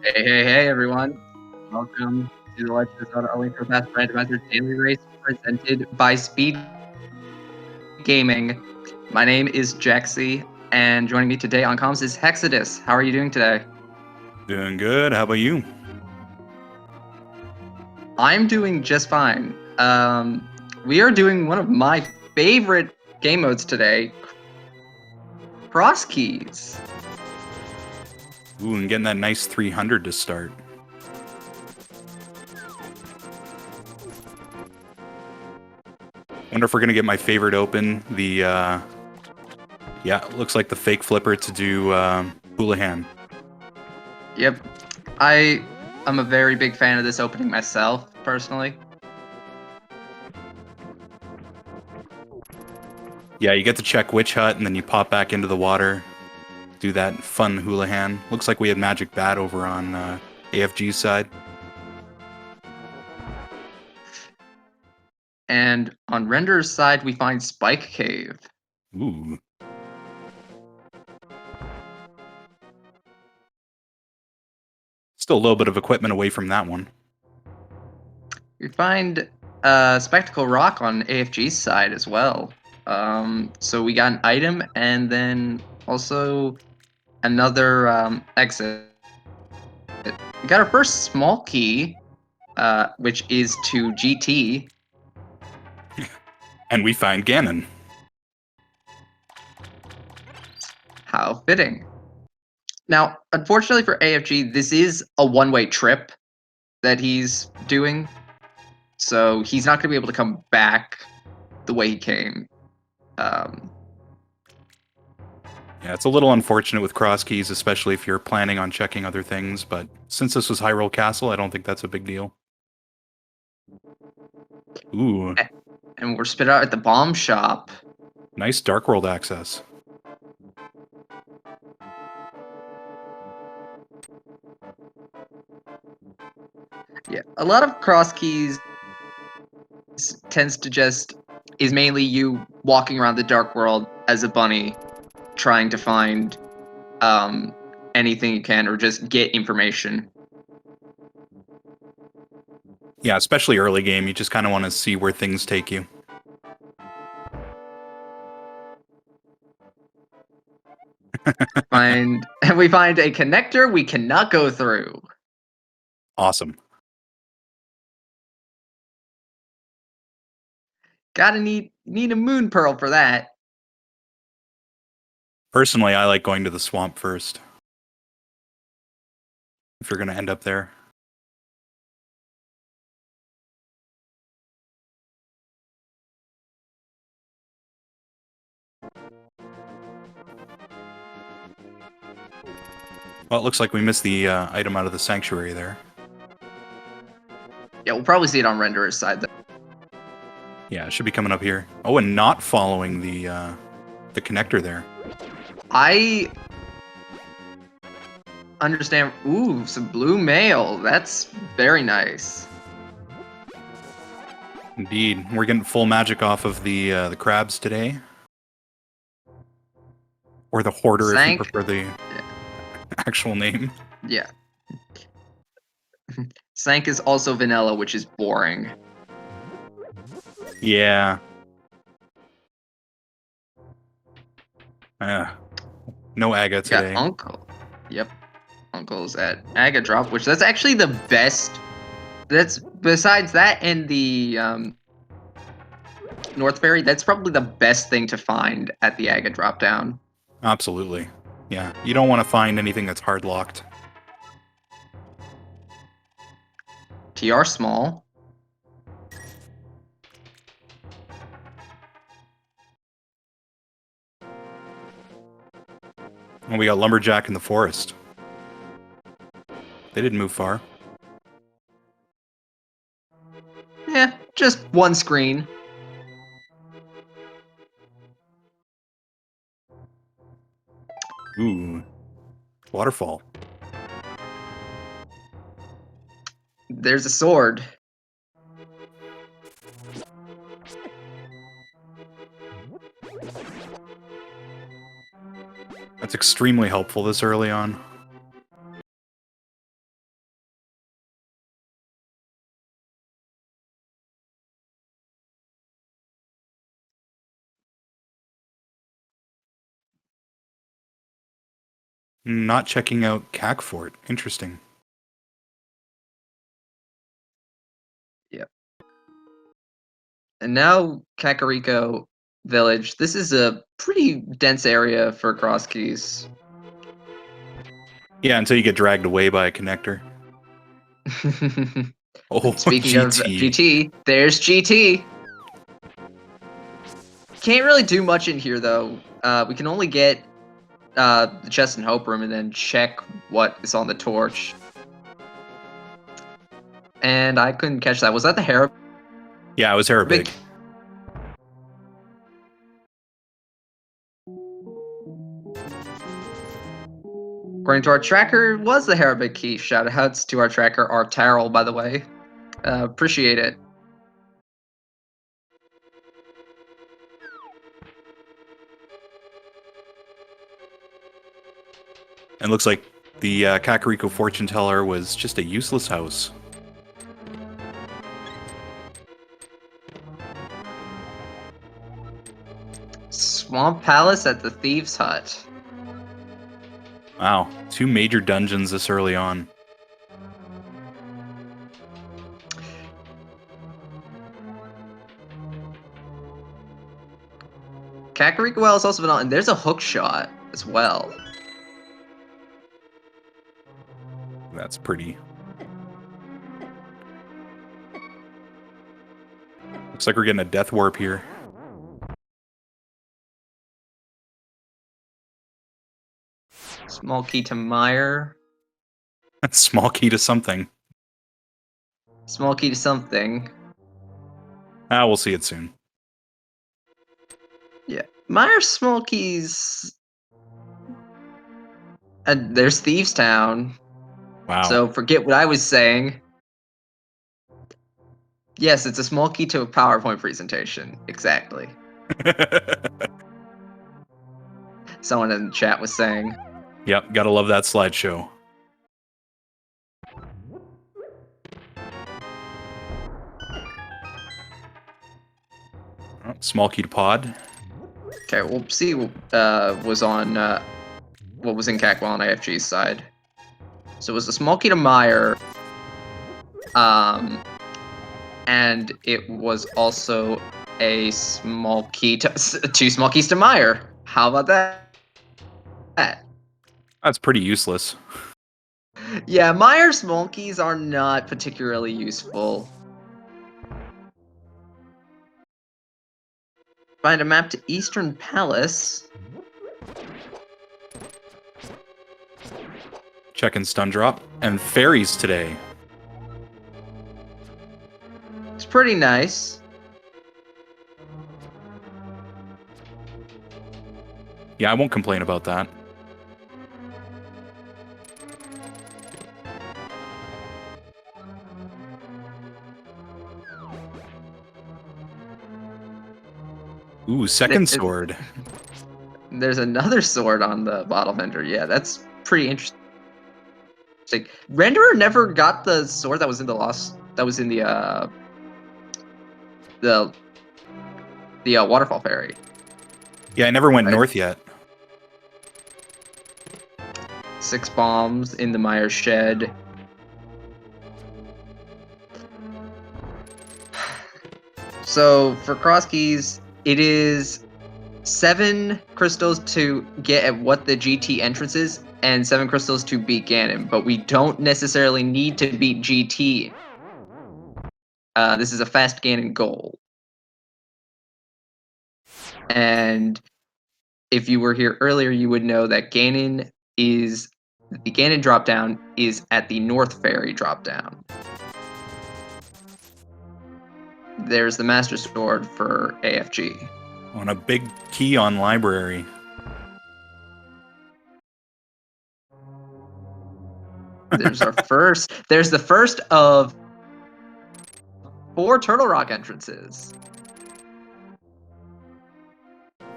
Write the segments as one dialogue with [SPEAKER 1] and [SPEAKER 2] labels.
[SPEAKER 1] Hey, everyone. Welcome to the Let's Just ALTTP Randomizer Daily Race presented by Speed Gaming. My name is Jaxie, and joining me today on comms is Hexadus. How are you doing today?
[SPEAKER 2] Doing good. How about you?
[SPEAKER 1] I'm doing just fine. We are doing one of my favorite game modes today, Crosskeys.
[SPEAKER 2] Ooh, and getting that nice 300 to start. Wonder if we're gonna get my favorite open. Yeah, looks like the fake flipper to do Houlihan.
[SPEAKER 1] Yep, I'm a very big fan of this opening myself, personally.
[SPEAKER 2] Yeah, you get to check Witch Hut, and then you pop back into the water. Do that fun Houlihan. Looks like we had Magic Bat over on AFG's side.
[SPEAKER 1] And on Render's side, we find Spike Cave.
[SPEAKER 2] Ooh. Still a little bit of equipment away from that one.
[SPEAKER 1] We find Spectacle Rock on AFG's side as well. So we got an item and then also another exit. We got our first small key, which is to GT.
[SPEAKER 2] And we find Ganon.
[SPEAKER 1] How fitting. Now, unfortunately for AFG, this is a one-way trip that he's doing. So he's not going to be able to come back the way he came.
[SPEAKER 2] Yeah, it's a little unfortunate with Crosskeys, especially if you're planning on checking other things, but since this was Hyrule Castle, I don't think that's a big deal. Ooh.
[SPEAKER 1] And we're spit out at the bomb shop.
[SPEAKER 2] Nice Dark World access.
[SPEAKER 1] Yeah, a lot of Crosskeys tends to just is mainly you walking around the dark world as a bunny, trying to find anything you can or just get information.
[SPEAKER 2] Yeah, especially early game, you just kind of want to see where things take you.
[SPEAKER 1] We find a connector we cannot go through.
[SPEAKER 2] Awesome.
[SPEAKER 1] Gotta need a moon pearl for that.
[SPEAKER 2] Personally, I like going to the swamp first. If you're going to end up there. Well, it looks like we missed the item out of the sanctuary there.
[SPEAKER 1] Yeah, we'll probably see it on Renderer's side though.
[SPEAKER 2] Yeah, it should be coming up here. Oh, and not following the connector there.
[SPEAKER 1] I understand. Ooh, some blue mail. That's very nice.
[SPEAKER 2] Indeed, we're getting full magic off of the crabs today, or the hoarder
[SPEAKER 1] Sank.
[SPEAKER 2] if you prefer the actual name.
[SPEAKER 1] Yeah. Sank is also vanilla, which is boring.
[SPEAKER 2] Yeah. No Aga today.
[SPEAKER 1] Got Uncle. Yep. Uncle's at Aga Drop, which that's actually the best. That's besides that and the North Ferry, that's probably the best thing to find at the Aga Drop down.
[SPEAKER 2] Absolutely. Yeah, you don't want to find anything that's hard locked.
[SPEAKER 1] TR small.
[SPEAKER 2] And we got Lumberjack in the forest. They didn't move far.
[SPEAKER 1] Yeah, just one screen.
[SPEAKER 2] Ooh. Waterfall.
[SPEAKER 1] There's a sword.
[SPEAKER 2] That's extremely helpful this early on. Not checking out Cack Fort. Interesting.
[SPEAKER 1] Yep. And now Kakariko Village. This is a pretty dense area for Crosskeys.
[SPEAKER 2] Yeah, until you get dragged away by a connector. Oh,
[SPEAKER 1] Speaking of
[SPEAKER 2] GT.
[SPEAKER 1] GT, there's GT. Can't really do much in here though. We can only get the chest and hope room and then check what is on the torch. And I couldn't catch that. Was that the hair?
[SPEAKER 2] Yeah, it was Herabig.
[SPEAKER 1] According to our tracker, was the Herabig key. Shoutouts to our tracker, Artarel, by the way. Appreciate it.
[SPEAKER 2] And looks like the Kakariko fortune teller was just a useless house.
[SPEAKER 1] Swamp Palace at the Thieves' Hut.
[SPEAKER 2] Wow, 2 major dungeons this early on.
[SPEAKER 1] Kakariko Well is also been on, and there's a hook shot as well.
[SPEAKER 2] That's pretty. Looks like we're getting a death warp here.
[SPEAKER 1] Small key to Meyer.
[SPEAKER 2] Small key to something.
[SPEAKER 1] Small key to something.
[SPEAKER 2] We'll see it soon.
[SPEAKER 1] Yeah. Meyer's small keys. And there's Thieves Town.
[SPEAKER 2] Wow.
[SPEAKER 1] So forget what I was saying. Yes, it's a small key to a PowerPoint presentation. Exactly. Someone in the chat was saying.
[SPEAKER 2] Yep, gotta love that slideshow. Oh, small key to pod.
[SPEAKER 1] Okay, we'll see what was on what was in Cackwell on AFG's side. So it was a small key to Meyer, and it was also a small key to 2 small keys to Meyer. How about that?
[SPEAKER 2] That's pretty useless.
[SPEAKER 1] Yeah, Meyer small keys are not particularly useful. Find a map to Eastern Palace.
[SPEAKER 2] Checking stun drop. And fairies today.
[SPEAKER 1] It's pretty nice.
[SPEAKER 2] Yeah, I won't complain about that. Ooh, second sword.
[SPEAKER 1] There's another sword on the bottle vendor. Yeah, that's pretty interesting. Renderer never got the sword that was in the waterfall ferry.
[SPEAKER 2] Yeah, I never went north yet.
[SPEAKER 1] 6 bombs in the Meyer shed. So for Crosskeys, it is 7 crystals to get at what the GT entrance is, and 7 crystals to beat Ganon, but we don't necessarily need to beat GT. This is a fast Ganon goal. And if you were here earlier, you would know that the Ganon dropdown is at the North Ferry dropdown. There's the Master Sword for AFG.
[SPEAKER 2] On a big key on library.
[SPEAKER 1] There's there's the first of 4 Turtle Rock entrances.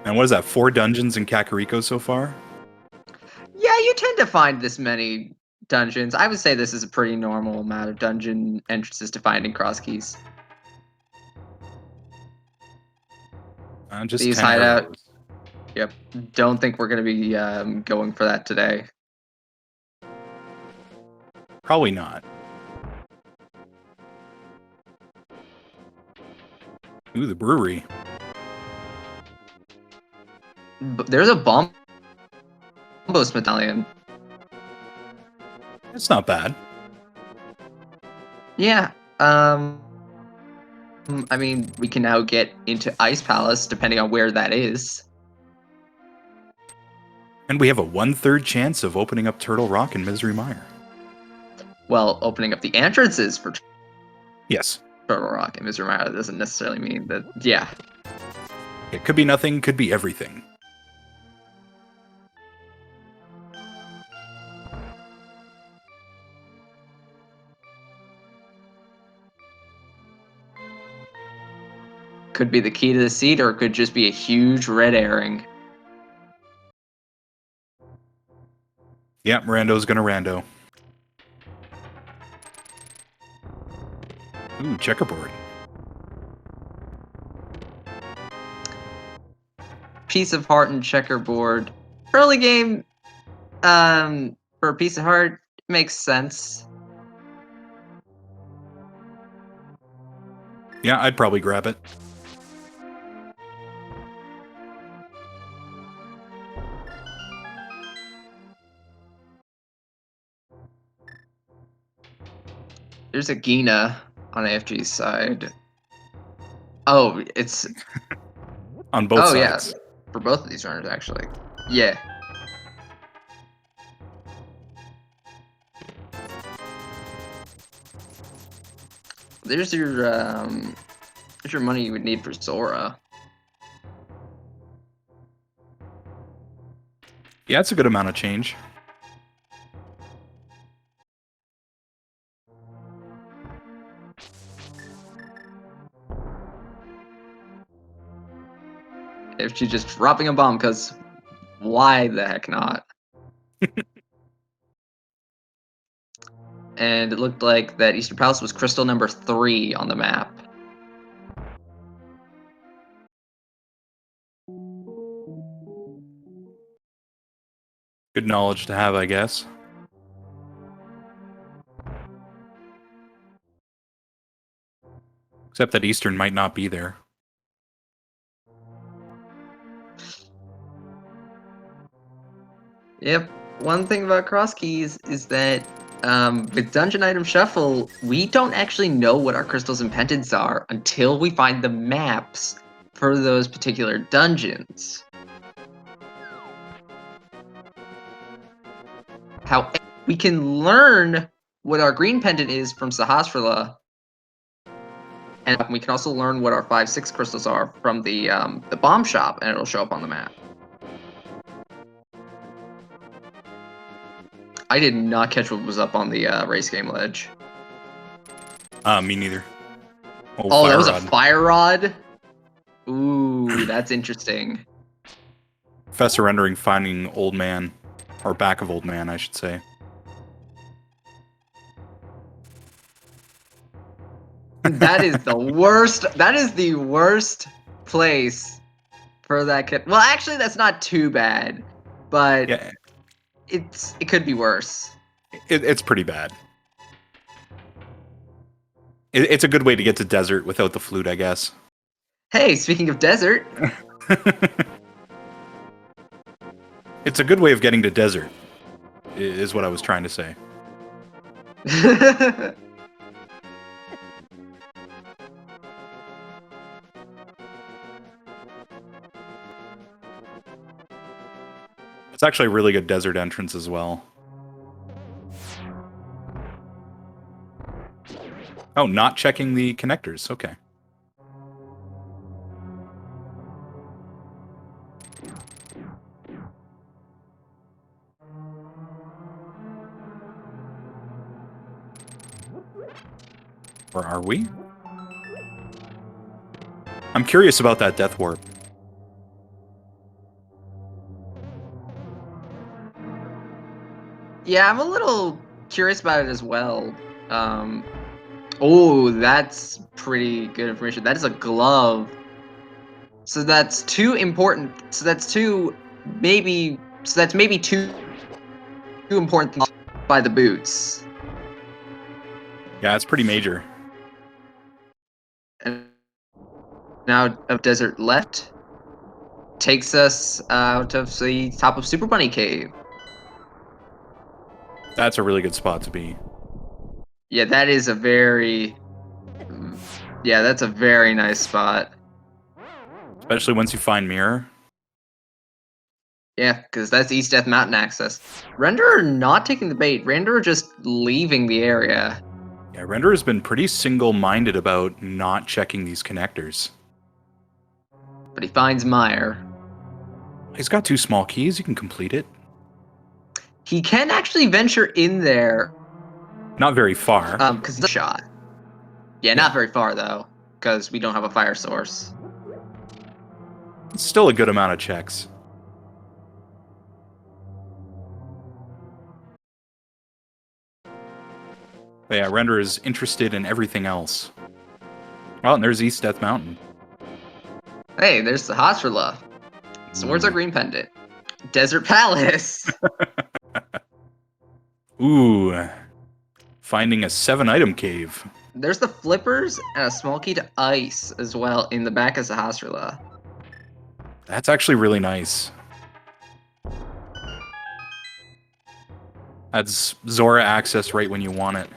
[SPEAKER 2] And what is that, 4 dungeons in Kakariko so far?
[SPEAKER 1] Yeah, you tend to find this many dungeons. I would say this is a pretty normal amount of dungeon entrances to find in Crosskeys.
[SPEAKER 2] Just
[SPEAKER 1] These
[SPEAKER 2] 10
[SPEAKER 1] hideout.
[SPEAKER 2] arrows.
[SPEAKER 1] Yep. Don't think we're going to be going for that today.
[SPEAKER 2] Probably not. Ooh, the brewery.
[SPEAKER 1] There's a Bombos medallion.
[SPEAKER 2] It's not bad.
[SPEAKER 1] Yeah. I mean, we can now get into Ice Palace, depending on where that is.
[SPEAKER 2] And we have a 1/3 chance of opening up Turtle Rock and Misery Mire.
[SPEAKER 1] Well, opening up the entrances for
[SPEAKER 2] Yes.
[SPEAKER 1] Turtle Rock and Misery Mire doesn't necessarily mean that, yeah.
[SPEAKER 2] It could be nothing, could be everything.
[SPEAKER 1] Could be the key to the seat, or it could just be a huge red herring.
[SPEAKER 2] Yep, Rando's gonna rando. Ooh, checkerboard.
[SPEAKER 1] Piece of Heart and checkerboard. Early game, for a Piece of Heart, makes sense.
[SPEAKER 2] Yeah, I'd probably grab it.
[SPEAKER 1] There's a Gina on AFG's side. Oh, it's...
[SPEAKER 2] On both
[SPEAKER 1] oh,
[SPEAKER 2] sides.
[SPEAKER 1] yeah. For both of these runners, actually. Yeah. There's your money you would need for Zora.
[SPEAKER 2] Yeah, it's a good amount of change.
[SPEAKER 1] If she's just dropping a bomb, because why the heck not? And it looked like that Eastern Palace was crystal number 3 on the map.
[SPEAKER 2] Good knowledge to have, I guess. Except that Eastern might not be there.
[SPEAKER 1] Yep. One thing about Crosskeys is that with Dungeon Item Shuffle, we don't actually know what our crystals and pendants are until we find the maps for those particular dungeons. How we can learn what our green pendant is from Sahasrara, and we can also learn what our 5-6 crystals are from the bomb shop, and it'll show up on the map. I did not catch what was up on the race game ledge.
[SPEAKER 2] Me neither.
[SPEAKER 1] Oh, that was a fire rod? Ooh, that's interesting.
[SPEAKER 2] Professor Rendering finding Old Man. Or back of Old Man, I should say.
[SPEAKER 1] That is the worst. That is the worst place for that kid. Well, actually, that's not too bad, but
[SPEAKER 2] Yeah,
[SPEAKER 1] it could be worse.
[SPEAKER 2] it's pretty bad. It's a good way to get to desert without the flute, I guess.
[SPEAKER 1] Hey, speaking of desert,
[SPEAKER 2] It's a good way of getting to desert, is what I was trying to say. It's actually a really good desert entrance as well. Oh, not checking the connectors. Okay. Or are we? I'm curious about that death warp.
[SPEAKER 1] yeah, I'm a little curious about it as well. Oh, that's pretty good information. That is a glove. So that's two important. So that's maybe two important things by the boots.
[SPEAKER 2] Yeah, it's pretty major.
[SPEAKER 1] And now of desert left takes us out of the top of Super Bunny Cave.
[SPEAKER 2] That's a really good spot to be.
[SPEAKER 1] Yeah, that is a very... Yeah, that's a very nice spot.
[SPEAKER 2] Especially once you find Mirror.
[SPEAKER 1] Yeah, because that's East Death Mountain access. Renderer not taking the bait. Renderer just leaving the area.
[SPEAKER 2] Yeah, Render has been pretty single-minded about not checking these connectors.
[SPEAKER 1] But he finds Meyer.
[SPEAKER 2] He's got 2 small keys. You can complete it.
[SPEAKER 1] He can actually venture in there.
[SPEAKER 2] Not very far.
[SPEAKER 1] Because the shot. Yeah, not very far, though. Because we don't have a fire source.
[SPEAKER 2] It's still a good amount of checks. But yeah, Render is interested in everything else. Oh, and there's East Death Mountain.
[SPEAKER 1] Hey, there's the Hasrula. Swords are green pendant. Desert Palace.
[SPEAKER 2] Ooh. Finding a 7-item cave.
[SPEAKER 1] There's the flippers and a small key to ice as well in the back of Sahasrahla.
[SPEAKER 2] That's actually really nice. That's Zora access right when you want it.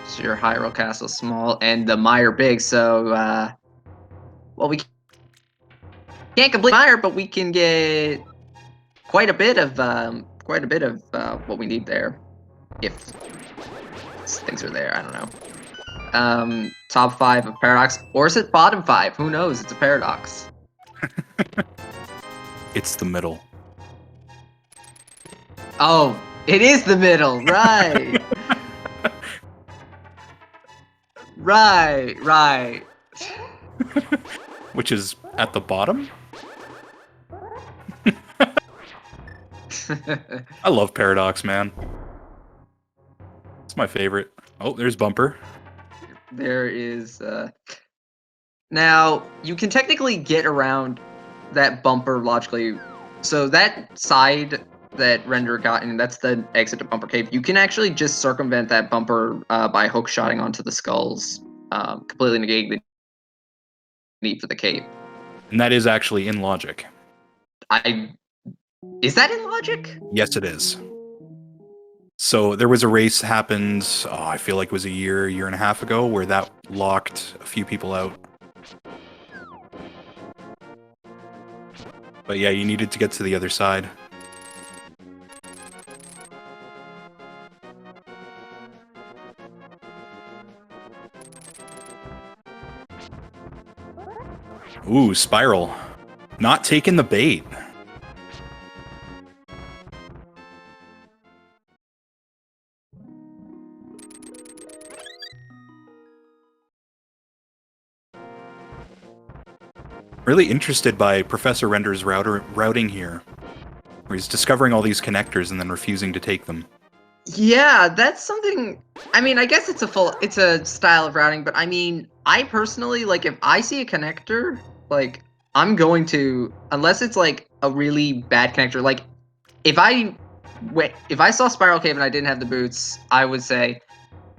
[SPEAKER 1] So your Hyrule Castle small and the Mire big. So, well, we can't complete Mire, but we can get quite a bit of what we need there, if things are there. I don't know. Top 5 of Paradox, or is it bottom 5? Who knows? It's a Paradox.
[SPEAKER 2] It's the middle.
[SPEAKER 1] Oh, it is the middle, right? Right.
[SPEAKER 2] Which is at the bottom? I love Paradox, man. It's my favorite. Oh, there's Bumper.
[SPEAKER 1] There is, now, you can technically get around that bumper logically. So that side that Render got in, that's the exit to Bumper Cave. You can actually just circumvent that bumper by hook shotting onto the skulls, completely negating the need for the cave.
[SPEAKER 2] And that is actually in logic.
[SPEAKER 1] Is that in logic?
[SPEAKER 2] Yes, it is. So there was a race happened, I feel like it was a year and a half ago, where that locked a few people out. But yeah, you needed to get to the other side. Ooh, Spiral. Not taking the bait. Really interested by Professor Render's routing here, where he's discovering all these connectors and then refusing to take them.
[SPEAKER 1] Yeah, that's something. I mean, I guess it's a style of routing, but I mean, I personally, like, if I see a connector, like, I'm going to, unless it's like a really bad connector, like, if I saw Spiral Cave and I didn't have the boots, I would say,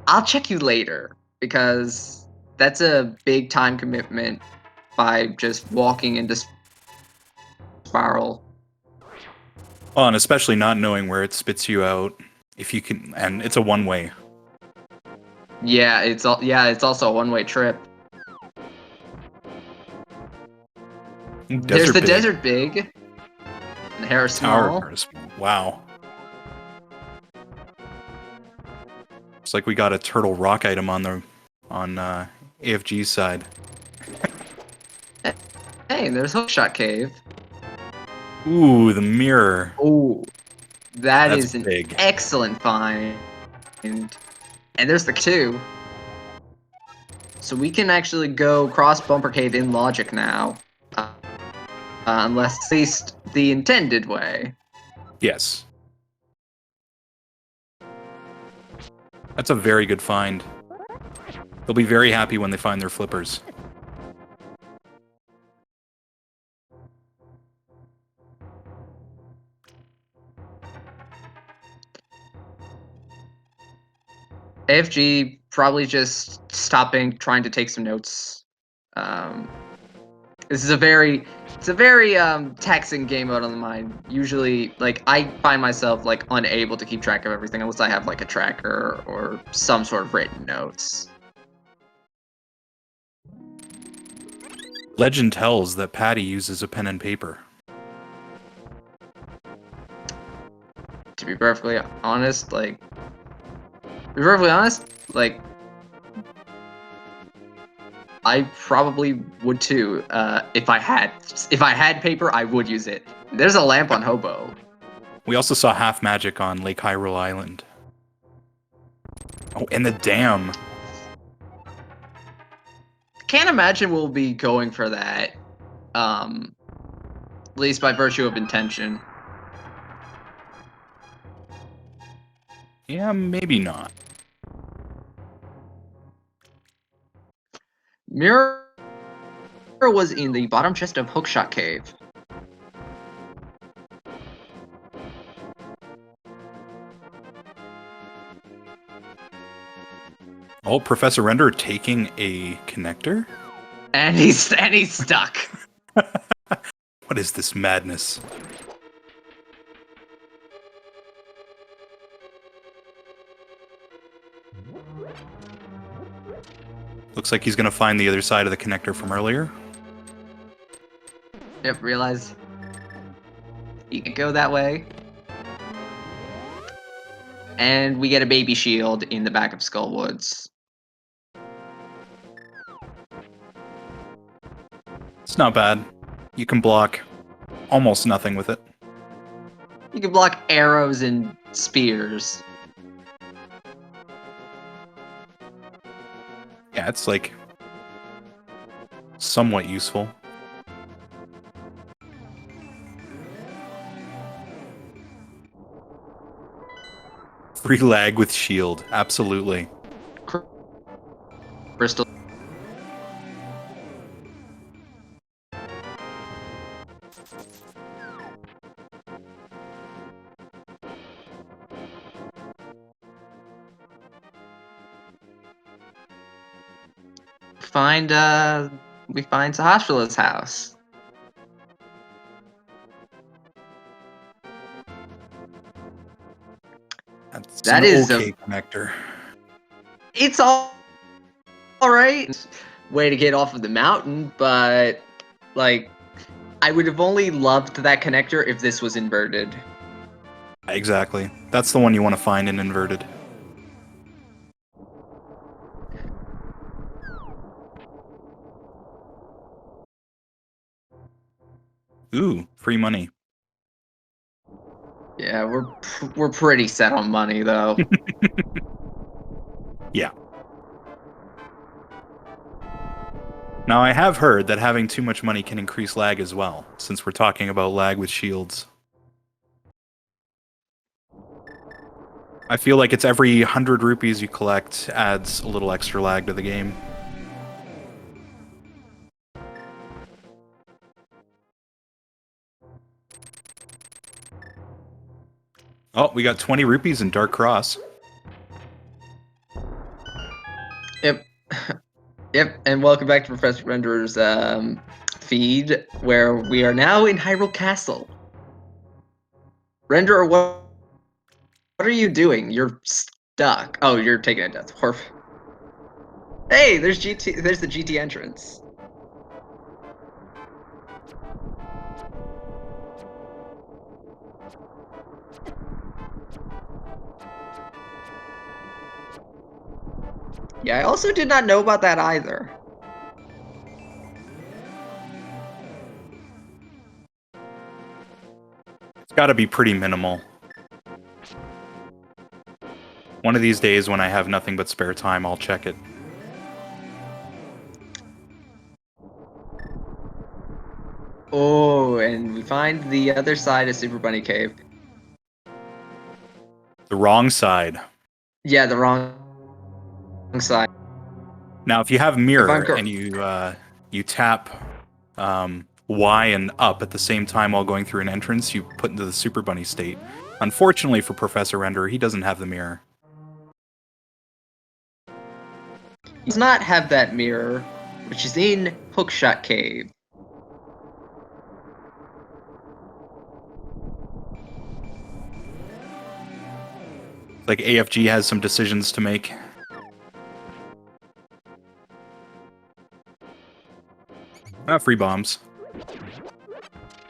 [SPEAKER 1] I'll check you later, because that's a big time commitment by just walking into Spiral.
[SPEAKER 2] Oh, and especially not knowing where it spits you out. If you can, and it's a one-way.
[SPEAKER 1] Yeah, it's also a one-way trip. There's the Desert Big. And the hair is small.
[SPEAKER 2] Wow. It's like we got a turtle rock item on AFG's side.
[SPEAKER 1] Hey, there's Hookshot Cave.
[SPEAKER 2] Ooh, the mirror.
[SPEAKER 1] Ooh, that's is an
[SPEAKER 2] big.
[SPEAKER 1] excellent find. And there's the 2. So we can actually go cross Bumper Cave in logic now. Unless at least the intended way.
[SPEAKER 2] Yes. That's a very good find. They'll be very happy when they find their flippers.
[SPEAKER 1] AFG probably just stopping trying to take some notes. This is a very taxing game mode on the mind. Usually, like, I find myself like unable to keep track of everything unless I have like a tracker or some sort of written notes.
[SPEAKER 2] Legend tells that Patty uses a pen and paper.
[SPEAKER 1] To be perfectly honest, like, I probably would too. If I had paper, I would use it. There's a lamp on Hobo.
[SPEAKER 2] We also saw half magic on Lake Hyrule Island. Oh, and the dam.
[SPEAKER 1] Can't imagine we'll be going for that. At least by virtue of intention.
[SPEAKER 2] Yeah, maybe not.
[SPEAKER 1] Mirror was in the bottom chest of Hookshot Cave.
[SPEAKER 2] Oh, Professor Render taking a connector?
[SPEAKER 1] And he's stuck.
[SPEAKER 2] What is this madness? Looks like he's gonna find the other side of the connector from earlier.
[SPEAKER 1] Yep, realize you can go that way. And we get a baby shield in the back of Skullwoods.
[SPEAKER 2] It's not bad. You can block almost nothing with it.
[SPEAKER 1] You can block arrows and spears.
[SPEAKER 2] Yeah, it's like somewhat useful. Free lag with shield, absolutely.
[SPEAKER 1] Crystal. We find Sahasrala's house.
[SPEAKER 2] That's
[SPEAKER 1] That
[SPEAKER 2] an
[SPEAKER 1] is
[SPEAKER 2] okay connector.
[SPEAKER 1] It's all right. Way to get off of the mountain, but like, I would have only loved that connector if this was inverted.
[SPEAKER 2] Exactly. That's the one you want to find in inverted. Ooh, free money.
[SPEAKER 1] Yeah, we're pretty set on money though.
[SPEAKER 2] Yeah. Now, I have heard that having too much money can increase lag as well, since we're talking about lag with shields. I feel like it's every 100 rupees you collect adds a little extra lag to the game. Oh, we got 20 rupees in Dark Cross.
[SPEAKER 1] Yep. Yep, and welcome back to Professor Renderer's feed, where we are now in Hyrule Castle. Renderer, what are you doing? You're stuck. Oh, you're taking a death warp. Hey, there's the GT entrance. Yeah, I also did not know about that either.
[SPEAKER 2] It's got to be pretty minimal. One of these days when I have nothing but spare time, I'll check it.
[SPEAKER 1] Oh, and we find the other side of Super Bunny Cave.
[SPEAKER 2] The wrong side.
[SPEAKER 1] Yeah, the wrong side.
[SPEAKER 2] Now, if you have mirror and you tap Y and up at the same time while going through an entrance, you put into the Super Bunny state. Unfortunately for Professor Renderer, he doesn't have the mirror.
[SPEAKER 1] He does not have that mirror, which is in Hookshot Cave.
[SPEAKER 2] Like AFG has some decisions to make. Free bombs.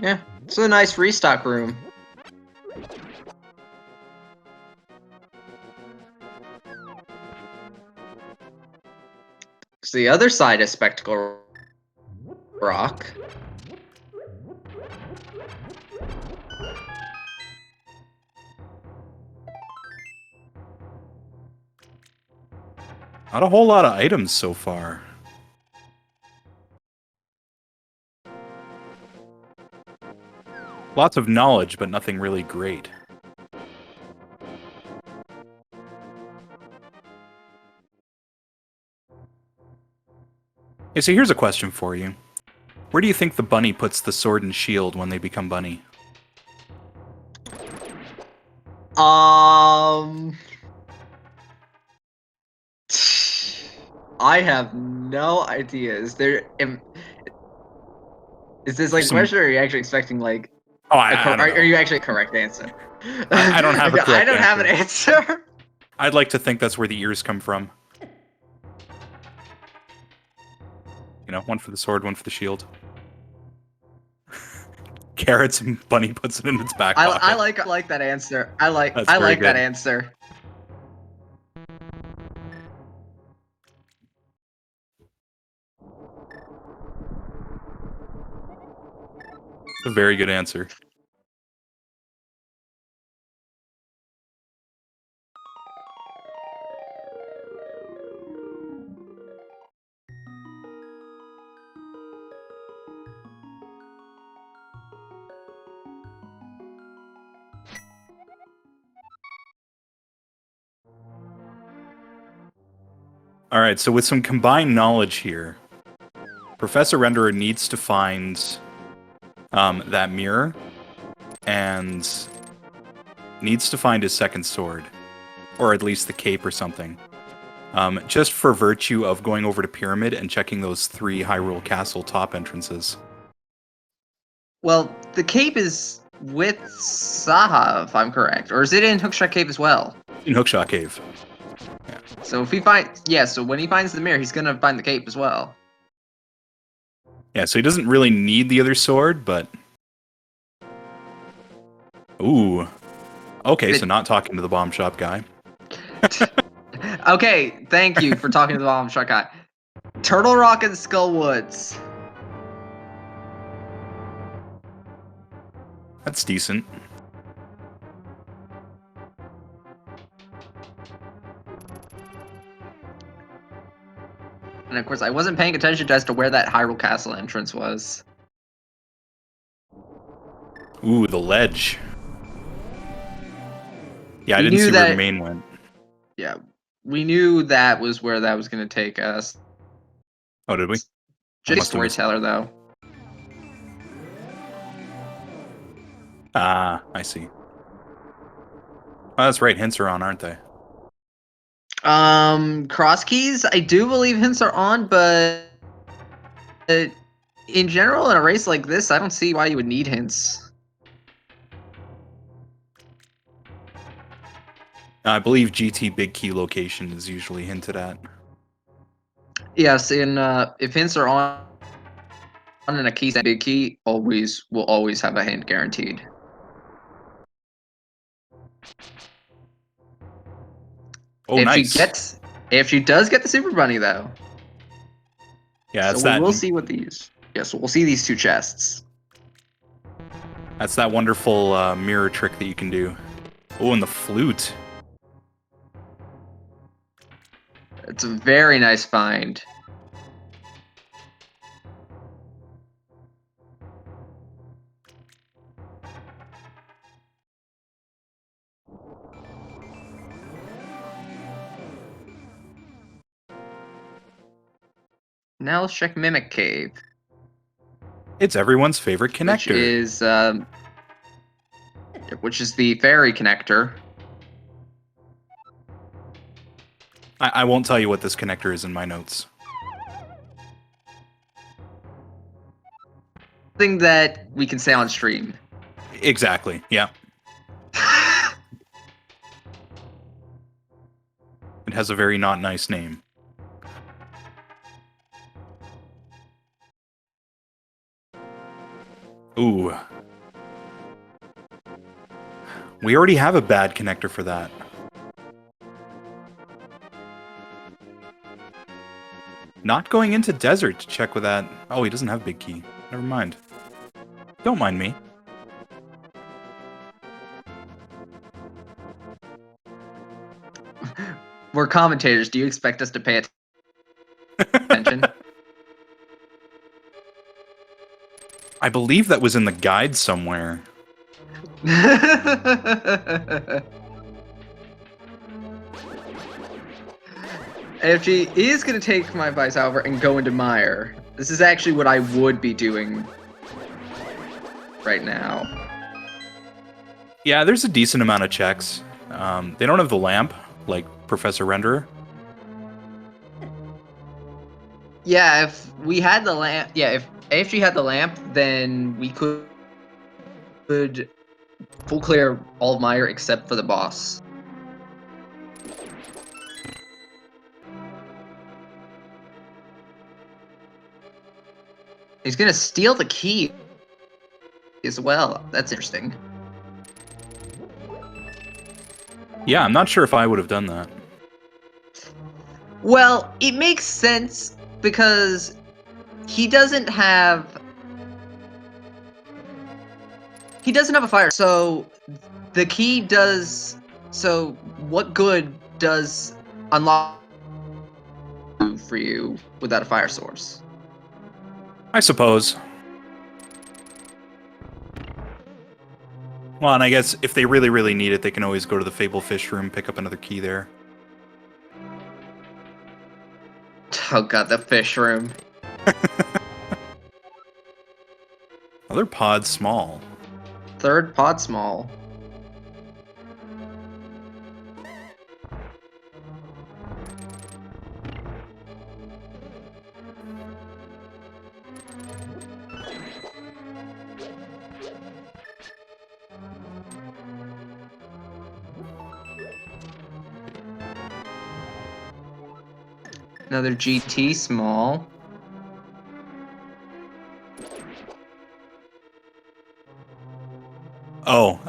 [SPEAKER 1] Yeah, it's a nice restock room. So the other side of Spectacle Rock.
[SPEAKER 2] Not a whole lot of items so far. Lots of knowledge, but nothing really great. Okay, so here's a question for you. Where do you think the bunny puts the sword and shield when they become bunny?
[SPEAKER 1] I have no idea. Is this like a question, or are you actually expecting like
[SPEAKER 2] Oh, I don't know.
[SPEAKER 1] are you actually a correct answer?
[SPEAKER 2] I don't have a correct
[SPEAKER 1] I don't have an answer.
[SPEAKER 2] I'd like to think that's where the ears come from. You know, one for the sword, one for the shield. Carrots and bunny puts it in its back pocket.
[SPEAKER 1] I like that answer. I like
[SPEAKER 2] That's
[SPEAKER 1] that
[SPEAKER 2] good.
[SPEAKER 1] answer.
[SPEAKER 2] A very good answer. Alright, so with some combined knowledge here, Professor Renderer needs to find that mirror and needs to find his second sword, or at least the cape or something. Just for virtue of going over to Pyramid and checking those 3 Hyrule Castle top entrances.
[SPEAKER 1] Well, the cape is with Saha, if I'm correct, or is it in Hookshot Cave as well?
[SPEAKER 2] In Hookshot Cave.
[SPEAKER 1] Yeah. So so when he finds the mirror, he's gonna find the cape as well.
[SPEAKER 2] Yeah, so he doesn't really need the other sword, but... Ooh. Okay, so not talking to the bomb shop guy.
[SPEAKER 1] Okay, thank you for talking to the bomb shop guy. Turtle Rock and Skull Woods.
[SPEAKER 2] That's decent.
[SPEAKER 1] And of course, I wasn't paying attention as to where that Hyrule Castle entrance was.
[SPEAKER 2] Ooh, the ledge. Yeah, I didn't see where the main went.
[SPEAKER 1] Yeah, we knew that was where that was going to take us.
[SPEAKER 2] Oh, did we?
[SPEAKER 1] Just storyteller, though.
[SPEAKER 2] Ah, I see. Oh, that's right. Hints are on, aren't they?
[SPEAKER 1] Crosskeys, I do believe hints are on, but in general, in a race like this, I don't see why you would need hints.
[SPEAKER 2] I believe GT Big Key location is usually hinted at.
[SPEAKER 1] Yes, if hints are on in a key, Big Key will always have a hint guaranteed.
[SPEAKER 2] Oh, nice.
[SPEAKER 1] If she does get the Super Bunny, though.
[SPEAKER 2] Yeah,
[SPEAKER 1] so we'll see what these. Yeah, so we'll see these 2 chests.
[SPEAKER 2] That's that wonderful mirror trick that you can do. Oh, and the flute.
[SPEAKER 1] It's a very nice find. Now let's check Mimic Cave.
[SPEAKER 2] It's everyone's favorite connector.
[SPEAKER 1] Which is the fairy connector.
[SPEAKER 2] I won't tell you what this connector is in my notes.
[SPEAKER 1] Thing that we can say on stream.
[SPEAKER 2] Exactly, yeah. It has a very not nice name. Ooh. We already have a bad connector for that. Not going into desert to check with that. Oh, he doesn't have big key. Never mind. Don't mind me.
[SPEAKER 1] We're commentators. Do you expect us to pay attention?
[SPEAKER 2] I believe that was in the guide somewhere.
[SPEAKER 1] AFG is going to take my advice, however, and go into Mire. This is actually what I would be doing right now.
[SPEAKER 2] Yeah, there's a decent amount of checks. They don't have the lamp, like Professor Renderer.
[SPEAKER 1] Yeah, if we had the lamp, if AFG had the lamp, then we could full clear all of Mire except for the boss. He's gonna steal the key as well. That's interesting.
[SPEAKER 2] Yeah, I'm not sure if I would have done that.
[SPEAKER 1] Well, it makes sense because he doesn't have a fire. So the key does. So what good does unlock for you without a fire source?
[SPEAKER 2] I suppose. Well, and I guess if they really, really need it, they can always go to the Fable Fish Room, pick up another key there.
[SPEAKER 1] Oh god, the fish room.
[SPEAKER 2] Other pod small.
[SPEAKER 1] Third pod small. Another GT small.
[SPEAKER 2] Oh,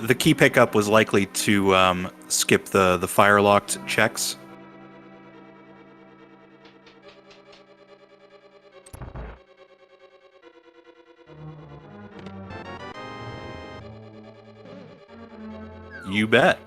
[SPEAKER 2] the key pickup was likely to skip the fire-locked checks. You bet.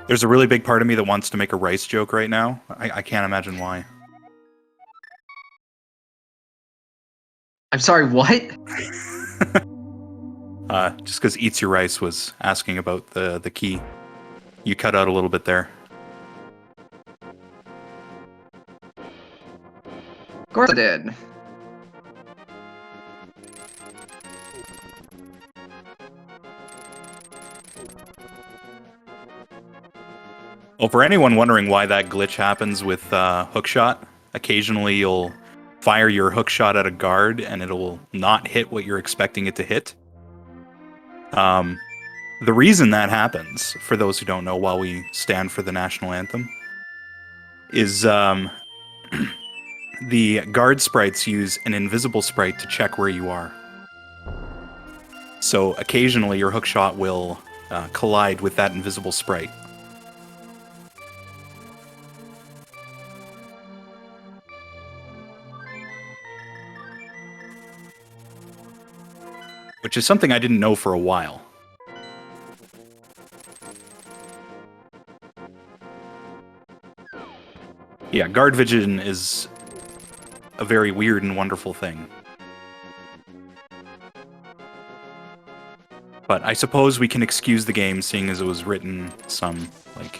[SPEAKER 2] There's a really big part of me that wants to make a rice joke right now. I can't imagine why.
[SPEAKER 1] I'm sorry, what?
[SPEAKER 2] Just because Eats Your Rice was asking about the key. You cut out a little bit there.
[SPEAKER 1] Of course I did.
[SPEAKER 2] Well, for anyone wondering why that glitch happens with hookshot, occasionally you'll fire your hookshot at a guard and it'll not hit what you're expecting it to hit. The reason that happens, for those who don't know, while we stand for the national anthem, is the guard sprites use an invisible sprite to check where you are. So occasionally your hookshot will collide with that invisible sprite. Which is something I didn't know for a while. Yeah, guard vision is a very weird and wonderful thing. But I suppose we can excuse the game, seeing as it was written some, like,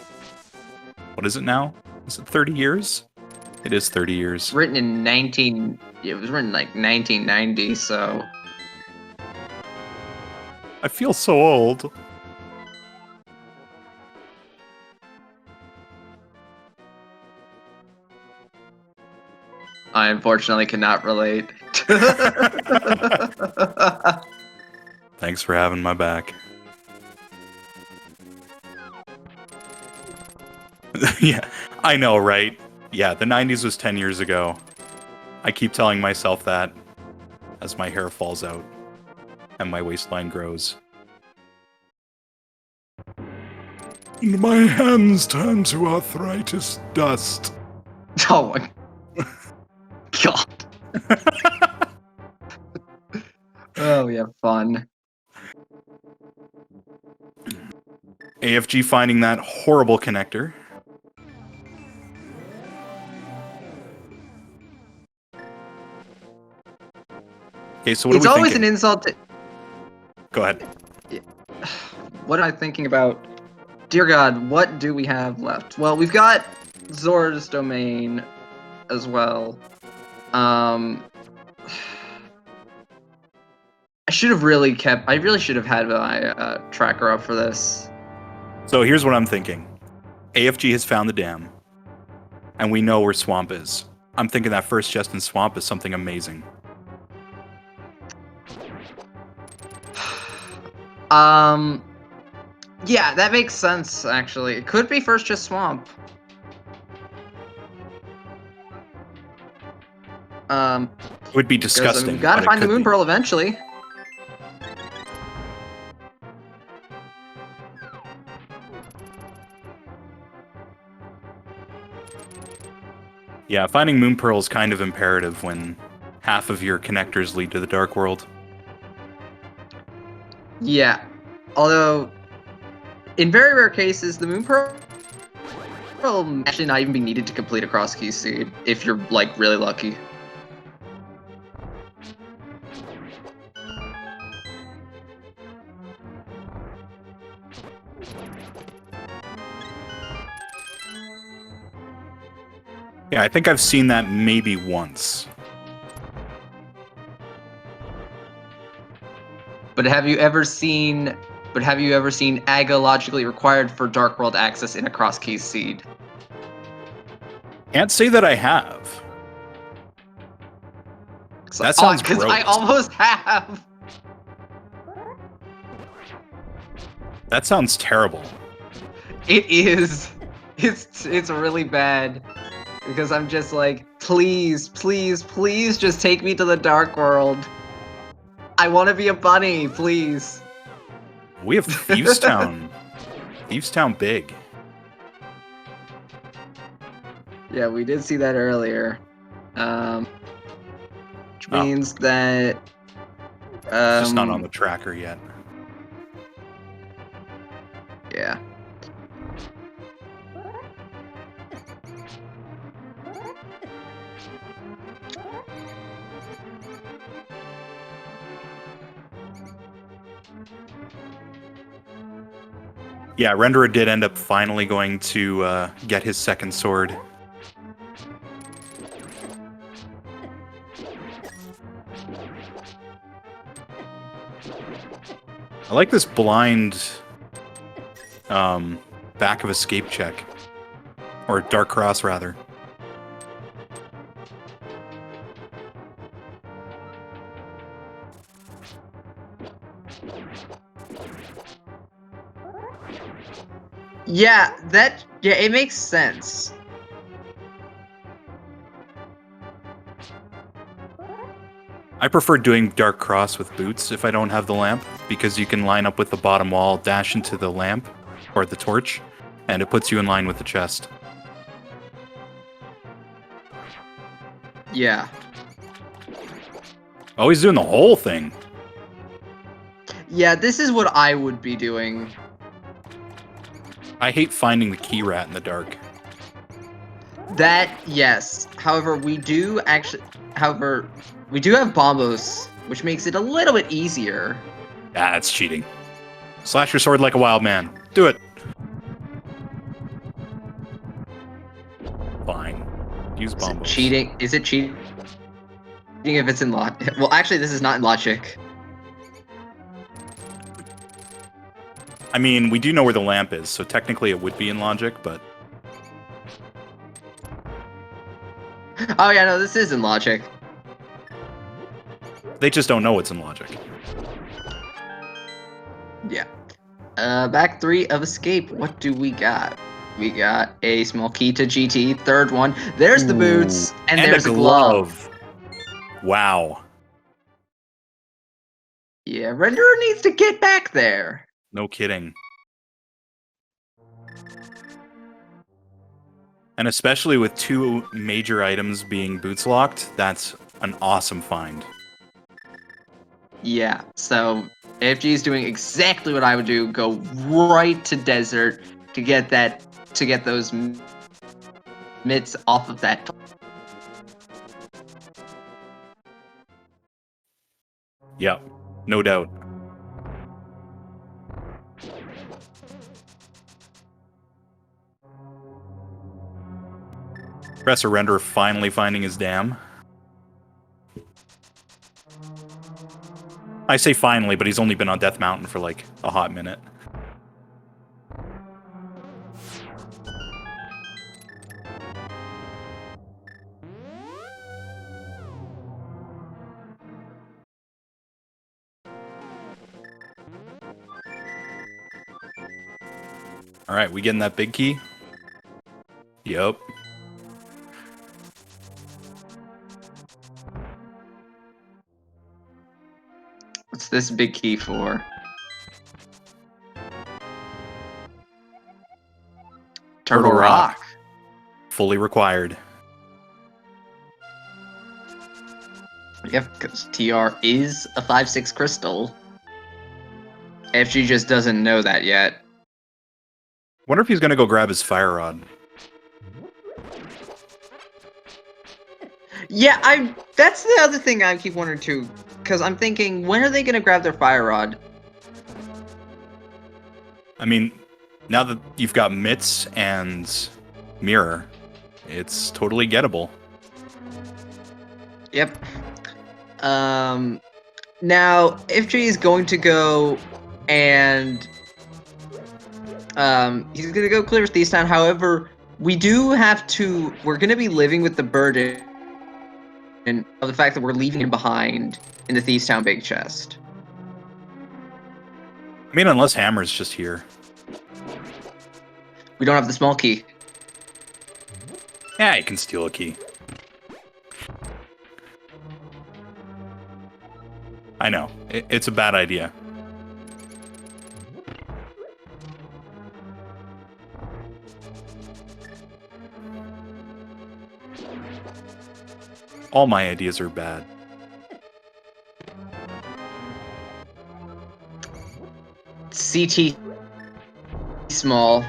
[SPEAKER 2] what is it now? Is it 30 years? It is 30 years.
[SPEAKER 1] Written in it was written like 1990, so
[SPEAKER 2] I feel so old.
[SPEAKER 1] I unfortunately cannot relate.
[SPEAKER 2] Thanks for having my back. Yeah, I know, right? Yeah, the 90s was 10 years ago. I keep telling myself that as my hair falls out and my waistline grows. And my hands turn to arthritis dust.
[SPEAKER 1] Oh my god. Oh, we have fun.
[SPEAKER 2] AFG finding that horrible connector. Okay, so what
[SPEAKER 1] It's
[SPEAKER 2] are we
[SPEAKER 1] always
[SPEAKER 2] thinking?
[SPEAKER 1] an insult to...
[SPEAKER 2] Go ahead.
[SPEAKER 1] What am I thinking about? Dear God, what do we have left? Well, we've got Zora's Domain as well. I really should have had my tracker up for this.
[SPEAKER 2] So here's what I'm thinking. AFG has found the dam, and we know where Swamp is. I'm thinking that first chest in Swamp is something amazing.
[SPEAKER 1] Yeah, that makes sense, actually. It could be first chest Swamp.
[SPEAKER 2] It would be disgusting.
[SPEAKER 1] We gotta
[SPEAKER 2] but it
[SPEAKER 1] find the
[SPEAKER 2] could
[SPEAKER 1] Moon
[SPEAKER 2] be.
[SPEAKER 1] Pearl eventually.
[SPEAKER 2] Yeah, finding Moon Pearl is kind of imperative when half of your connectors lead to the Dark World.
[SPEAKER 1] Yeah. Although, in very rare cases, the Moon Pearl will actually not even be needed to complete a Crosskeys seed, if you're, like, really lucky.
[SPEAKER 2] Yeah, I think I've seen that maybe once.
[SPEAKER 1] But have you ever seen AGA logically required for Dark World access in a Crosskeys seed?
[SPEAKER 2] Can't say that I have. That sounds gross.
[SPEAKER 1] I almost have.
[SPEAKER 2] That sounds terrible.
[SPEAKER 1] It is. It's really bad. Because I'm just like, please, please, please just take me to the Dark World. I want to be a bunny, please.
[SPEAKER 2] We have Thieves Town. Thieves Town big.
[SPEAKER 1] Yeah, we did see that earlier. Which means that...
[SPEAKER 2] It's just not on the tracker yet.
[SPEAKER 1] Yeah.
[SPEAKER 2] Yeah, Renderer did end up finally going to get his second sword. I like this blind back of escape check. Or Dark Cross, rather.
[SPEAKER 1] Yeah, it makes sense.
[SPEAKER 2] I prefer doing Dark Cross with boots if I don't have the lamp, because you can line up with the bottom wall, dash into the lamp, or the torch, and it puts you in line with the chest.
[SPEAKER 1] Yeah.
[SPEAKER 2] Oh, he's doing the whole thing.
[SPEAKER 1] Yeah, this is what I would be doing.
[SPEAKER 2] I hate finding the key rat in the dark.
[SPEAKER 1] That, yes. However, we do have Bombos, which makes it a little bit easier.
[SPEAKER 2] Ah, that's cheating. Slash your sword like a wild man. Do it. Fine. Use
[SPEAKER 1] Is it
[SPEAKER 2] bombos.
[SPEAKER 1] cheating? Is it cheating if it's in logic? Well, actually, this is not in logic.
[SPEAKER 2] I mean, we do know where the lamp is, so technically it would be in logic, but
[SPEAKER 1] Oh yeah, no, this is in logic.
[SPEAKER 2] they just don't know it's in logic.
[SPEAKER 1] Yeah. Back 3 of escape. What do we got? We got a small key to GT. Third one. There's the boots, and there's a glove.
[SPEAKER 2] Wow.
[SPEAKER 1] Yeah, Renderer needs to get back there.
[SPEAKER 2] No kidding. And especially with 2 major items being boots locked, that's an awesome find.
[SPEAKER 1] Yeah, so AFG is doing exactly what I would do. Go right to desert to get those mitts off of that.
[SPEAKER 2] Yep, no doubt. Professor Renderer finally finding his dam. I say finally, but he's only been on Death Mountain for like a hot minute. Alright, we getting that big key? Yup.
[SPEAKER 1] What's this big key for? Turtle Rock.
[SPEAKER 2] Fully required.
[SPEAKER 1] Yep, because TR is a 5/6 crystal. AFG just doesn't know that yet.
[SPEAKER 2] Wonder if he's gonna go grab his fire rod.
[SPEAKER 1] Yeah, that's the other thing I keep wondering too, because I'm thinking, when are they gonna grab their fire rod?
[SPEAKER 2] I mean, now that you've got mitts and mirror, it's totally gettable.
[SPEAKER 1] Yep. Now FJ is going to go and he's gonna go clear Thief's Town. However, we're gonna be living with the burden of the fact that we're leaving him behind in the Thief's Town big chest.
[SPEAKER 2] I mean, unless Hammer's just here.
[SPEAKER 1] We don't have the small key.
[SPEAKER 2] Yeah, you can steal a key. I know. It's a bad idea. All my ideas are bad.
[SPEAKER 1] CT small.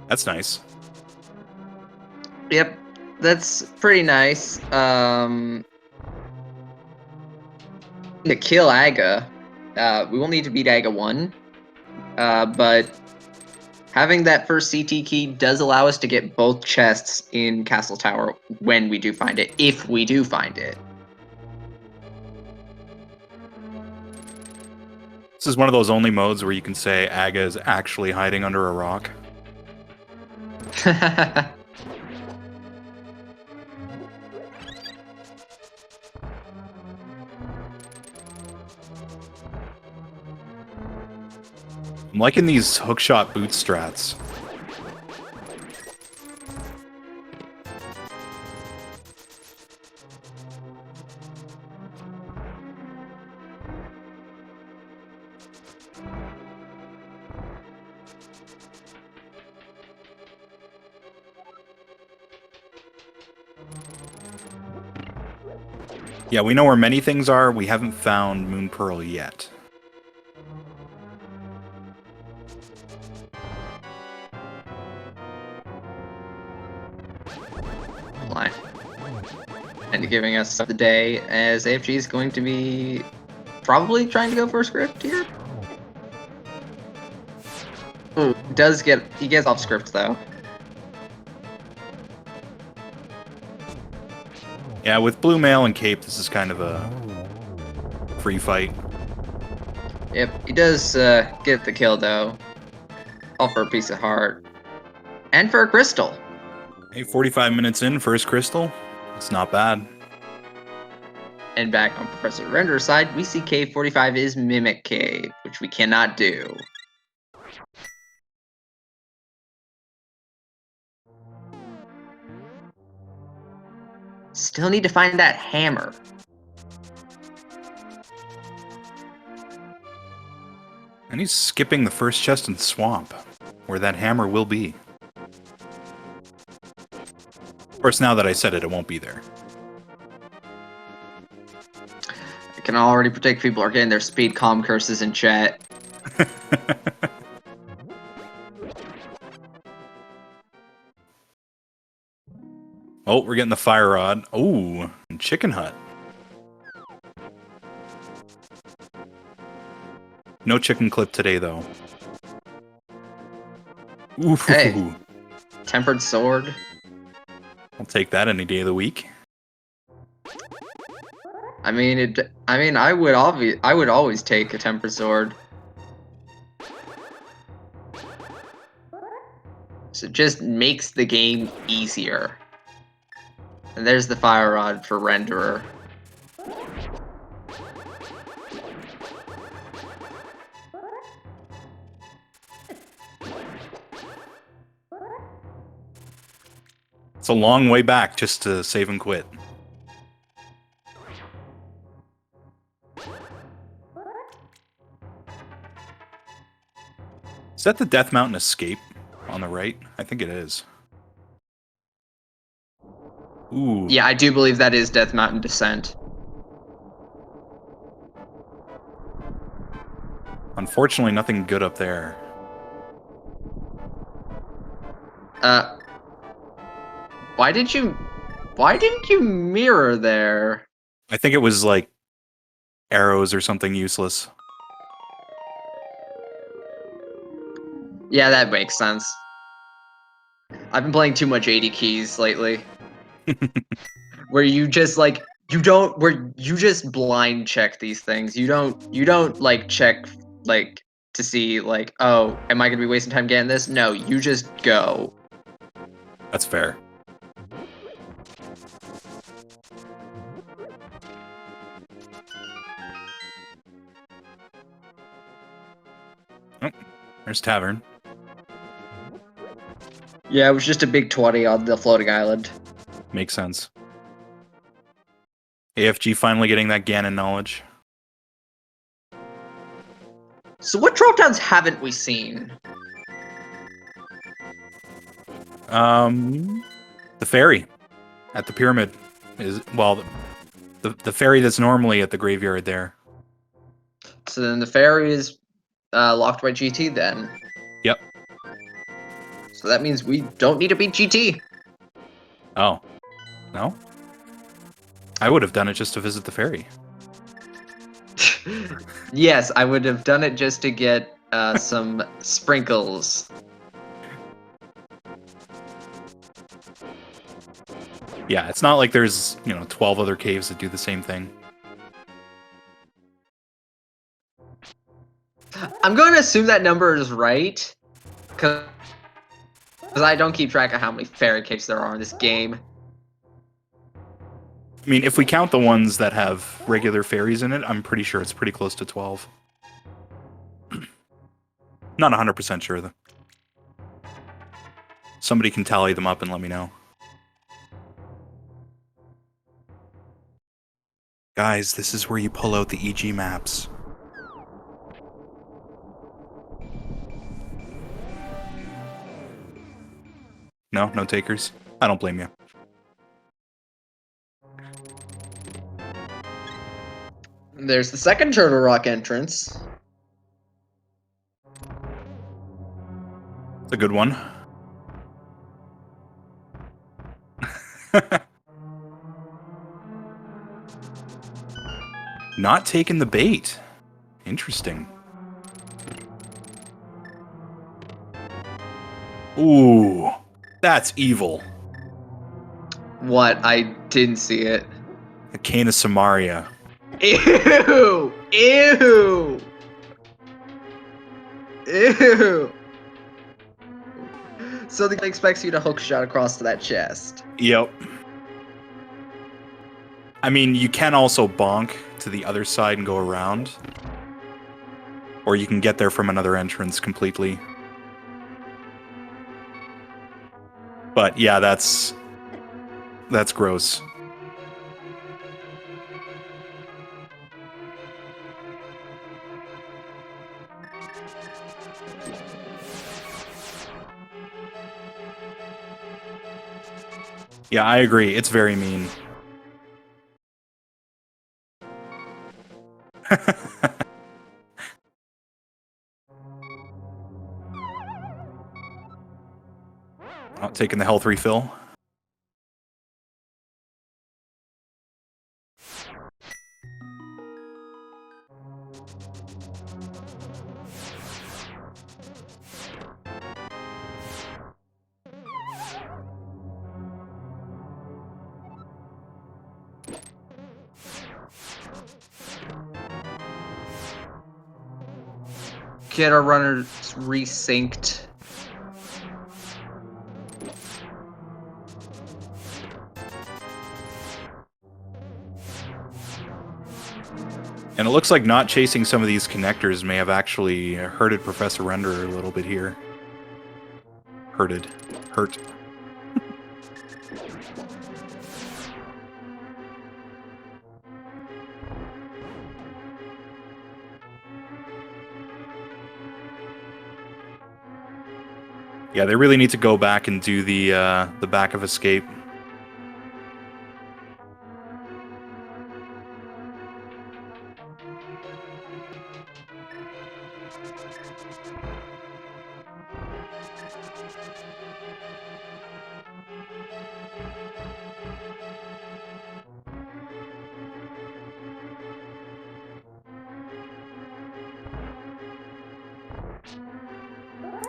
[SPEAKER 2] That's nice.
[SPEAKER 1] Yep, that's pretty nice. To kill Aga, we will need to beat Aga 1. But having that first CT key does allow us to get both chests in Castle Tower when we do find it, if we do find it.
[SPEAKER 2] This is one of those only modes where you can say Aga is actually hiding under a rock. I'm liking these hookshot boot strats. Yeah, we know where many things are. We haven't found Moon Pearl yet.
[SPEAKER 1] Line. And giving us the day, as AFG is going to be probably trying to go for a script here. Ooh, he gets off script though.
[SPEAKER 2] Yeah, with Blue Mail and Cape, this is kind of a free fight.
[SPEAKER 1] Yep, he does get the kill though. All for a piece of heart. And for a crystal.
[SPEAKER 2] Hey, 45 minutes in, first crystal. It's not bad.
[SPEAKER 1] And back on Professor Render's side, we see Cave 45 is Mimic Cave, which we cannot do. Still need to find that hammer.
[SPEAKER 2] And he's skipping the first chest in the swamp, where that hammer will be. Of course, now that I said it, it won't be there.
[SPEAKER 1] I can already predict people are getting their speed calm curses in chat.
[SPEAKER 2] Oh, we're getting the fire rod. Oh, and chicken hut. No chicken clip today, though. Ooh.
[SPEAKER 1] Hey. Tempered sword.
[SPEAKER 2] I'll take that any day of the week.
[SPEAKER 1] I mean, I would always take a tempered sword. So it just makes the game easier. And there's the fire rod for Renderer.
[SPEAKER 2] It's a long way back just to save and quit. Is that the Death Mountain Escape on the right? I think it is. Ooh.
[SPEAKER 1] Yeah, I do believe that is Death Mountain Descent.
[SPEAKER 2] Unfortunately, nothing good up there.
[SPEAKER 1] Why didn't you mirror there?
[SPEAKER 2] I think it was like arrows or something useless.
[SPEAKER 1] Yeah, that makes sense. I've been playing too much 80 keys lately. Where you just like you just blind check these things. You don't like check like to see like, oh, am I gonna be wasting time getting this? No, you just go.
[SPEAKER 2] That's fair. Oh, there's Tavern.
[SPEAKER 1] Yeah, it was just a big 20 on the floating island.
[SPEAKER 2] Makes sense. AFG finally getting that Ganon knowledge.
[SPEAKER 1] So what drop downs haven't we seen?
[SPEAKER 2] The ferry at the pyramid is, well, the ferry that's normally at the graveyard there.
[SPEAKER 1] So then the ferry is locked by GT then.
[SPEAKER 2] Yep.
[SPEAKER 1] So that means we don't need to beat GT.
[SPEAKER 2] Oh. No? I would have done it just to visit the ferry.
[SPEAKER 1] Yes, I would have done it just to get some sprinkles.
[SPEAKER 2] Yeah, it's not like there's, 12 other caves that do the same thing.
[SPEAKER 1] I'm going to assume that number is right, because I don't keep track of how many fairy caves there are in this game.
[SPEAKER 2] I mean, if we count the ones that have regular fairies in it, I'm pretty sure it's pretty close to 12. Not 100% sure, though. Somebody can tally them up and let me know. Guys, this is where you pull out the EG maps. No? No takers? I don't blame you.
[SPEAKER 1] There's the second Turtle Rock entrance.
[SPEAKER 2] It's a good one. Not taking the bait. Interesting. Ooh, that's evil.
[SPEAKER 1] What? I didn't see it.
[SPEAKER 2] A cane of Samaria.
[SPEAKER 1] Ew! Ew! Ew! So the guy expects you to hook shot across to that chest.
[SPEAKER 2] Yep. I mean, you can also bonk to the other side and go around. Or you can get there from another entrance completely. But yeah, that's gross. Yeah, I agree. It's very mean. Not taking the health refill.
[SPEAKER 1] Get our runners resynced.
[SPEAKER 2] And it looks like not chasing some of these connectors may have actually hurted Professor Renderer a little bit here. Hurt. Yeah, they really need to go back and do the back of escape.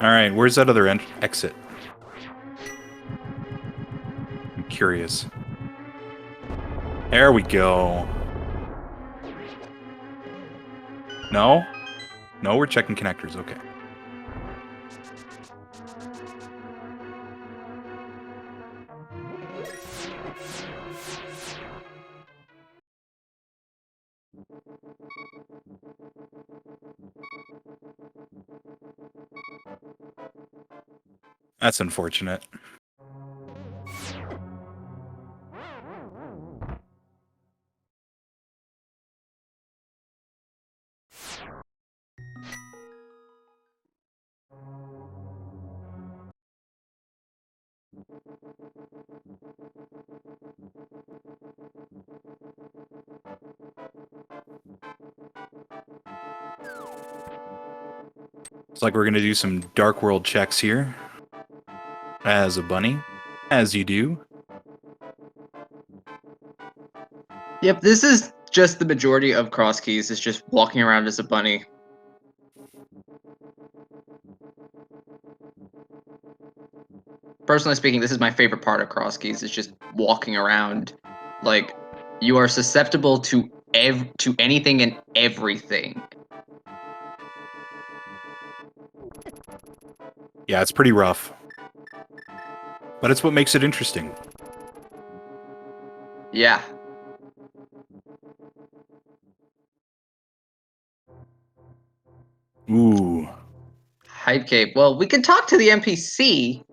[SPEAKER 2] All right, where's that other exit? I'm curious. There we go. No? No, we're checking connectors. Okay. That's unfortunate. Looks like we're gonna do some Dark World checks here. As a bunny. As you do.
[SPEAKER 1] Yep, this is just the majority of Crosskeys is just walking around as a bunny. Personally speaking, this is my favorite part of Crosskeys, is just walking around. Like, you are susceptible to anything and everything.
[SPEAKER 2] Yeah, it's pretty rough. But it's what makes it interesting.
[SPEAKER 1] Yeah.
[SPEAKER 2] Ooh.
[SPEAKER 1] Hype cape. Well, we can talk to the NPC.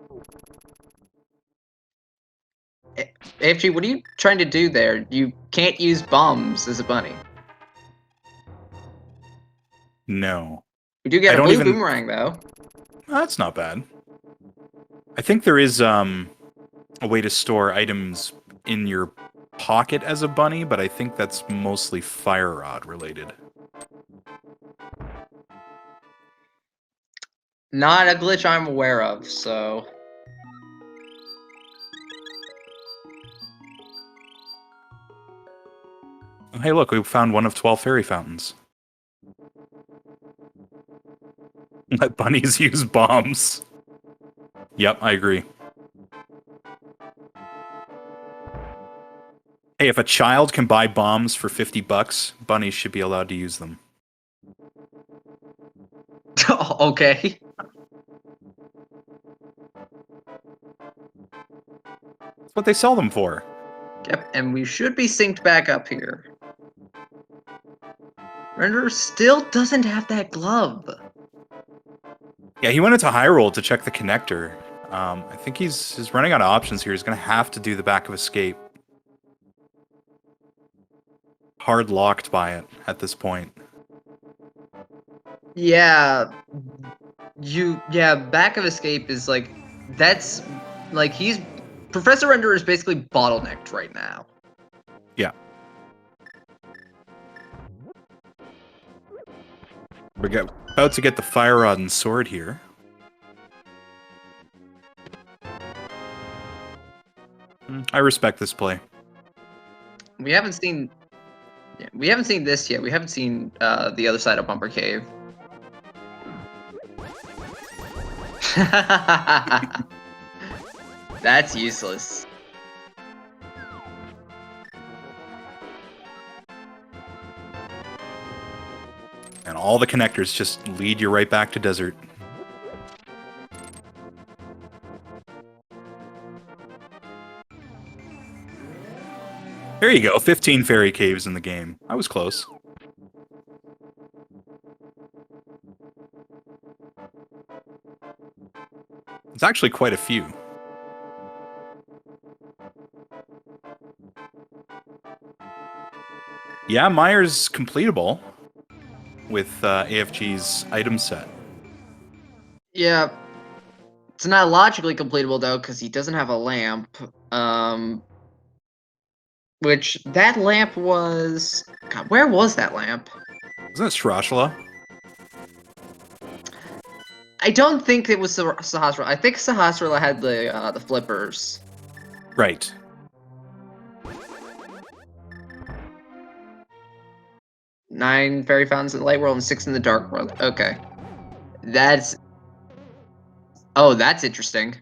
[SPEAKER 1] AFG, what are you trying to do there? You can't use bombs as a bunny.
[SPEAKER 2] No.
[SPEAKER 1] We do
[SPEAKER 2] I
[SPEAKER 1] get a
[SPEAKER 2] don't
[SPEAKER 1] blue
[SPEAKER 2] even...
[SPEAKER 1] boomerang, though.
[SPEAKER 2] That's not bad. I think there is a way to store items in your pocket as a bunny, but I think that's mostly fire rod related.
[SPEAKER 1] Not a glitch I'm aware of, so...
[SPEAKER 2] Hey, look, we found one of 12 fairy fountains. Let bunnies use bombs. Yep, I agree. Hey, if a child can buy bombs for $50, bunnies should be allowed to use them.
[SPEAKER 1] Okay.
[SPEAKER 2] That's what they sell them for.
[SPEAKER 1] Yep, and we should be synced back up here. Renderer still doesn't have that glove.
[SPEAKER 2] Yeah, he went into Hyrule to check the connector. I think he's running out of options here. He's going to have to do the back of escape. Hard locked by it at this point.
[SPEAKER 1] Yeah, back of escape is like, that's like Professor Renderer is basically bottlenecked right now.
[SPEAKER 2] Yeah. We're about to get the fire rod and sword here. I respect this play.
[SPEAKER 1] We haven't seen this yet. We haven't seen the other side of Bumper Cave. That's useless.
[SPEAKER 2] And all the connectors just lead you right back to desert. There you go, 15 fairy caves in the game. I was close. It's actually quite a few. Yeah, Myers completable with AFG's item set.
[SPEAKER 1] Yeah. It's not logically completable, though, because he doesn't have a lamp. Which, that lamp was... God, where was that lamp?
[SPEAKER 2] Wasn't it Shrashla?
[SPEAKER 1] I don't think it was Sahasrahla. I think Sahasrahla had the flippers.
[SPEAKER 2] Right.
[SPEAKER 1] Nine fairy fountains in the light world and 6 in the dark world. Okay. That's... Oh, that's interesting.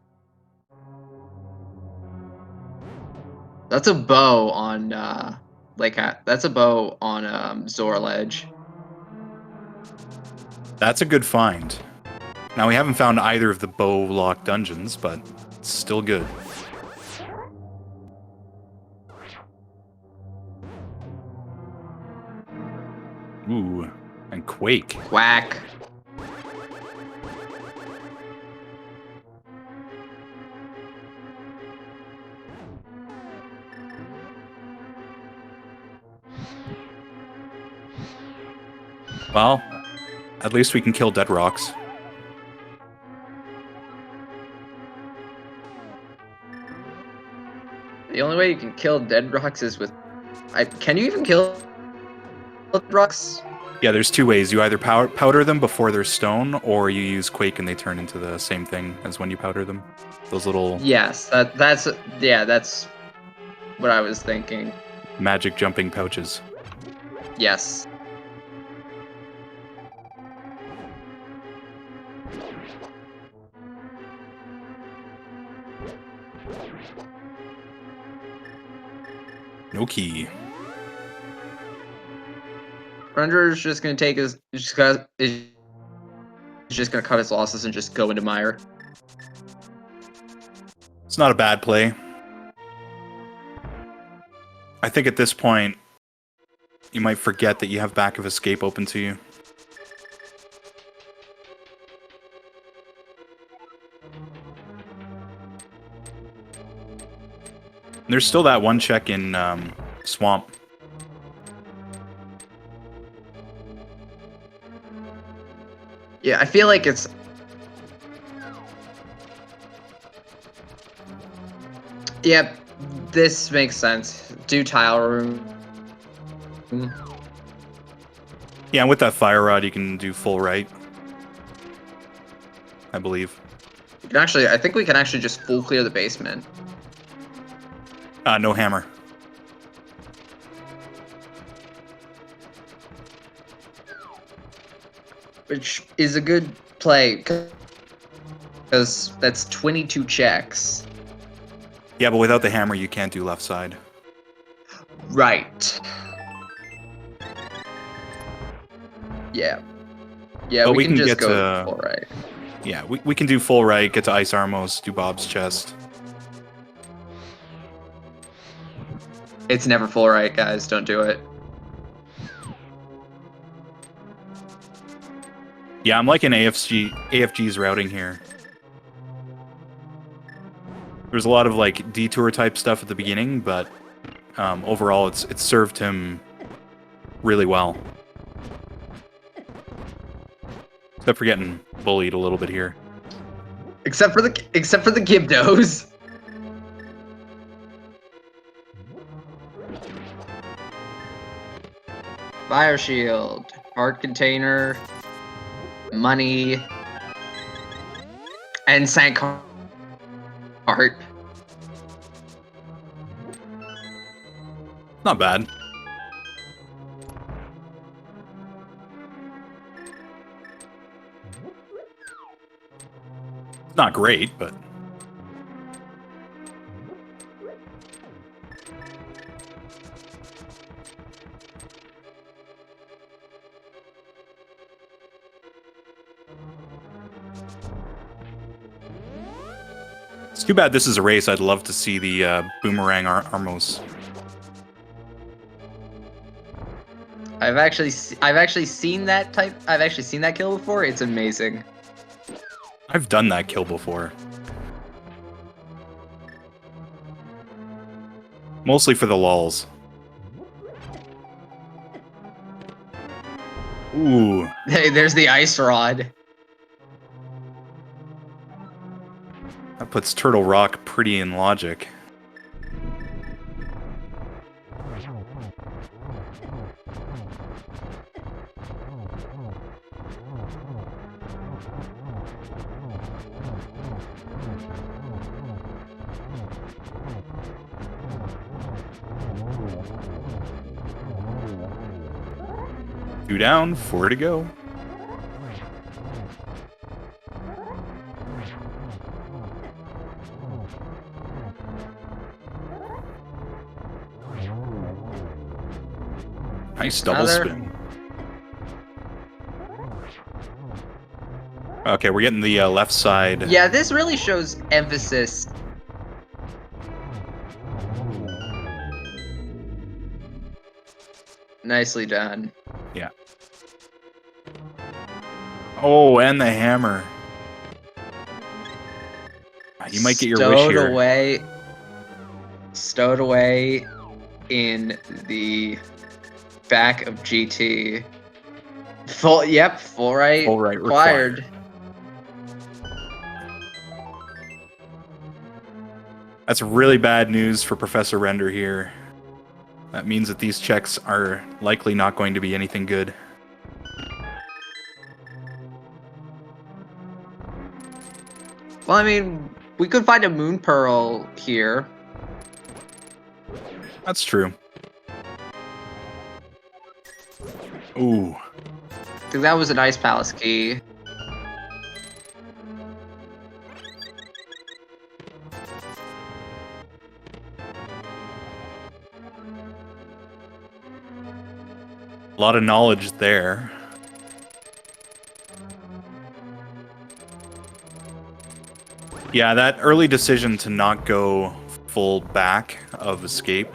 [SPEAKER 1] That's a bow on, that's a bow on, Zora Ledge.
[SPEAKER 2] That's a good find. Now, we haven't found either of the bow-locked dungeons, but it's still good. Ooh, and Quake.
[SPEAKER 1] Whack.
[SPEAKER 2] Well, at least we can kill dead rocks.
[SPEAKER 1] The only way you can kill dead rocks is with... Can you even kill rocks?
[SPEAKER 2] Yeah, there's two ways. You either powder them before they're stone, or you use Quake and they turn into the same thing as when you powder them. Those little...
[SPEAKER 1] Yes, that's what I was thinking.
[SPEAKER 2] magic jumping pouches.
[SPEAKER 1] Yes.
[SPEAKER 2] No key.
[SPEAKER 1] Renderer's just gonna take his... He's just gonna cut his losses and just go into Mire.
[SPEAKER 2] It's not a bad play. I think at this point, you might forget that you have back of escape open to you. There's still that one check in Swamp.
[SPEAKER 1] Yeah, I feel like it's... Yep, this makes sense. Do tile room.
[SPEAKER 2] Yeah, and with that fire rod, you can do full right. I believe.
[SPEAKER 1] You can actually... I think we can actually just full clear the basement.
[SPEAKER 2] No hammer.
[SPEAKER 1] Which is a good play, because that's 22 checks.
[SPEAKER 2] Yeah, but without the hammer, you can't do left side.
[SPEAKER 1] Right. Yeah. Yeah,
[SPEAKER 2] But
[SPEAKER 1] we can just
[SPEAKER 2] get
[SPEAKER 1] go
[SPEAKER 2] to
[SPEAKER 1] full right.
[SPEAKER 2] Yeah, we can do full right, get to Ice Armos, do Bob's chest.
[SPEAKER 1] It's never full right, guys. Don't do it.
[SPEAKER 2] Yeah, I'm liking AFG's routing here. There's a lot of like detour type stuff at the beginning, but overall it's served him really well. Except for getting bullied a little bit here.
[SPEAKER 1] Except for the Gibdos. Fire shield, heart container, money, and sank heart.
[SPEAKER 2] Not bad. Not great, but it's too bad this is a race. I'd love to see the boomerang Armos.
[SPEAKER 1] I've actually seen that kill before. It's amazing.
[SPEAKER 2] I've done that kill before. Mostly for the lulz. Ooh.
[SPEAKER 1] Hey, there's the ice rod.
[SPEAKER 2] That puts Turtle Rock pretty in logic. Two down, 4 to go. Nice double spin. Okay, we're getting the left side.
[SPEAKER 1] Yeah, this really shows emphasis. Nicely done.
[SPEAKER 2] Yeah. Oh, and the hammer. You might get your wish here.
[SPEAKER 1] Stowed away in the back of GT. Full right.
[SPEAKER 2] Full right required. That's really bad news for Professor Render here. That means that these checks are likely not going to be anything good.
[SPEAKER 1] Well, I mean, we could find a moon pearl here.
[SPEAKER 2] That's true. Ooh.
[SPEAKER 1] I think that was an Ice Palace key.
[SPEAKER 2] A lot of knowledge there. Yeah, that early decision to not go full back of escape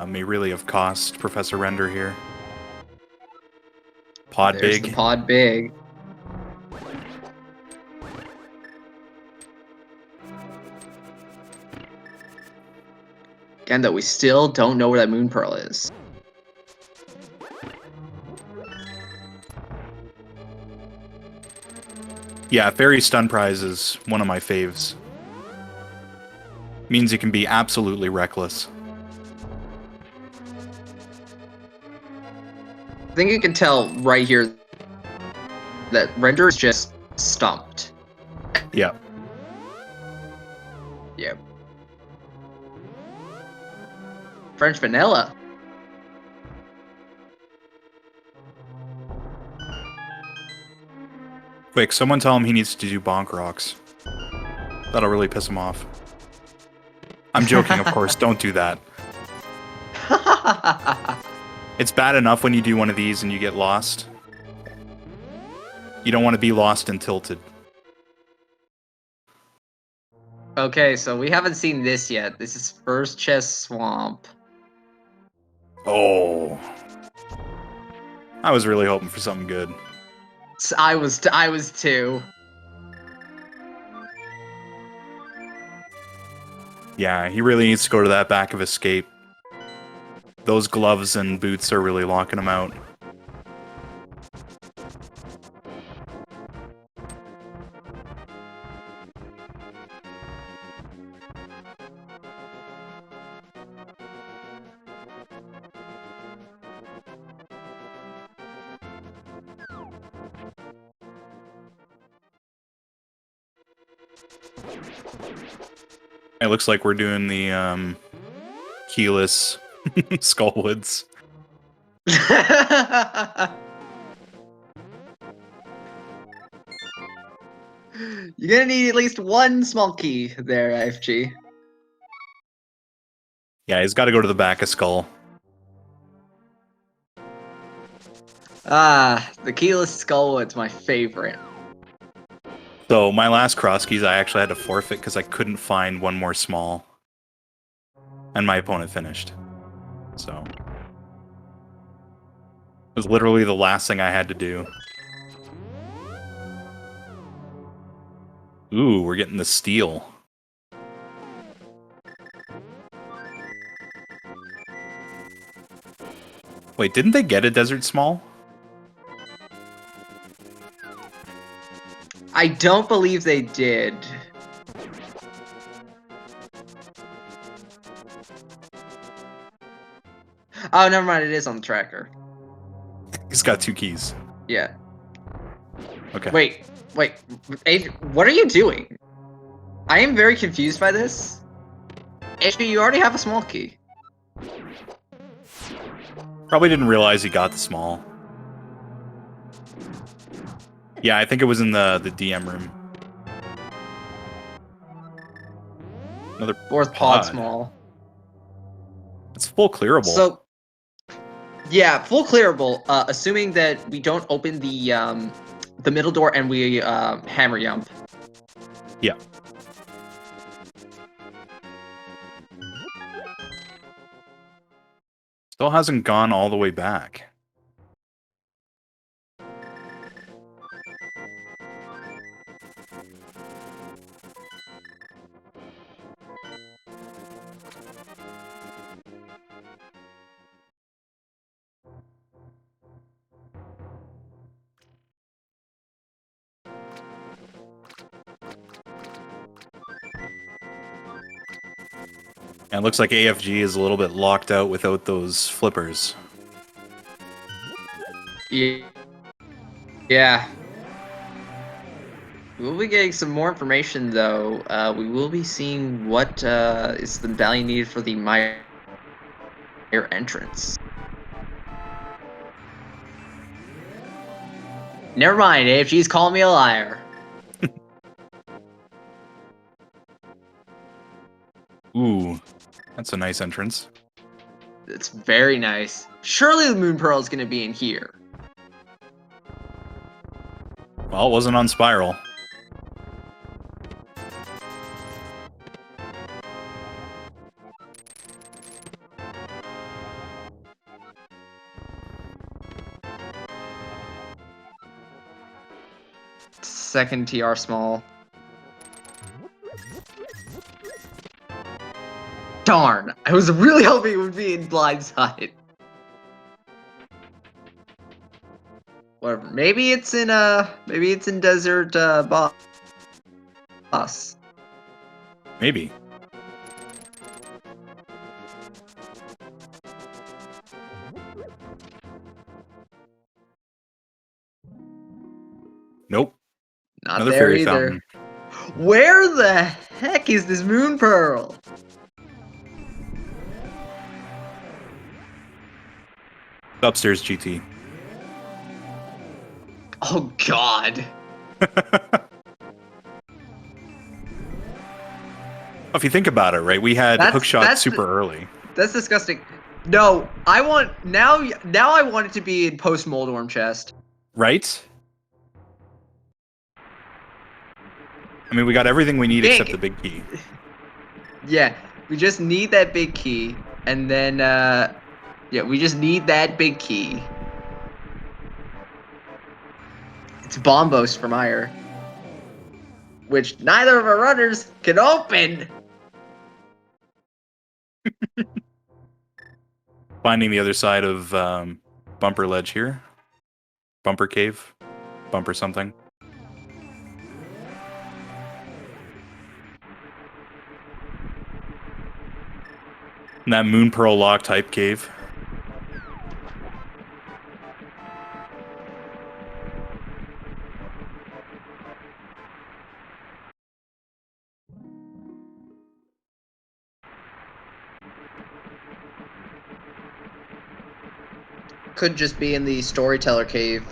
[SPEAKER 2] may really have cost Professor Render here. Pod
[SPEAKER 1] There's
[SPEAKER 2] big.
[SPEAKER 1] The pod big. Again, though, we still don't know where that moon pearl is.
[SPEAKER 2] Yeah, Fairy Stun Prize is one of my faves. Means you can be absolutely reckless.
[SPEAKER 1] I think you can tell right here that Render is just stumped.
[SPEAKER 2] Yeah.
[SPEAKER 1] Yep. French vanilla.
[SPEAKER 2] Quick, someone tell him he needs to do bonk rocks. That'll really piss him off. I'm joking, of course. Don't do that. It's bad enough when you do one of these and you get lost. You don't want to be lost and tilted.
[SPEAKER 1] Okay, so we haven't seen this yet. This is First Chest Swamp.
[SPEAKER 2] Oh. I was really hoping for something good.
[SPEAKER 1] I was too.
[SPEAKER 2] Yeah, he really needs to go to that back of escape. Those gloves and boots are really locking him out. It looks like we're doing the keyless Skullwoods.
[SPEAKER 1] You're gonna need at least one small key there, FG.
[SPEAKER 2] Yeah, he's got to go to the back of Skull.
[SPEAKER 1] Ah, the keyless Skullwood's my favorite.
[SPEAKER 2] So my last Crosskeys, I actually had to forfeit because I couldn't find one more small. And my opponent finished. So it was literally the last thing I had to do. Ooh, we're getting the steal. Wait, didn't they get a Desert Small?
[SPEAKER 1] I don't believe they did. Oh, never mind. It is on the tracker.
[SPEAKER 2] He's got 2 keys.
[SPEAKER 1] Yeah.
[SPEAKER 2] Okay.
[SPEAKER 1] Wait. What are you doing? I am very confused by this. Actually, you already have a small key.
[SPEAKER 2] Probably didn't realize he got the small. Yeah, I think it was in the DM room. Another
[SPEAKER 1] Fourth pod small.
[SPEAKER 2] It's full clearable.
[SPEAKER 1] So, yeah, full clearable. Assuming that we don't open the middle door and we hammer jump.
[SPEAKER 2] Yeah. Still hasn't gone all the way back. And it looks like AFG is a little bit locked out without those flippers.
[SPEAKER 1] Yeah. We'll be getting some more information, though. We will be seeing what is the value needed for the Meyer entrance. Never mind, AFG's calling me a liar.
[SPEAKER 2] Ooh, that's a nice entrance.
[SPEAKER 1] It's very nice. Surely the Moon Pearl is going to be in here.
[SPEAKER 2] Well, it wasn't on Spiral.
[SPEAKER 1] Second TR small. Darn! I was really hoping it would be in Blindside. Whatever. Maybe it's in Desert Boss.
[SPEAKER 2] Maybe. Nope.
[SPEAKER 1] Not
[SPEAKER 2] Another
[SPEAKER 1] there
[SPEAKER 2] fairy
[SPEAKER 1] either.
[SPEAKER 2] fountain.
[SPEAKER 1] Where the heck is this Moon Pearl?
[SPEAKER 2] Upstairs, GT.
[SPEAKER 1] Oh God.
[SPEAKER 2] If you think about it, right? We had hook shot super early.
[SPEAKER 1] That's disgusting. No, I want now. Now I want it to be in post Moldorm chest.
[SPEAKER 2] Right? I mean, we got everything we need
[SPEAKER 1] Big.
[SPEAKER 2] except the big key.
[SPEAKER 1] Yeah, we just need that big key, and then yeah, we just need that big key. It's Bombos from Ire, which neither of our runners can open.
[SPEAKER 2] Finding the other side of Bumper Ledge here. Bumper Cave. Bumper something. And that Moon Pearl Lock type cave.
[SPEAKER 1] Could just be in the Storyteller Cave.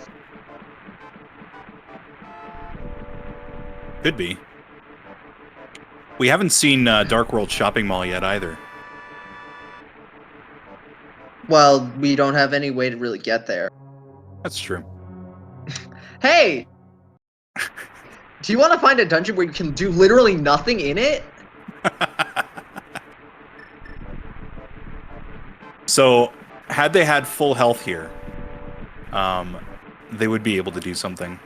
[SPEAKER 2] Could be. We haven't seen Dark World Shopping Mall yet either.
[SPEAKER 1] Well, we don't have any way to really get there.
[SPEAKER 2] That's true.
[SPEAKER 1] Hey! Do you want to find a dungeon where you can do literally nothing in it?
[SPEAKER 2] So, had they had full health here, they would be able to do something.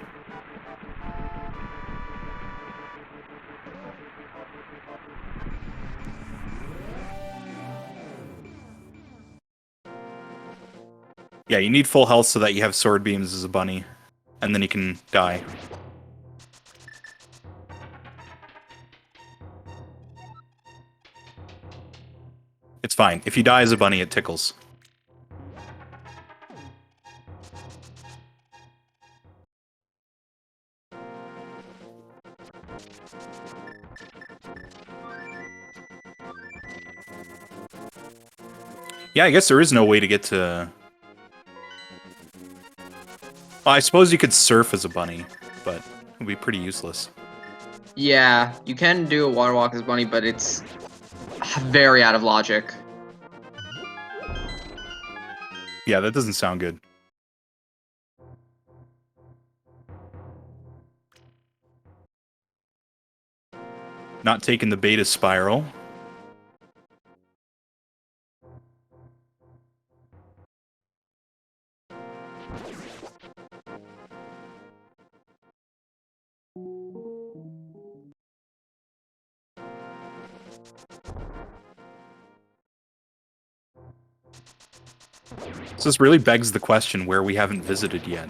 [SPEAKER 2] Yeah, you need full health so that you have sword beams as a bunny, and then you can die. It's fine. If you die as a bunny, it tickles. Yeah, I guess there is no way to get to... Well, I suppose you could surf as a bunny, but it would be pretty useless.
[SPEAKER 1] Yeah, you can do a water walk as bunny, but it's very out of logic.
[SPEAKER 2] Yeah, that doesn't sound good. Not taking the beta spiral. So this really begs the question where we haven't visited yet.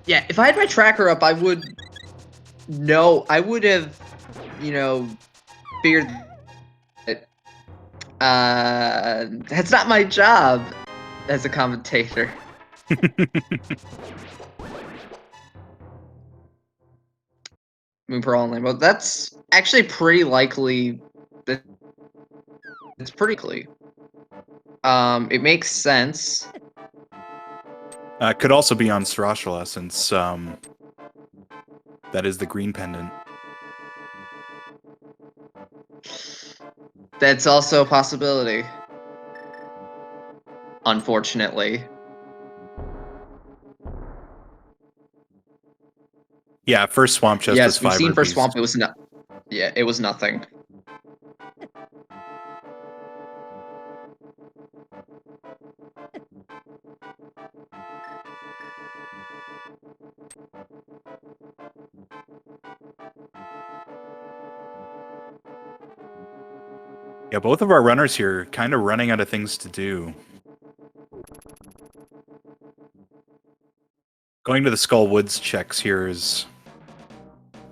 [SPEAKER 1] Yeah, if I had my tracker up, I would know. I would have, you know, figured it. That's not my job as a commentator. Moon Pearl only. Well, that's actually pretty likely. It's pretty likely. It makes sense.
[SPEAKER 2] Could also be on Strashula, since that is the green pendant.
[SPEAKER 1] That's also a possibility. Unfortunately.
[SPEAKER 2] Yeah, first swamp chest was
[SPEAKER 1] Yes, we've
[SPEAKER 2] 5
[SPEAKER 1] seen first
[SPEAKER 2] rupees.
[SPEAKER 1] swamp. It was not. Yeah, it was nothing.
[SPEAKER 2] Yeah, both of our runners here are kind of running out of things to do. Going to the Skull Woods checks here is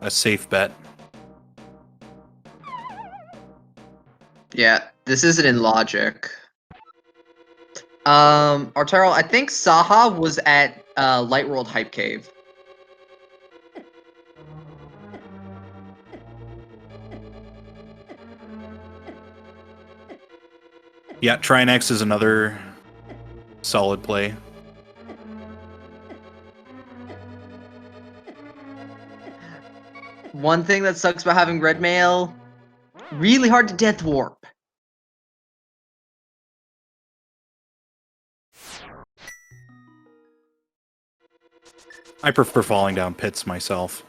[SPEAKER 2] a safe bet.
[SPEAKER 1] Yeah, this isn't in logic. Arturo, I think Saha was at Light World Hype Cave.
[SPEAKER 2] Yeah, Trinex is another solid play.
[SPEAKER 1] One thing that sucks about having red mail, really hard to death warp.
[SPEAKER 2] I prefer falling down pits myself.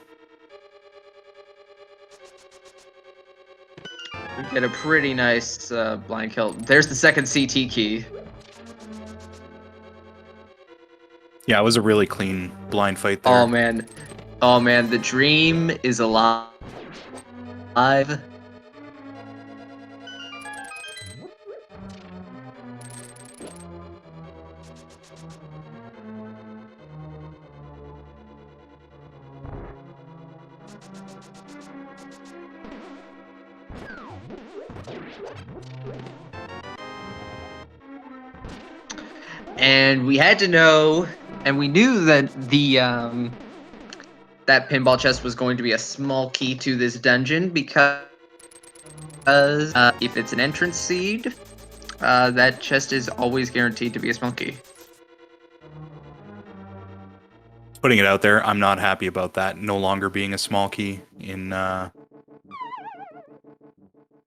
[SPEAKER 1] We get a pretty nice blind kill. There's the second CT key.
[SPEAKER 2] Yeah, it was a really clean blind fight there.
[SPEAKER 1] Oh man. Oh man, the dream is alive. And we had to know, and we knew that the that pinball chest was going to be a small key to this dungeon because if it's an entrance seed, that chest is always guaranteed to be a small key.
[SPEAKER 2] Putting it out there, I'm not happy about that no longer being a small key in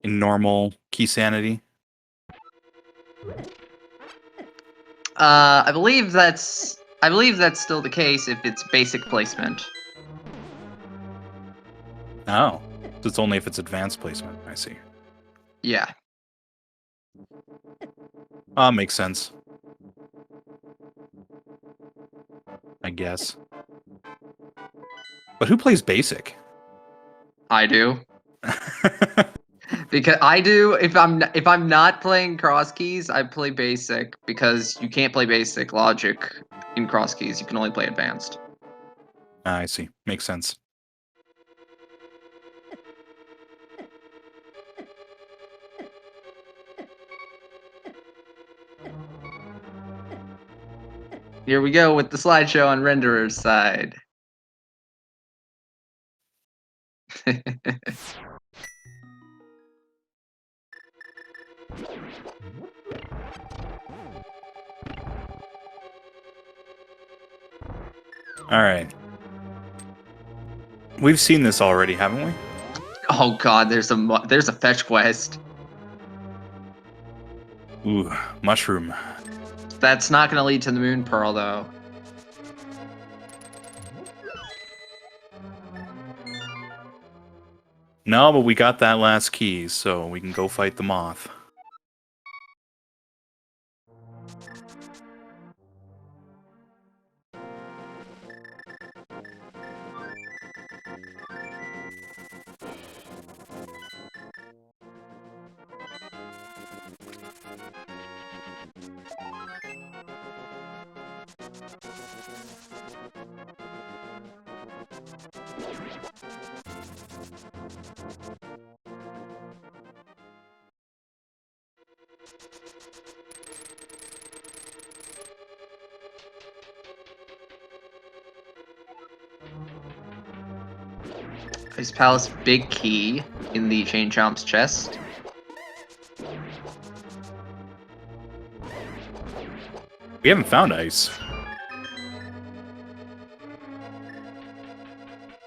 [SPEAKER 2] normal key sanity.
[SPEAKER 1] I believe that's still the case if it's basic placement.
[SPEAKER 2] Oh, so it's only if it's advanced placement. I see.
[SPEAKER 1] Yeah.
[SPEAKER 2] Makes sense. I guess. But who plays basic?
[SPEAKER 1] I do. Because I do. If I'm not playing Crosskeys, I play basic because you can't play basic logic in Crosskeys. You can only play advanced.
[SPEAKER 2] I see. Makes sense.
[SPEAKER 1] Here we go with the slideshow on renderer's side.
[SPEAKER 2] All right. We've seen this already, haven't we?
[SPEAKER 1] Oh god, there's a fetch quest.
[SPEAKER 2] Ooh, mushroom.
[SPEAKER 1] That's not going to lead to the moon pearl though.
[SPEAKER 2] No, but we got that last key, so we can go fight the moth.
[SPEAKER 1] Ice Palace big key in the Chain Chomp's chest.
[SPEAKER 2] We haven't found ice.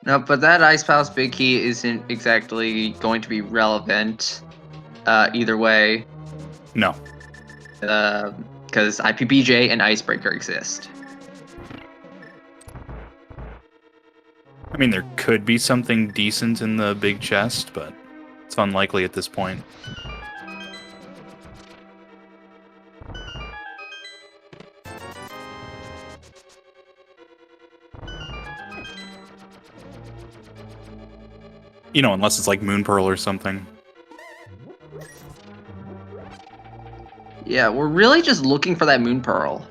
[SPEAKER 1] No, but that Ice Palace big key isn't exactly going to be relevant either way.
[SPEAKER 2] No.
[SPEAKER 1] Because IPBJ and Icebreaker exist.
[SPEAKER 2] I mean, there could be something decent in the big chest, but it's unlikely at this point. You know, unless it's like Moon Pearl or something.
[SPEAKER 1] Yeah, we're really just looking for that Moon Pearl.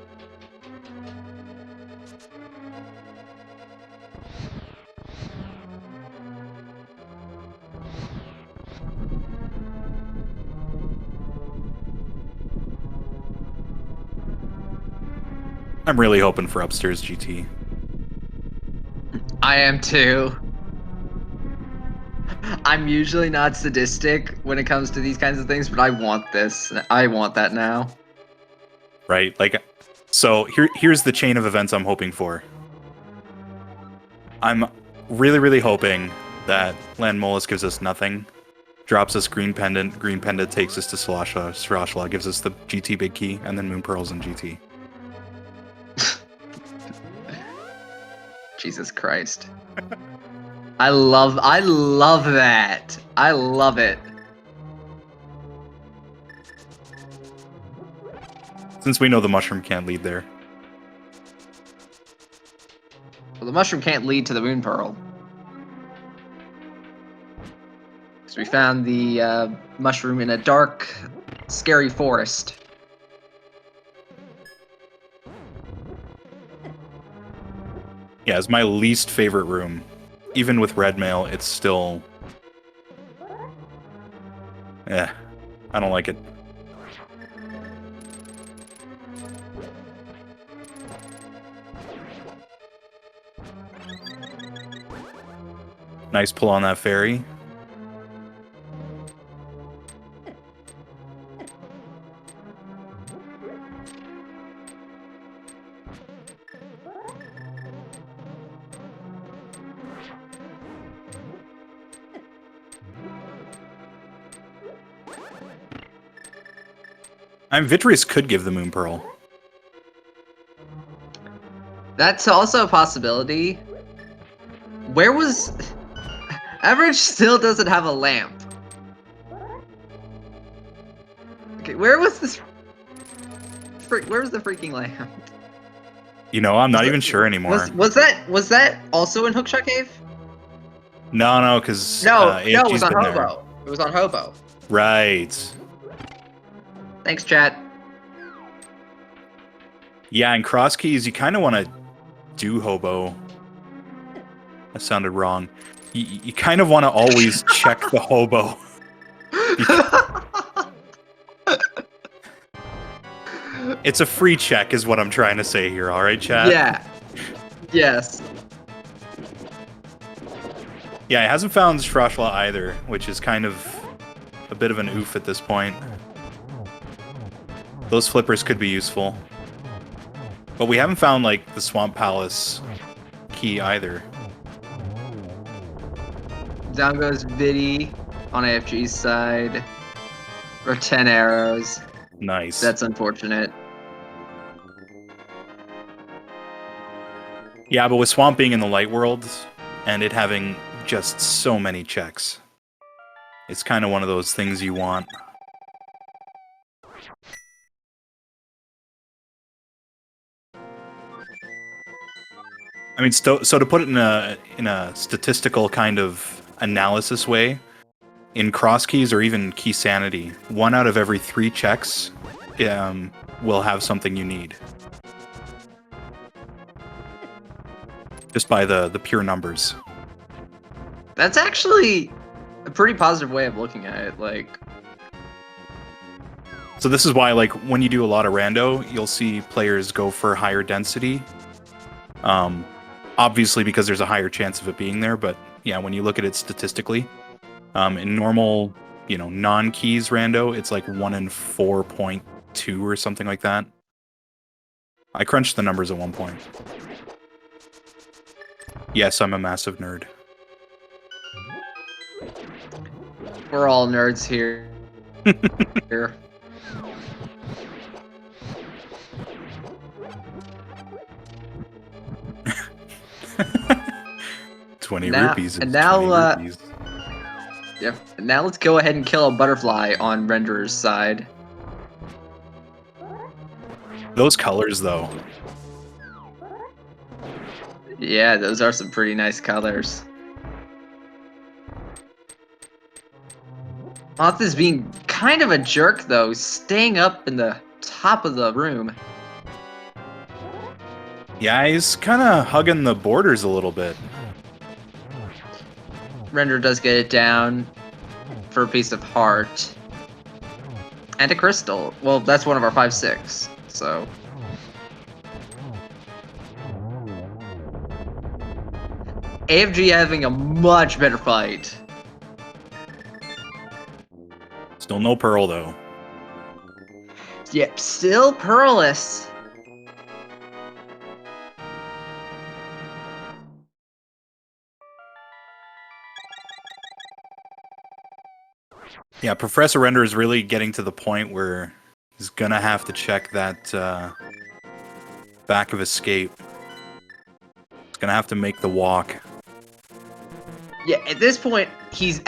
[SPEAKER 2] I'm really hoping for upstairs GT.
[SPEAKER 1] I am too. I'm usually not sadistic when it comes to these kinds of things, but I want this. I want that now.
[SPEAKER 2] Right? Like, so here's the chain of events I'm hoping for. I'm really, really hoping that Land Molus gives us nothing, drops us Green Pendant takes us to Sarashla gives us the GT Big Key, and then Moon Pearls and GT.
[SPEAKER 1] Jesus Christ. I love that. I love it.
[SPEAKER 2] Since we know the mushroom can't lead there.
[SPEAKER 1] Well, the mushroom can't lead to the moon pearl. Because we found the mushroom in a dark, scary forest.
[SPEAKER 2] Yeah, it's my least favorite room. Even with red mail, it's still... I don't like it. Nice pull on that fairy. Vitreous could give the Moon Pearl.
[SPEAKER 1] That's also a possibility. Where was... Average still doesn't have a lamp. Okay, where was this... Where was the freaking lamp?
[SPEAKER 2] You know, I'm not even sure anymore.
[SPEAKER 1] Was that also in Hookshot Cave?
[SPEAKER 2] No, because
[SPEAKER 1] No, it was
[SPEAKER 2] AFG's
[SPEAKER 1] on
[SPEAKER 2] been there.
[SPEAKER 1] Hobo. It was on Hobo.
[SPEAKER 2] Right.
[SPEAKER 1] Thanks, chat.
[SPEAKER 2] Yeah, in Crosskeys, you kind of want to do Hobo. That sounded wrong. You kind of want to always check the Hobo. It's a free check is what I'm trying to say here, alright, chat?
[SPEAKER 1] Yeah. Yes.
[SPEAKER 2] Yeah, it hasn't found Shroshla either, which is kind of a bit of an oof at this point. Those flippers could be useful. But we haven't found, like, the Swamp Palace key either.
[SPEAKER 1] Down goes Viddy on AFG's side. For 10 arrows.
[SPEAKER 2] Nice.
[SPEAKER 1] That's unfortunate.
[SPEAKER 2] Yeah, but with Swamp being in the light world, and it having just so many checks, it's kind of one of those things you want. I mean, so to put it in a statistical kind of analysis way, in Crosskeys or even Key Sanity, 1 out of every 3 checks will have something you need. Just by the pure numbers.
[SPEAKER 1] That's actually a pretty positive way of looking at it. Like,
[SPEAKER 2] so this is why, like, when you do a lot of rando, you'll see players go for higher density. Obviously because there's a higher chance of it being there, but yeah, when you look at it statistically, in normal, you know, non-keys rando, it's like 1 in 4.2 or something like that. I crunched the numbers at one point. Yes, I'm a massive nerd.
[SPEAKER 1] we're all nerds here. Here.
[SPEAKER 2] 20
[SPEAKER 1] Now-
[SPEAKER 2] rupees.
[SPEAKER 1] and
[SPEAKER 2] is
[SPEAKER 1] now,
[SPEAKER 2] 20 rupees.
[SPEAKER 1] Yep. Now let's go ahead and kill a butterfly on Renderer's side.
[SPEAKER 2] Those colors, though.
[SPEAKER 1] Yeah, those are some pretty nice colors. Moth is being kind of a jerk, though, staying up in the top of the room.
[SPEAKER 2] Yeah, he's kind of hugging the borders a little bit.
[SPEAKER 1] Render does get it down for a piece of heart. And a crystal. Well, that's one of our 5/6, so... AFG having a much better fight.
[SPEAKER 2] Still no pearl, though.
[SPEAKER 1] Yep, still pearlless.
[SPEAKER 2] Yeah, Professor Render is really getting to the point where he's gonna have to check that back of escape. gonna have to make the walk.
[SPEAKER 1] Yeah, at this point, he's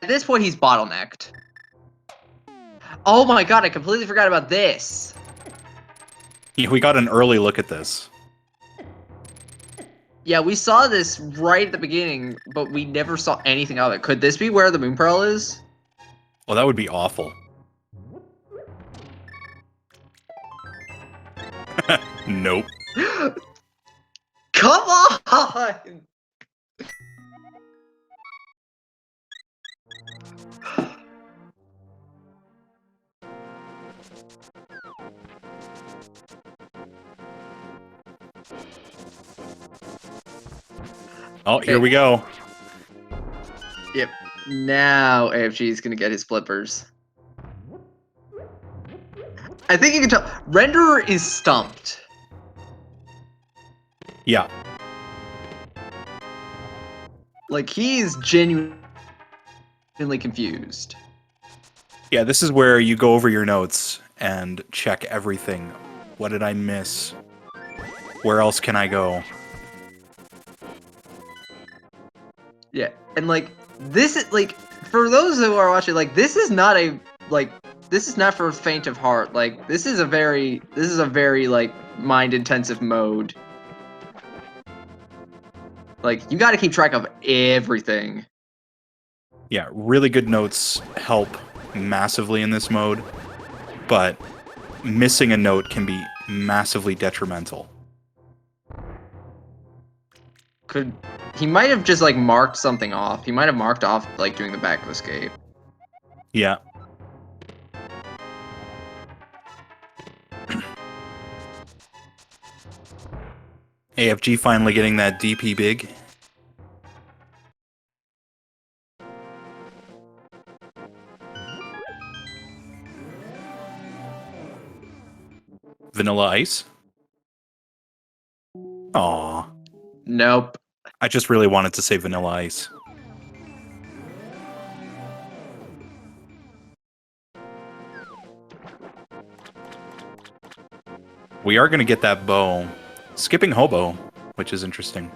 [SPEAKER 1] bottlenecked. Oh my god, I completely forgot about this.
[SPEAKER 2] Yeah, we got an early look at this.
[SPEAKER 1] Yeah, we saw this right at the beginning, but we never saw anything of it. Could this be where the moon pearl is?
[SPEAKER 2] Well, that would be awful. Nope.
[SPEAKER 1] Come on!
[SPEAKER 2] Oh, here we go.
[SPEAKER 1] Yep. Now AFG is gonna get his flippers. I think you can tell. Renderer is stumped.
[SPEAKER 2] Yeah.
[SPEAKER 1] Like, he's genuinely confused.
[SPEAKER 2] Yeah, this is where you go over your notes and check everything. What did I miss? Where else can I go?
[SPEAKER 1] Yeah, and like, this is like, for those who are watching, like, this is not for faint of heart. Like, this is a very like mind-intensive mode. Like, you got to keep track of everything.
[SPEAKER 2] Yeah, really good notes help massively in this mode, but missing a note can be massively detrimental.
[SPEAKER 1] He might have just like marked something off. He might have marked off like doing the back escape.
[SPEAKER 2] Yeah. AFG finally getting that DP big. Vanilla Ice? Aw.
[SPEAKER 1] Nope.
[SPEAKER 2] I just really wanted to say Vanilla Ice. We are going to get that bow. Skipping Hobo, which is interesting.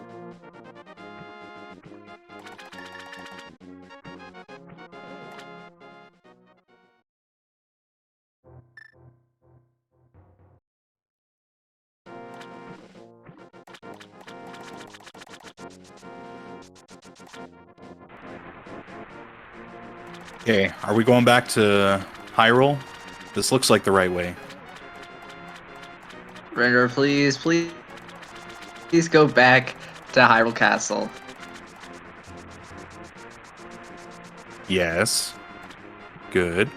[SPEAKER 2] Okay, are we going back to Hyrule? This looks like the right way.
[SPEAKER 1] Renderer, please go back to Hyrule Castle.
[SPEAKER 2] Yes. Good.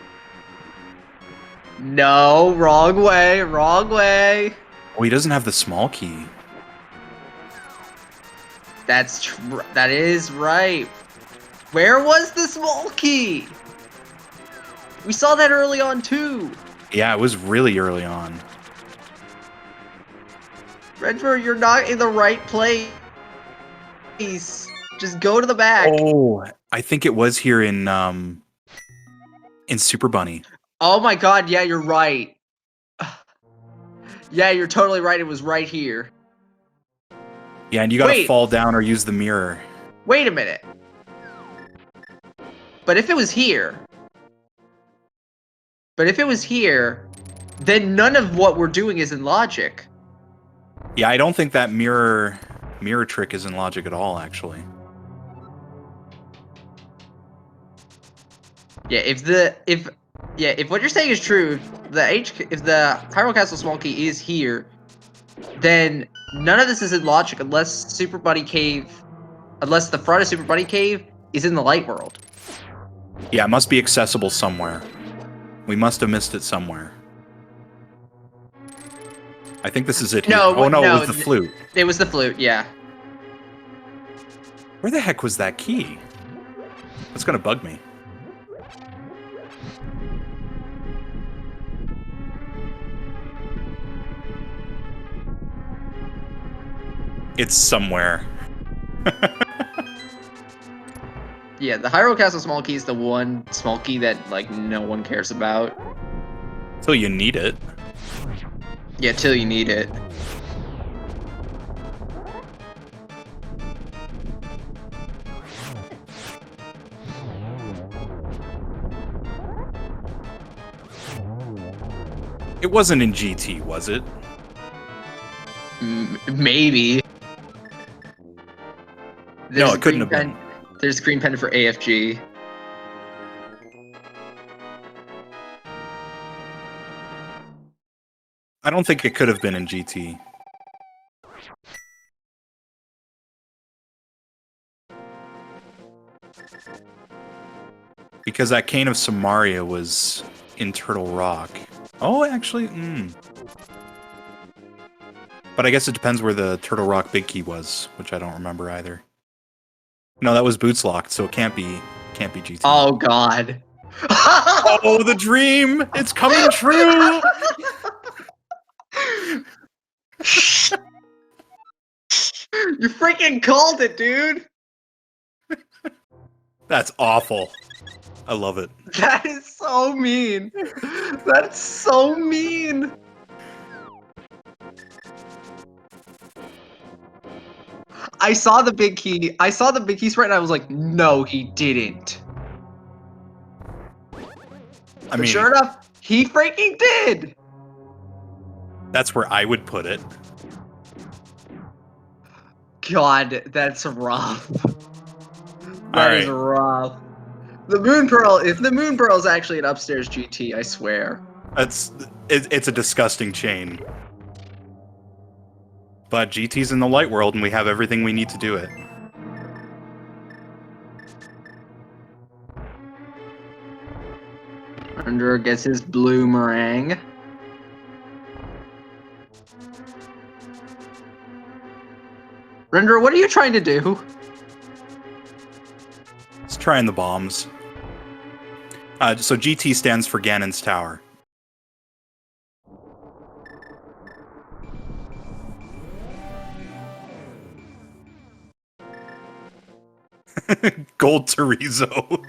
[SPEAKER 1] No, wrong way, wrong way.
[SPEAKER 2] Oh, he doesn't have the small key.
[SPEAKER 1] That is right. Where was the small key? We saw that early on too.
[SPEAKER 2] Yeah, it was really early on.
[SPEAKER 1] Renderer, you're not in the right place. Just go to the back.
[SPEAKER 2] Oh, I think it was here in Super Bunny.
[SPEAKER 1] Oh my god, yeah, you're right. Yeah, you're totally right. It was right here.
[SPEAKER 2] Yeah, and you gotta fall down or use the mirror.
[SPEAKER 1] Wait a minute. But if it was here, then none of what we're doing is in logic.
[SPEAKER 2] Yeah, I don't think that mirror trick is in logic at all, actually.
[SPEAKER 1] Yeah, if what you're saying is true, if the Hyrule Castle small key is here, then none of this is in logic unless the front of Super Bunny Cave is in the light world.
[SPEAKER 2] Yeah, it must be accessible somewhere. We must have missed it somewhere. I think this is it here.
[SPEAKER 1] No,
[SPEAKER 2] oh no,
[SPEAKER 1] no,
[SPEAKER 2] it was the flute.
[SPEAKER 1] It was the flute, yeah.
[SPEAKER 2] Where the heck was that key? That's gonna bug me. It's somewhere.
[SPEAKER 1] Yeah, the Hyrule Castle small key is the one small key that like no one cares about.
[SPEAKER 2] Till you need it.
[SPEAKER 1] Yeah, till you need it.
[SPEAKER 2] It wasn't in GT, was it?
[SPEAKER 1] Maybe.
[SPEAKER 2] No,
[SPEAKER 1] There's a
[SPEAKER 2] it couldn't
[SPEAKER 1] green
[SPEAKER 2] have
[SPEAKER 1] pen.
[SPEAKER 2] been.
[SPEAKER 1] There's a green pen for AFG.
[SPEAKER 2] I don't think it could have been in GT. Because that Cane of Samaria was in Turtle Rock. Oh, actually, But I guess it depends where the Turtle Rock Big Key was, which I don't remember either. No, that was Boots Locked, so it can't be GT.
[SPEAKER 1] Oh God.
[SPEAKER 2] Oh, the dream! It's coming true!
[SPEAKER 1] You freaking called it, dude!
[SPEAKER 2] That's awful. I love it.
[SPEAKER 1] That is so mean. That's so mean. I saw the big key. I saw the big key sprite and I was like, no, he didn't.
[SPEAKER 2] I
[SPEAKER 1] But
[SPEAKER 2] mean,
[SPEAKER 1] sure enough, he freaking did.
[SPEAKER 2] that's where I would put it.
[SPEAKER 1] God, that's rough. That is
[SPEAKER 2] Alright.
[SPEAKER 1] rough. The Moon Pearl, if the Moon Pearl is actually an upstairs GT, I swear.
[SPEAKER 2] It's a disgusting chain. But GT's in the light world and we have everything we need to do it.
[SPEAKER 1] Renderer gets his blue meringue. Renderer, what are you trying to do?
[SPEAKER 2] Let's try in the bombs. So GT stands for Ganon's Tower. Gold Chorizo.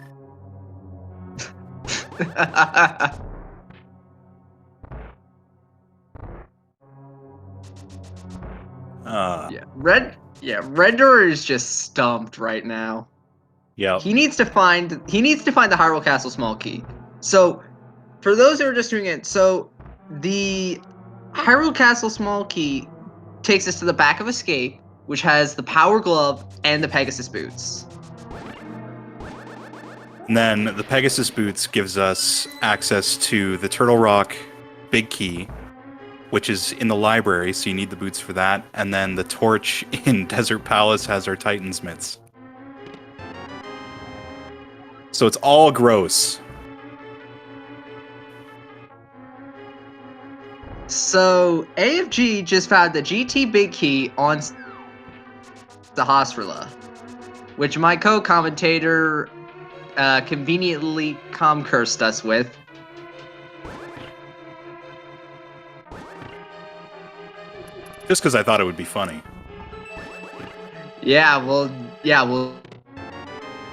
[SPEAKER 1] Renderer is just stumped right now.
[SPEAKER 2] Yeah.
[SPEAKER 1] He needs to find the Hyrule Castle small key. So, for those who are just doing it, so the Hyrule Castle small key takes us to the back of Escape, which has the Power Glove and the Pegasus boots.
[SPEAKER 2] And then the Pegasus boots gives us access to the Turtle Rock Big Key, which is in the library, so you need the boots for that. And then the torch in Desert Palace has our Titan's mitts. So it's all gross.
[SPEAKER 1] So AFG just found the GT Big Key on the Hostrula, which my co-commentator conveniently cursed us with.
[SPEAKER 2] Just because I thought it would be funny.
[SPEAKER 1] Yeah, well,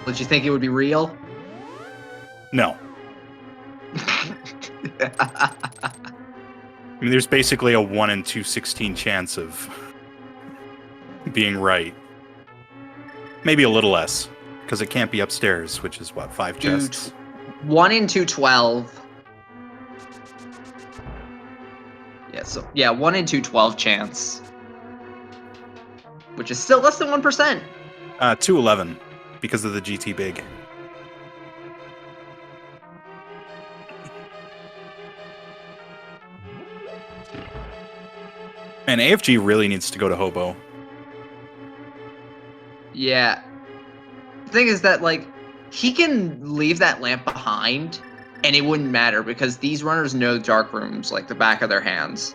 [SPEAKER 1] did you think it would be real?
[SPEAKER 2] No. I mean, there's basically a 1 in 216 chance of being right. Maybe a little less, because it can't be upstairs, which is what, 5 chests?
[SPEAKER 1] 1 in 212. Yeah, 1 in 212 chance. Which is still less than 1%.
[SPEAKER 2] 211, because of the GT Big. Man, AFG really needs to go to Hobo.
[SPEAKER 1] Yeah. The thing is that, like, he can leave that lamp behind, and it wouldn't matter, because these runners know dark rooms like the back of their hands.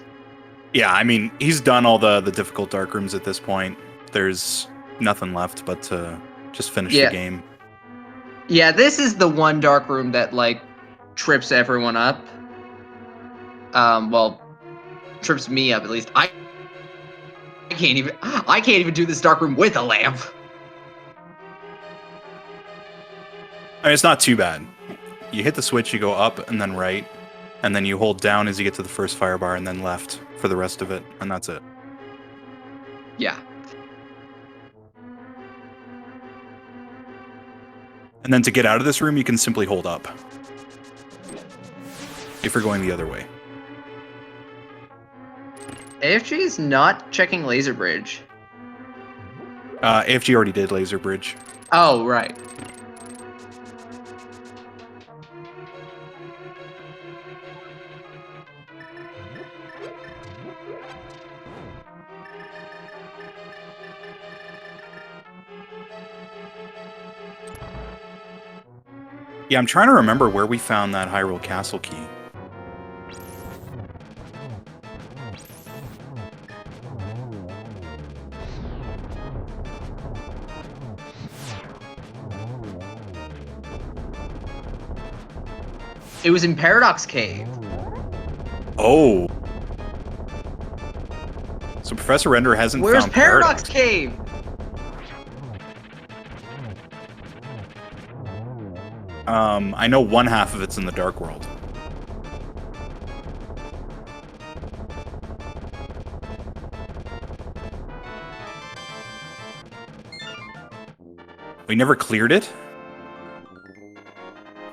[SPEAKER 2] Yeah, I mean, he's done all the difficult dark rooms at this point. There's nothing left but to just finish the game.
[SPEAKER 1] Yeah, this is the one dark room that, like, trips everyone up. Well, trips me up, at least. I can't even do this dark room with a lamp.
[SPEAKER 2] I mean, it's not too bad. You hit the switch, you go up and then right, and then you hold down as you get to the first fire bar and then left for the rest of it, and that's it.
[SPEAKER 1] Yeah.
[SPEAKER 2] And then to get out of this room, you can simply hold up. If you're going the other way.
[SPEAKER 1] AFG is not checking laser bridge.
[SPEAKER 2] AFG already did laser bridge.
[SPEAKER 1] Oh, right.
[SPEAKER 2] Yeah, I'm trying to remember where we found that Hyrule Castle key.
[SPEAKER 1] It was in Paradox Cave.
[SPEAKER 2] Oh. So Professor Render hasn't
[SPEAKER 1] Where's
[SPEAKER 2] found
[SPEAKER 1] Paradox Cave?
[SPEAKER 2] I know one half of it's in the Dark World. We never cleared it?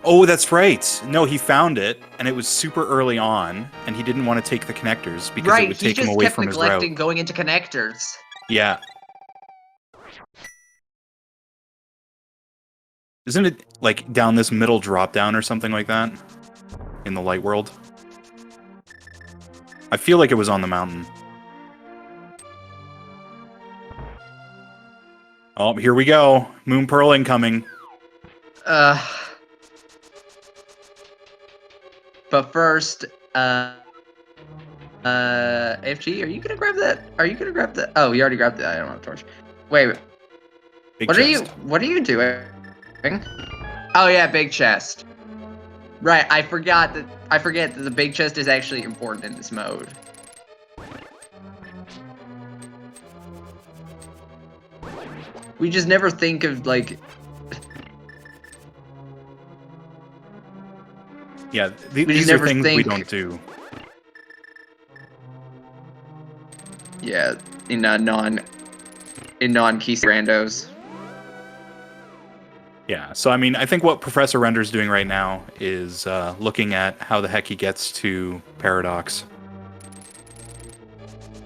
[SPEAKER 2] Oh, that's right. No, he found it, and it was super early on, and he didn't want to take the connectors because it would take him away from his route.
[SPEAKER 1] Right, he just kept neglecting going into connectors.
[SPEAKER 2] Yeah. Isn't it, like, down this middle drop-down or something like that? In the Light World? I feel like it was on the mountain. Oh, here we go. Moon Pearl incoming.
[SPEAKER 1] But first, AFG, are you gonna grab that? Are you gonna grab that? Oh, you already grabbed the item on torch. Wait,
[SPEAKER 2] Big
[SPEAKER 1] what
[SPEAKER 2] chest.
[SPEAKER 1] What are you doing? Oh yeah, big chest. Right, I forget that the big chest is actually important in this mode. We just never think of, like...
[SPEAKER 2] Yeah, these are things we don't do.
[SPEAKER 1] Yeah, in non-key randos.
[SPEAKER 2] Yeah, so I mean, I think what Professor Render's doing right now is looking at how the heck he gets to Paradox.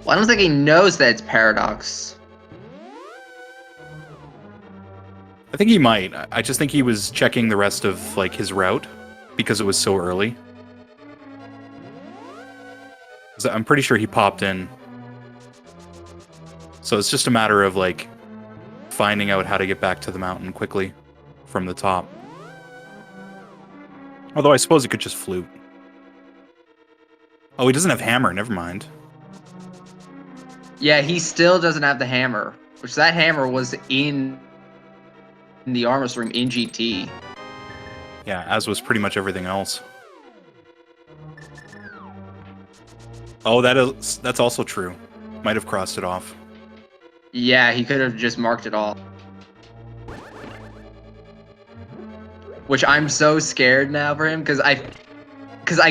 [SPEAKER 1] Well, I don't think he knows that it's Paradox.
[SPEAKER 2] I think he might. I just think he was checking the rest of, like, his route because it was so early. I'm pretty sure he popped in. So it's just a matter of, like, finding out how to get back to the mountain quickly from the top. Although I suppose it could just flute. Oh, he doesn't have hammer. Never mind.
[SPEAKER 1] Yeah, he still doesn't have the hammer. Which that hammer was in the armor's room in GT.
[SPEAKER 2] Yeah, as was pretty much everything else. Oh, that's also true. Might have crossed it off.
[SPEAKER 1] Yeah, he could have just marked it off. Which I'm so scared now for him, because I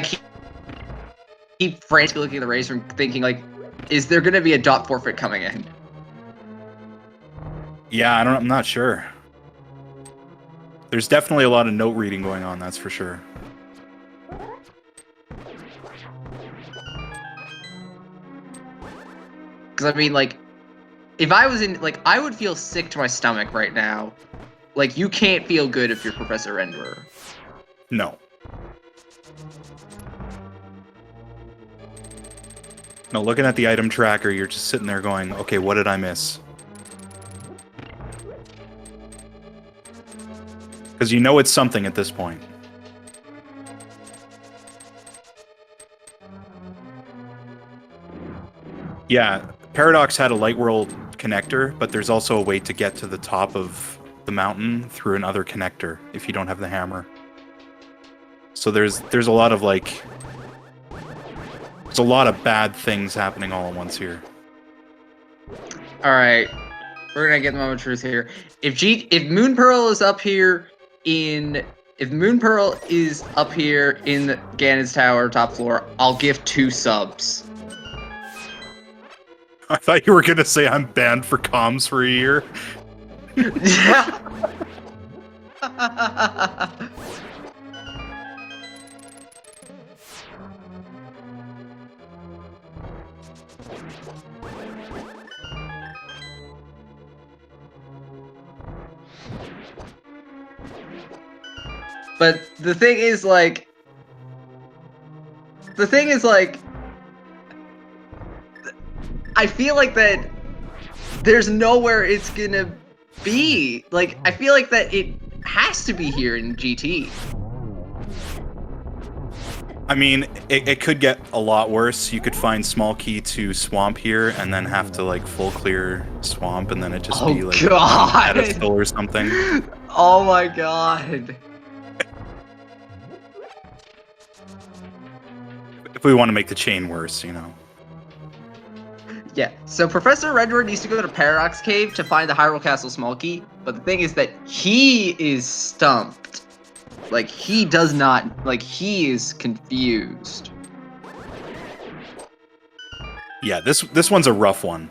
[SPEAKER 1] keep frantically looking at the race room thinking, like, is there going to be a dot forfeit coming in?
[SPEAKER 2] Yeah, I'm not sure. There's definitely a lot of note reading going on, that's for sure.
[SPEAKER 1] Because, I mean, like, if I was in, like, I would feel sick to my stomach right now. Like, you can't feel good if you're Professor Renderer.
[SPEAKER 2] No. No, looking at the item tracker, you're just sitting there going, okay, what did I miss? Because you know it's something at this point. Yeah, Paradox had a Light World connector, but there's also a way to get to the top of the mountain through another connector if you don't have the hammer. So there's a lot of, like... There's a lot of bad things happening all at once here.
[SPEAKER 1] Alright. We're gonna get the moment of truth here. If Moon Pearl is up here in... If Moon Pearl is up here in Ganon's Tower, top floor, I'll give 2 subs.
[SPEAKER 2] I thought you were gonna say I'm banned for comms for a year.
[SPEAKER 1] Yeah. But the thing is, like, I feel like that there's nowhere it's gonna be. Like, I feel like that it has to be here in GT.
[SPEAKER 2] I mean, it could get a lot worse. You could find small key to swamp here, and then have to like full clear swamp, and then it just be like on
[SPEAKER 1] God!
[SPEAKER 2] pedestal or something.
[SPEAKER 1] Oh my god!
[SPEAKER 2] If we want to make the chain worse, you know.
[SPEAKER 1] Yeah, so Professor Redwood needs to go to Paradox Cave to find the Hyrule Castle small key, but the thing is that he is stumped. Like, he does not, like, he is confused.
[SPEAKER 2] Yeah, this one's a rough one.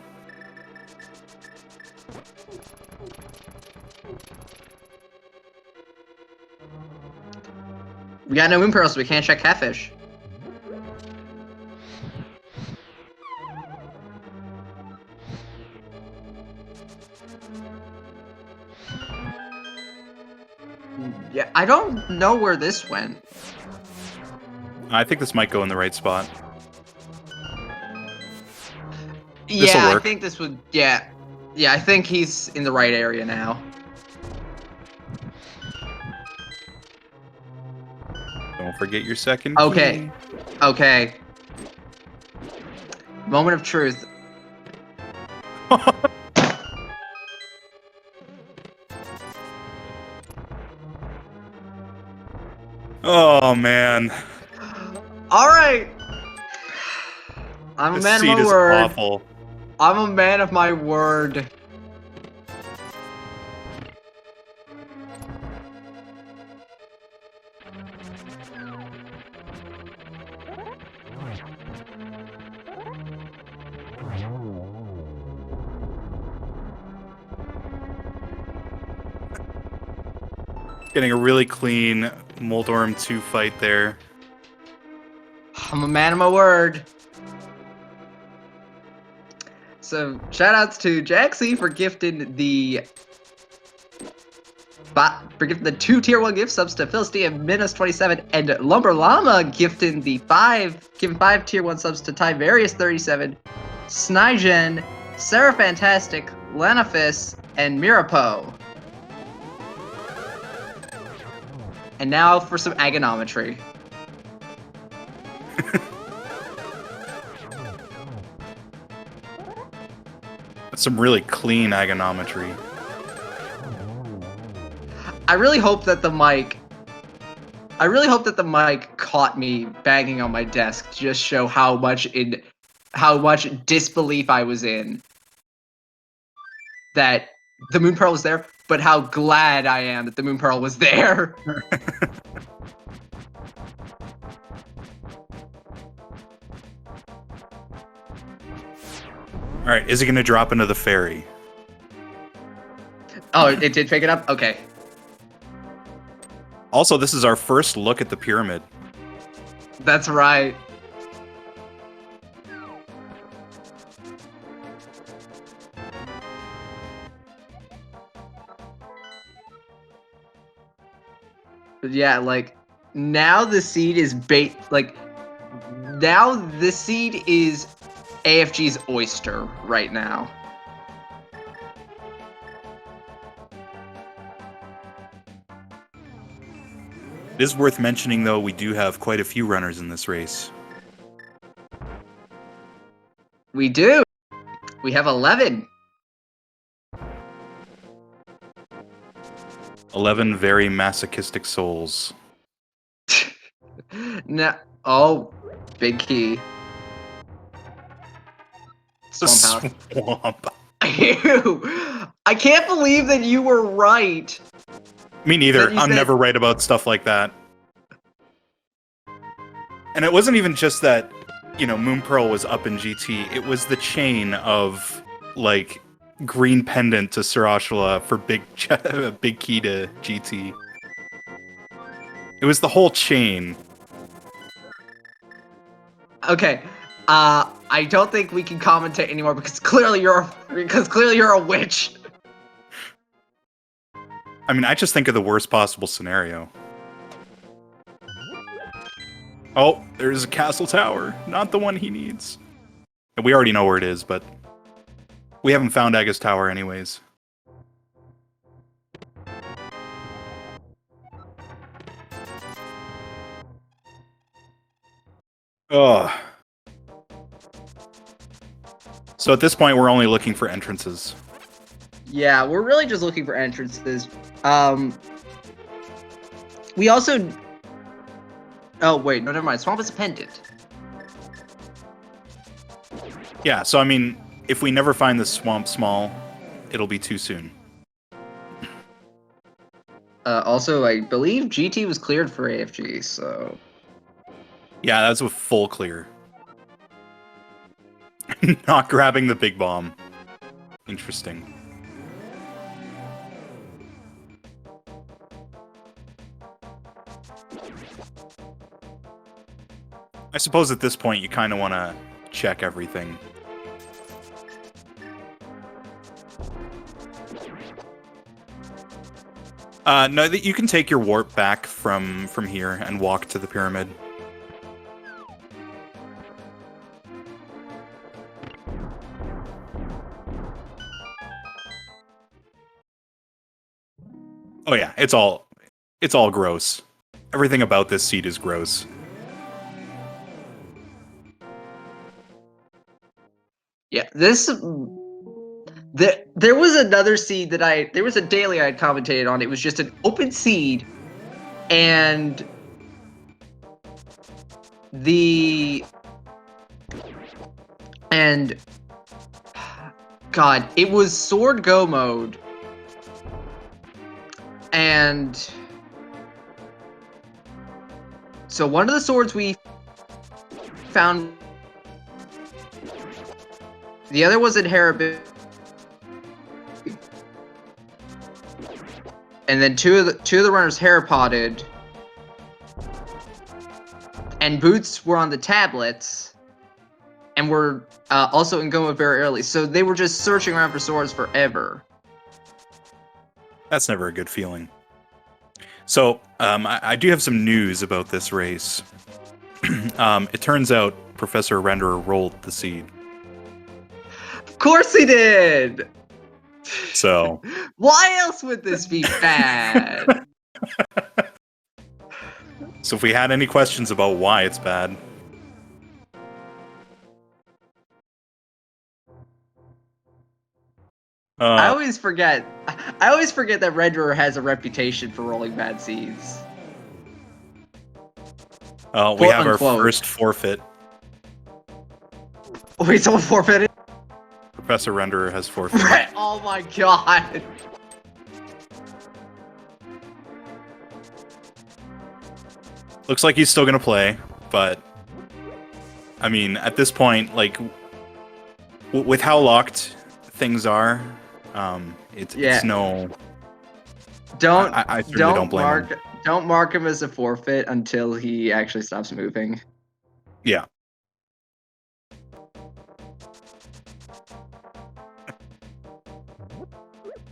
[SPEAKER 1] We got no Moon Pearls, so we can't check Catfish. Yeah, I don't know where this went.
[SPEAKER 2] I think this might go in the right spot.
[SPEAKER 1] Yeah,
[SPEAKER 2] work.
[SPEAKER 1] I think this would, yeah. Yeah, I think he's in the right area now.
[SPEAKER 2] Don't forget your second
[SPEAKER 1] Okay.
[SPEAKER 2] key.
[SPEAKER 1] Okay. Moment of truth.
[SPEAKER 2] Oh man.
[SPEAKER 1] Alright! I'm a
[SPEAKER 2] This
[SPEAKER 1] man of
[SPEAKER 2] seat
[SPEAKER 1] my
[SPEAKER 2] is
[SPEAKER 1] word.
[SPEAKER 2] awful.
[SPEAKER 1] I'm a man of my word.
[SPEAKER 2] Getting a really clean Moldorm 2 fight there.
[SPEAKER 1] I'm a man of my word. So, shoutouts to Jaxie for gifting the 2 tier 1 gift subs to Philistine Minos27 and Lumber Llama gifting the 5 tier 1 subs to Tiberius 37, Snigen, Sarah Fantastic, Lanafis, and Mirapo. And now for some agonometry.
[SPEAKER 2] That's some really clean agonometry.
[SPEAKER 1] I really hope that the mic caught me banging on my desk to just show how much disbelief I was in that the Moon Pearl was there, but how glad I am that the Moon Pearl was there.
[SPEAKER 2] Alright, is it going to drop into the ferry?
[SPEAKER 1] Oh, it did pick it up? Okay.
[SPEAKER 2] Also, this is our first look at the pyramid.
[SPEAKER 1] That's right. But yeah, like, now the seed is now the seed is AFG's oyster right now.
[SPEAKER 2] It is worth mentioning, though, we do have quite a few runners in this race.
[SPEAKER 1] We do. We have 11.
[SPEAKER 2] 11 very masochistic souls.
[SPEAKER 1] No. Oh, big key. Swamp house.
[SPEAKER 2] Swamp.
[SPEAKER 1] Ew. I can't believe that you were right.
[SPEAKER 2] Me neither. I'm never right about stuff like that. And it wasn't even just that, you know, Moon Pearl was up in GT. It was the chain of, like, green pendant to Sarashula for big key to GT. It was the whole chain.
[SPEAKER 1] Okay. I don't think we can commentate anymore because clearly you're a witch.
[SPEAKER 2] I mean, I just think of the worst possible scenario. Oh, there's a castle tower. Not the one he needs. And we already know where it is, but we haven't found Aga's tower anyways. Ugh. So at this point, we're only looking for entrances.
[SPEAKER 1] Yeah, we're really just looking for entrances. We also... Oh, wait, no, never mind. Swamp is a pendant.
[SPEAKER 2] Yeah, so I mean, if we never find the swamp small, it'll be too soon.
[SPEAKER 1] Also, I believe GT was cleared for AFG, so...
[SPEAKER 2] Yeah, that's a full clear. Not grabbing the big bomb. Interesting. I suppose at this point you kind of want to check everything. No, you can take your warp back from here and walk to the pyramid. Oh yeah, it's all gross. Everything about this seed is gross.
[SPEAKER 1] Yeah, this... There was another seed that there was a daily I had commentated on. It was just an open seed, and God, it was Sword Go mode, and so one of the swords we found, the other was inheritable. And then two of the runners heripotted, and boots were on the tablets, and were also in Goma very early. So they were just searching around for swords forever.
[SPEAKER 2] That's never a good feeling. So I do have some news about this race. It turns out Professor Renderer rolled the seed.
[SPEAKER 1] Of course he did.
[SPEAKER 2] So
[SPEAKER 1] why else would this be bad?
[SPEAKER 2] So if we had any questions about why it's bad,
[SPEAKER 1] I always forget that Renderer has a reputation for rolling bad seeds.
[SPEAKER 2] we have our first forfeit.
[SPEAKER 1] Wait, someone forfeited?
[SPEAKER 2] Professor Renderer has forfeited.
[SPEAKER 1] Oh my god.
[SPEAKER 2] Looks like he's still gonna play, but I mean, at this point, like, with how locked things are, it's no. I certainly don't blame him.
[SPEAKER 1] Don't mark him as a forfeit until he actually stops moving.
[SPEAKER 2] Yeah.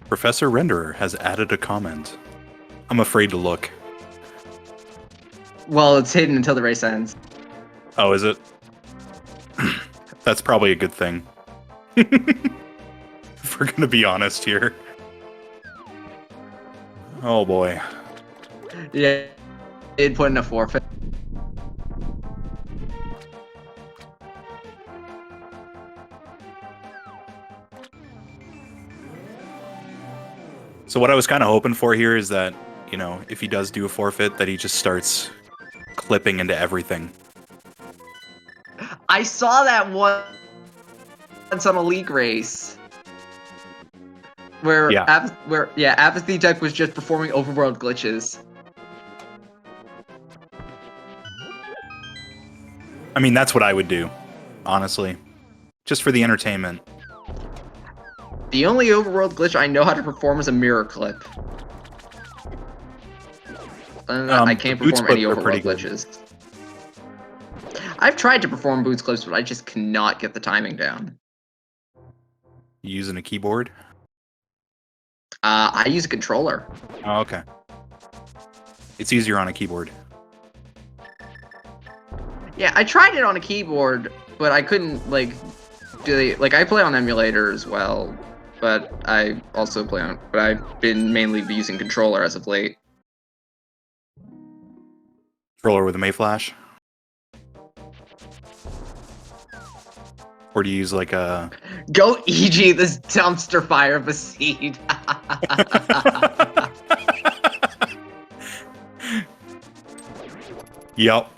[SPEAKER 2] Professor Renderer has added a comment. I'm afraid to look.
[SPEAKER 1] Well, it's hidden until the race ends.
[SPEAKER 2] Oh, is it? That's probably a good thing. If we're gonna be honest here. Oh boy.
[SPEAKER 1] Yeah, it put in a forfeit.
[SPEAKER 2] So what I was kind of hoping for here is that, you know, if he does do a forfeit, that he just starts clipping into everything.
[SPEAKER 1] I saw that once on a league race. Where Apathy Type was just performing overworld glitches.
[SPEAKER 2] I mean, that's what I would do, honestly. Just for the entertainment.
[SPEAKER 1] The only overworld glitch I know how to perform is a mirror clip. I can't perform any overworld glitches. I've tried to perform boots clips, but I just cannot get the timing down.
[SPEAKER 2] You using a keyboard?
[SPEAKER 1] I use a controller.
[SPEAKER 2] Oh, okay. It's easier on a keyboard.
[SPEAKER 1] Yeah, I tried it on a keyboard, but I couldn't like I play on emulator as well, but I also play on. But I've been mainly using controller as of late.
[SPEAKER 2] Controller with a Mayflash? Or do you use like a...
[SPEAKER 1] Go EG this dumpster fire of a seed.
[SPEAKER 2] Yup.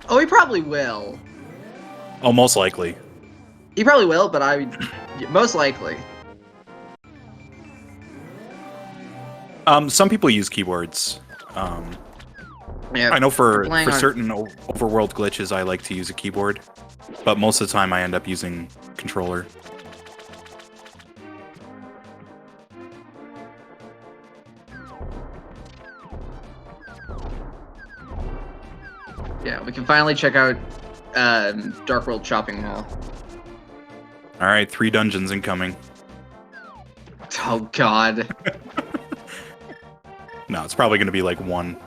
[SPEAKER 1] Oh, he probably will.
[SPEAKER 2] Oh, most likely.
[SPEAKER 1] He probably will, but most likely.
[SPEAKER 2] Some people use keyboards.
[SPEAKER 1] Yeah,
[SPEAKER 2] I know for
[SPEAKER 1] playing on-
[SPEAKER 2] certain overworld glitches, I like to use a keyboard, but most of the time I end up using controller.
[SPEAKER 1] Yeah, we can finally check out Dark World Shopping Mall.
[SPEAKER 2] All right, 3 dungeons incoming.
[SPEAKER 1] Oh God.
[SPEAKER 2] No, it's probably going to be like 1.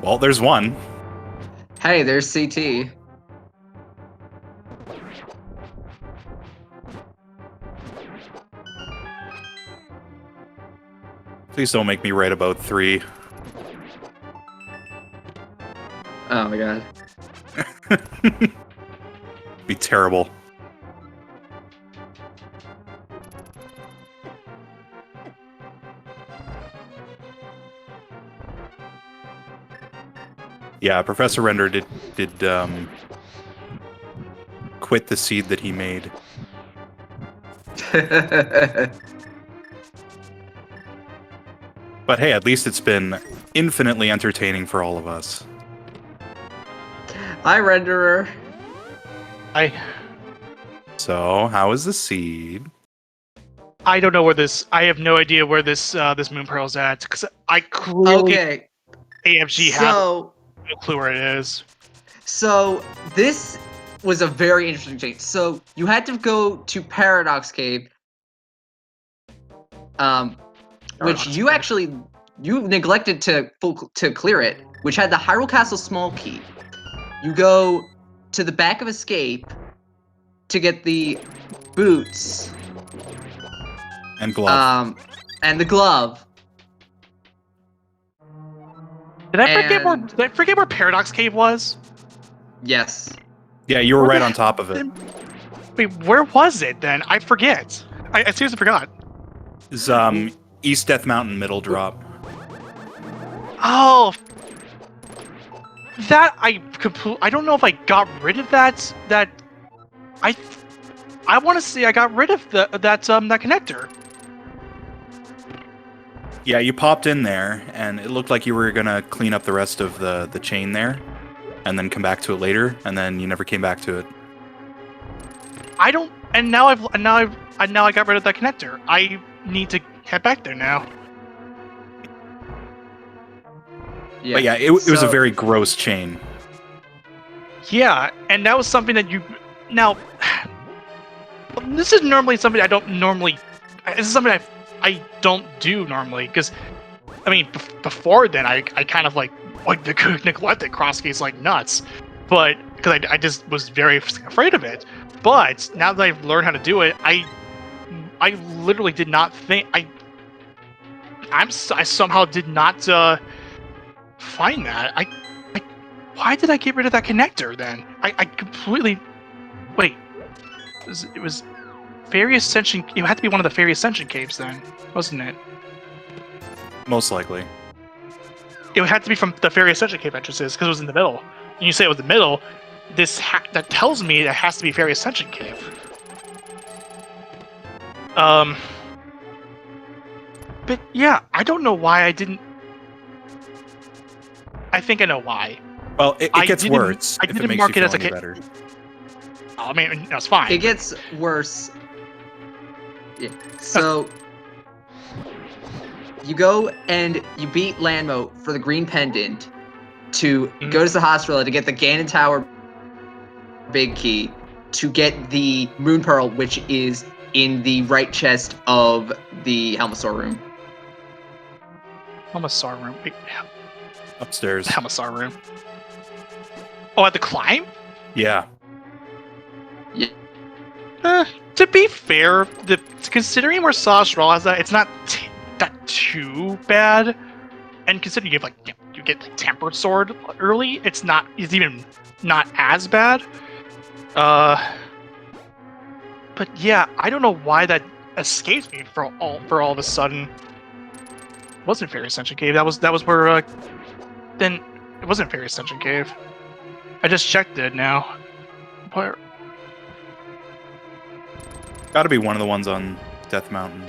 [SPEAKER 2] Well, there's 1.
[SPEAKER 1] Hey, there's CT.
[SPEAKER 2] Please don't make me write about 3.
[SPEAKER 1] Oh my God.
[SPEAKER 2] Be terrible. Yeah, Professor Render did quit the seed that he made. But hey, at least it's been infinitely entertaining for all of us.
[SPEAKER 1] Hi, Renderer.
[SPEAKER 2] So, how is the seed?
[SPEAKER 3] I don't know where this. I have no idea where this moon pearl's at because I clearly
[SPEAKER 1] Okay,
[SPEAKER 3] AFG have no clue where it is.
[SPEAKER 1] so this was a very interesting change. So you had to go to Paradox Cave, which you actually neglected to clear it, which had the Hyrule Castle small key. You go to the back of Escape to get the boots
[SPEAKER 2] And glove.
[SPEAKER 1] and the glove.
[SPEAKER 3] Did I forget where Paradox Cave was?
[SPEAKER 1] Yes.
[SPEAKER 2] Yeah, you were right on top of it.
[SPEAKER 3] Wait, where was it then? I forget. I seriously forgot.
[SPEAKER 2] It's East Death Mountain middle drop.
[SPEAKER 3] Oh, that I don't know if I got rid of that. I want to say I got rid of that connector.
[SPEAKER 2] Yeah, you popped in there, and it looked like you were gonna clean up the rest of the chain there, and then come back to it later, and then you never came back to it.
[SPEAKER 3] I don't, and now I got rid of that connector. I need to head back there now.
[SPEAKER 1] Yeah.
[SPEAKER 2] But yeah, it was a very gross chain.
[SPEAKER 3] Yeah, and that was something that you now. This is normally something I don't normally. This is something I don't do normally because, I mean, before then I kind of like neglected Crosskeys like nuts, but because I just was very afraid of it. But now that I've learned how to do it, I literally did not think I somehow did not find that. Why did I get rid of that connector then? I completely wait. It was Fairy Ascension. It had to be one of the Fairy Ascension caves then, wasn't it?
[SPEAKER 2] Most likely.
[SPEAKER 3] It had to be from the Fairy Ascension cave entrances because it was in the middle. And you say it was the middle. That tells me it has to be Fairy Ascension cave. But yeah, I don't know why I didn't. I think I know why.
[SPEAKER 2] Well, it gets worse if it makes you feel any better.
[SPEAKER 3] I mean, that's fine.
[SPEAKER 1] It gets worse. Yeah. So you go and you beat Lanmo for the green pendant to go to the hospital to get the Ganon Tower big key to get the Moon Pearl, which is in the right chest of the Helmasaur room.
[SPEAKER 3] Helmasaur room. Wait,
[SPEAKER 2] Upstairs.
[SPEAKER 3] Helmasaur room. Oh, at the climb?
[SPEAKER 2] Yeah.
[SPEAKER 3] To be fair, considering where Sashral has that, it's not that too bad. And considering you get like Tempered Sword early, it's even not as bad. But yeah, I don't know why that escaped me for all of a sudden. It wasn't Fairy Ascension Cave. That was where then it wasn't Fairy Ascension Cave. I just checked it now. Where?
[SPEAKER 2] Gotta be one of the ones on Death Mountain.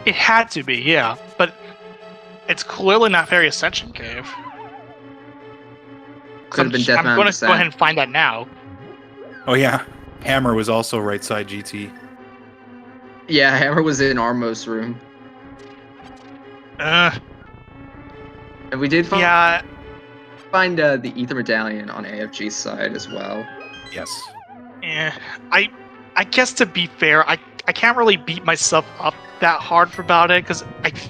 [SPEAKER 3] It had to be, yeah, but it's clearly not Fairy Ascension Cave.
[SPEAKER 1] Could have been Death
[SPEAKER 3] I'm
[SPEAKER 1] Mountain
[SPEAKER 3] going to go ahead and find that now.
[SPEAKER 2] Oh yeah, Hammer was also right side GT.
[SPEAKER 1] Yeah, Hammer was in Armos' room. And we did find the Ether Medallion on AFG's side as well.
[SPEAKER 2] Yes.
[SPEAKER 3] Yeah, I guess to be fair, I can't really beat myself up that hard about it because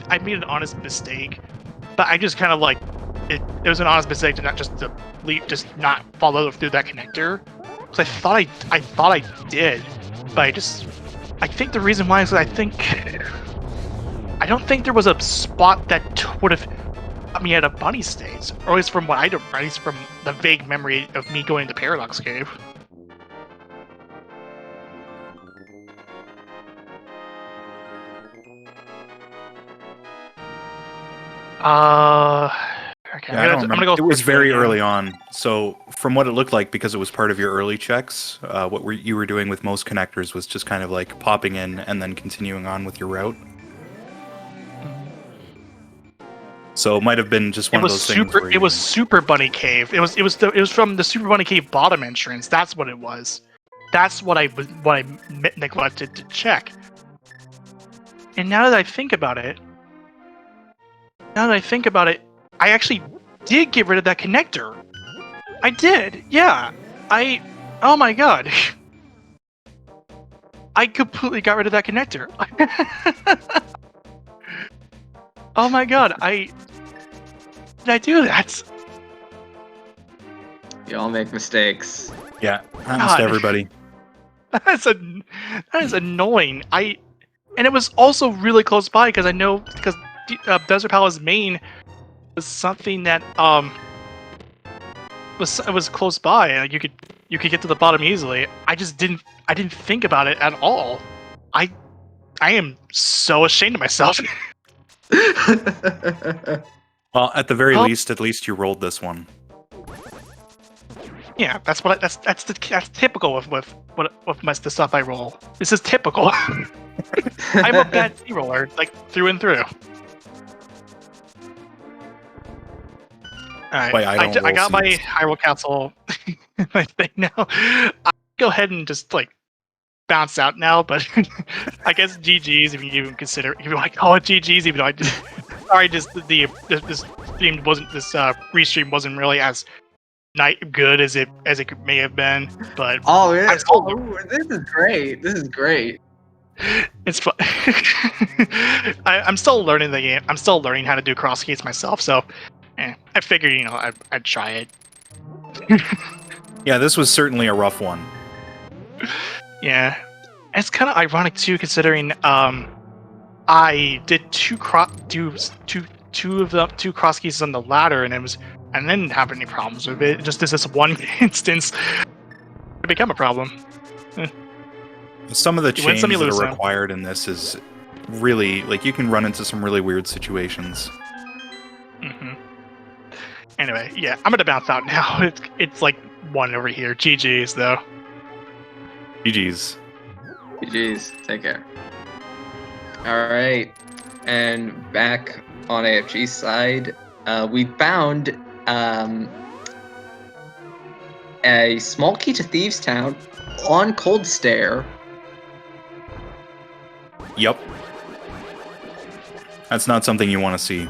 [SPEAKER 3] I made an honest mistake, but I just kind of like it was an honest mistake to not follow through that connector. Because I thought I did, but I think the reason why is that I don't think there was a spot that would have put me at a bunny stage, or at least from the vague memory of me going to Paradox Cave. Okay,
[SPEAKER 2] Yeah, I'm gonna go. It was very early on, so from what it looked like, because it was part of your early checks, you were doing with most connectors was just kind of like popping in and then continuing on with your route. So it might have been just one of those things.
[SPEAKER 3] It was Super Bunny Cave. It was from the Super Bunny Cave bottom entrance. That's what it was. That's what I neglected to check. And now that I think about it, I actually did get rid of that connector. I did, yeah. Oh my god. I completely got rid of that connector. Oh my god, did I do that?
[SPEAKER 1] You all make mistakes.
[SPEAKER 2] Yeah, happens to everybody.
[SPEAKER 3] That is annoying. And it was also really close by because I know Desert Palace Main was something that was close by and you could get to the bottom easily. I didn't think about it at all. I am so ashamed of myself.
[SPEAKER 2] Well, at the very least, at least you rolled this one.
[SPEAKER 3] Yeah, that's typical with the stuff I roll. This is typical. I'm a bad C-roller, like through and through. Alright, I got my Hyrule Castle my thing now. I'll go ahead and just like bounce out now, but I guess GG's if you want to call it GG's, even though this restream wasn't really as good as it may have been, but
[SPEAKER 1] this is great. This is great.
[SPEAKER 3] It's fun. I'm still learning the game. I'm still learning how to do Crosskeys myself, so I figured I'd try it.
[SPEAKER 2] Yeah, this was certainly a rough one.
[SPEAKER 3] Yeah, it's kind of ironic too, considering I did two Crosskeys on the ladder, and I didn't have any problems with it. Just this one instance, it became a problem.
[SPEAKER 2] Some of the changes that are required in this is really you can run into some really weird situations.
[SPEAKER 3] Mm-hmm. Anyway, yeah, I'm gonna bounce out now. It's like one over here. GG's though.
[SPEAKER 2] GG's.
[SPEAKER 1] GG's. Take care. All right, and back on AFG's side, we found a small key to Thieves Town on Cold Stair.
[SPEAKER 2] Yep. That's not something you want to see.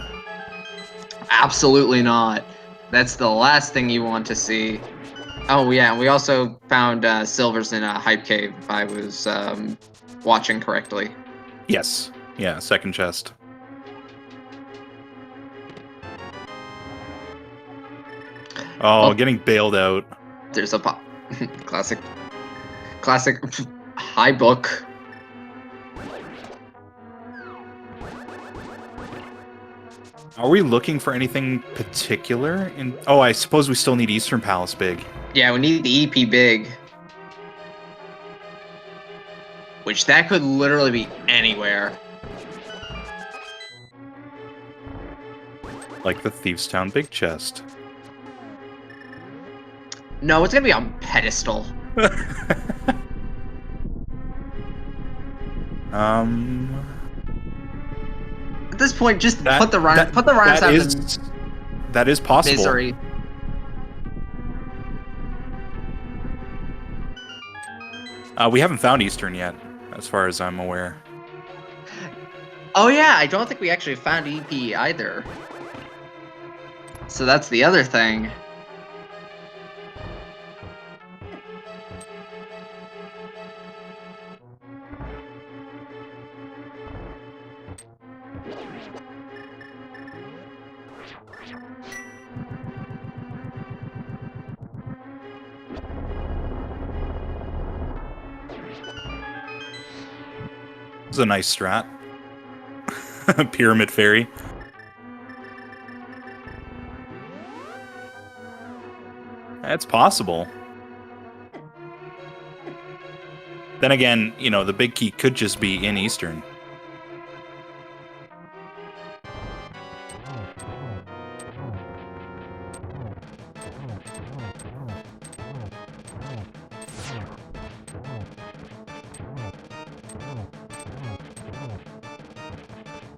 [SPEAKER 1] Absolutely not. That's the last thing you want to see. Oh yeah, we also found silvers in a hype cave, if I was watching correctly.
[SPEAKER 2] Yes. Yeah, second chest. Oh, getting bailed out.
[SPEAKER 1] There's a pop. classic high book.
[SPEAKER 2] Are we looking for anything particular? Oh, I suppose we still need Eastern Palace big.
[SPEAKER 1] Yeah, we need the EP big. Which that could literally be anywhere.
[SPEAKER 2] Like the Thieves' Town big chest.
[SPEAKER 1] No, it's gonna be on pedestal. At this point, just put the rhymes out of
[SPEAKER 2] that is possible.
[SPEAKER 1] misery.
[SPEAKER 2] We haven't found Eastern yet, as far as I'm aware.
[SPEAKER 1] Oh yeah, I don't think we actually found EP either. So that's the other thing.
[SPEAKER 2] This is a nice strat. Pyramid Fairy. It's possible. Then again, you know, the big key could just be in Eastern.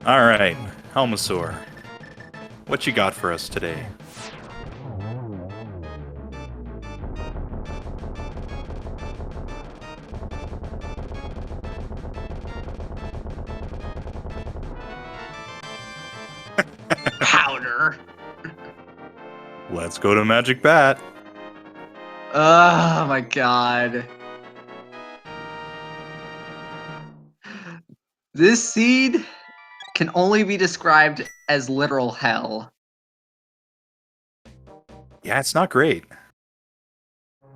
[SPEAKER 2] All right, Helmasaur, what you got for us today?
[SPEAKER 1] Powder.
[SPEAKER 2] Let's go to Magic Bat.
[SPEAKER 1] Oh my god. This seed can only be described as literal hell.
[SPEAKER 2] Yeah, it's not great. All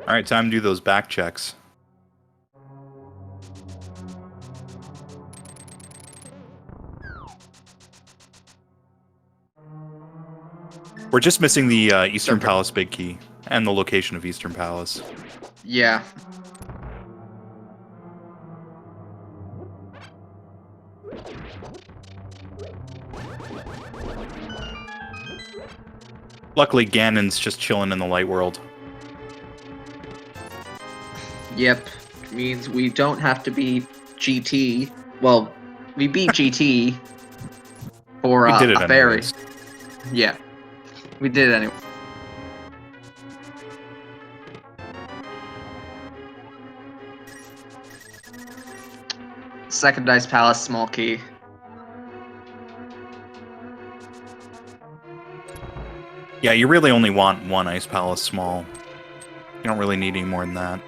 [SPEAKER 2] right, time to do those back checks. We're just missing the Eastern Palace big key and the location of Eastern Palace.
[SPEAKER 1] Yeah.
[SPEAKER 2] Luckily, Ganon's just chilling in the light world.
[SPEAKER 1] Yep. Means we don't have to beat GT. Well, we beat GT for
[SPEAKER 2] We did it
[SPEAKER 1] a fairy.
[SPEAKER 2] anyways.
[SPEAKER 1] Yeah. We did it anyway. Second Dice Palace, small key.
[SPEAKER 2] Yeah, you really only want one Ice Palace small. You don't really need any more than that.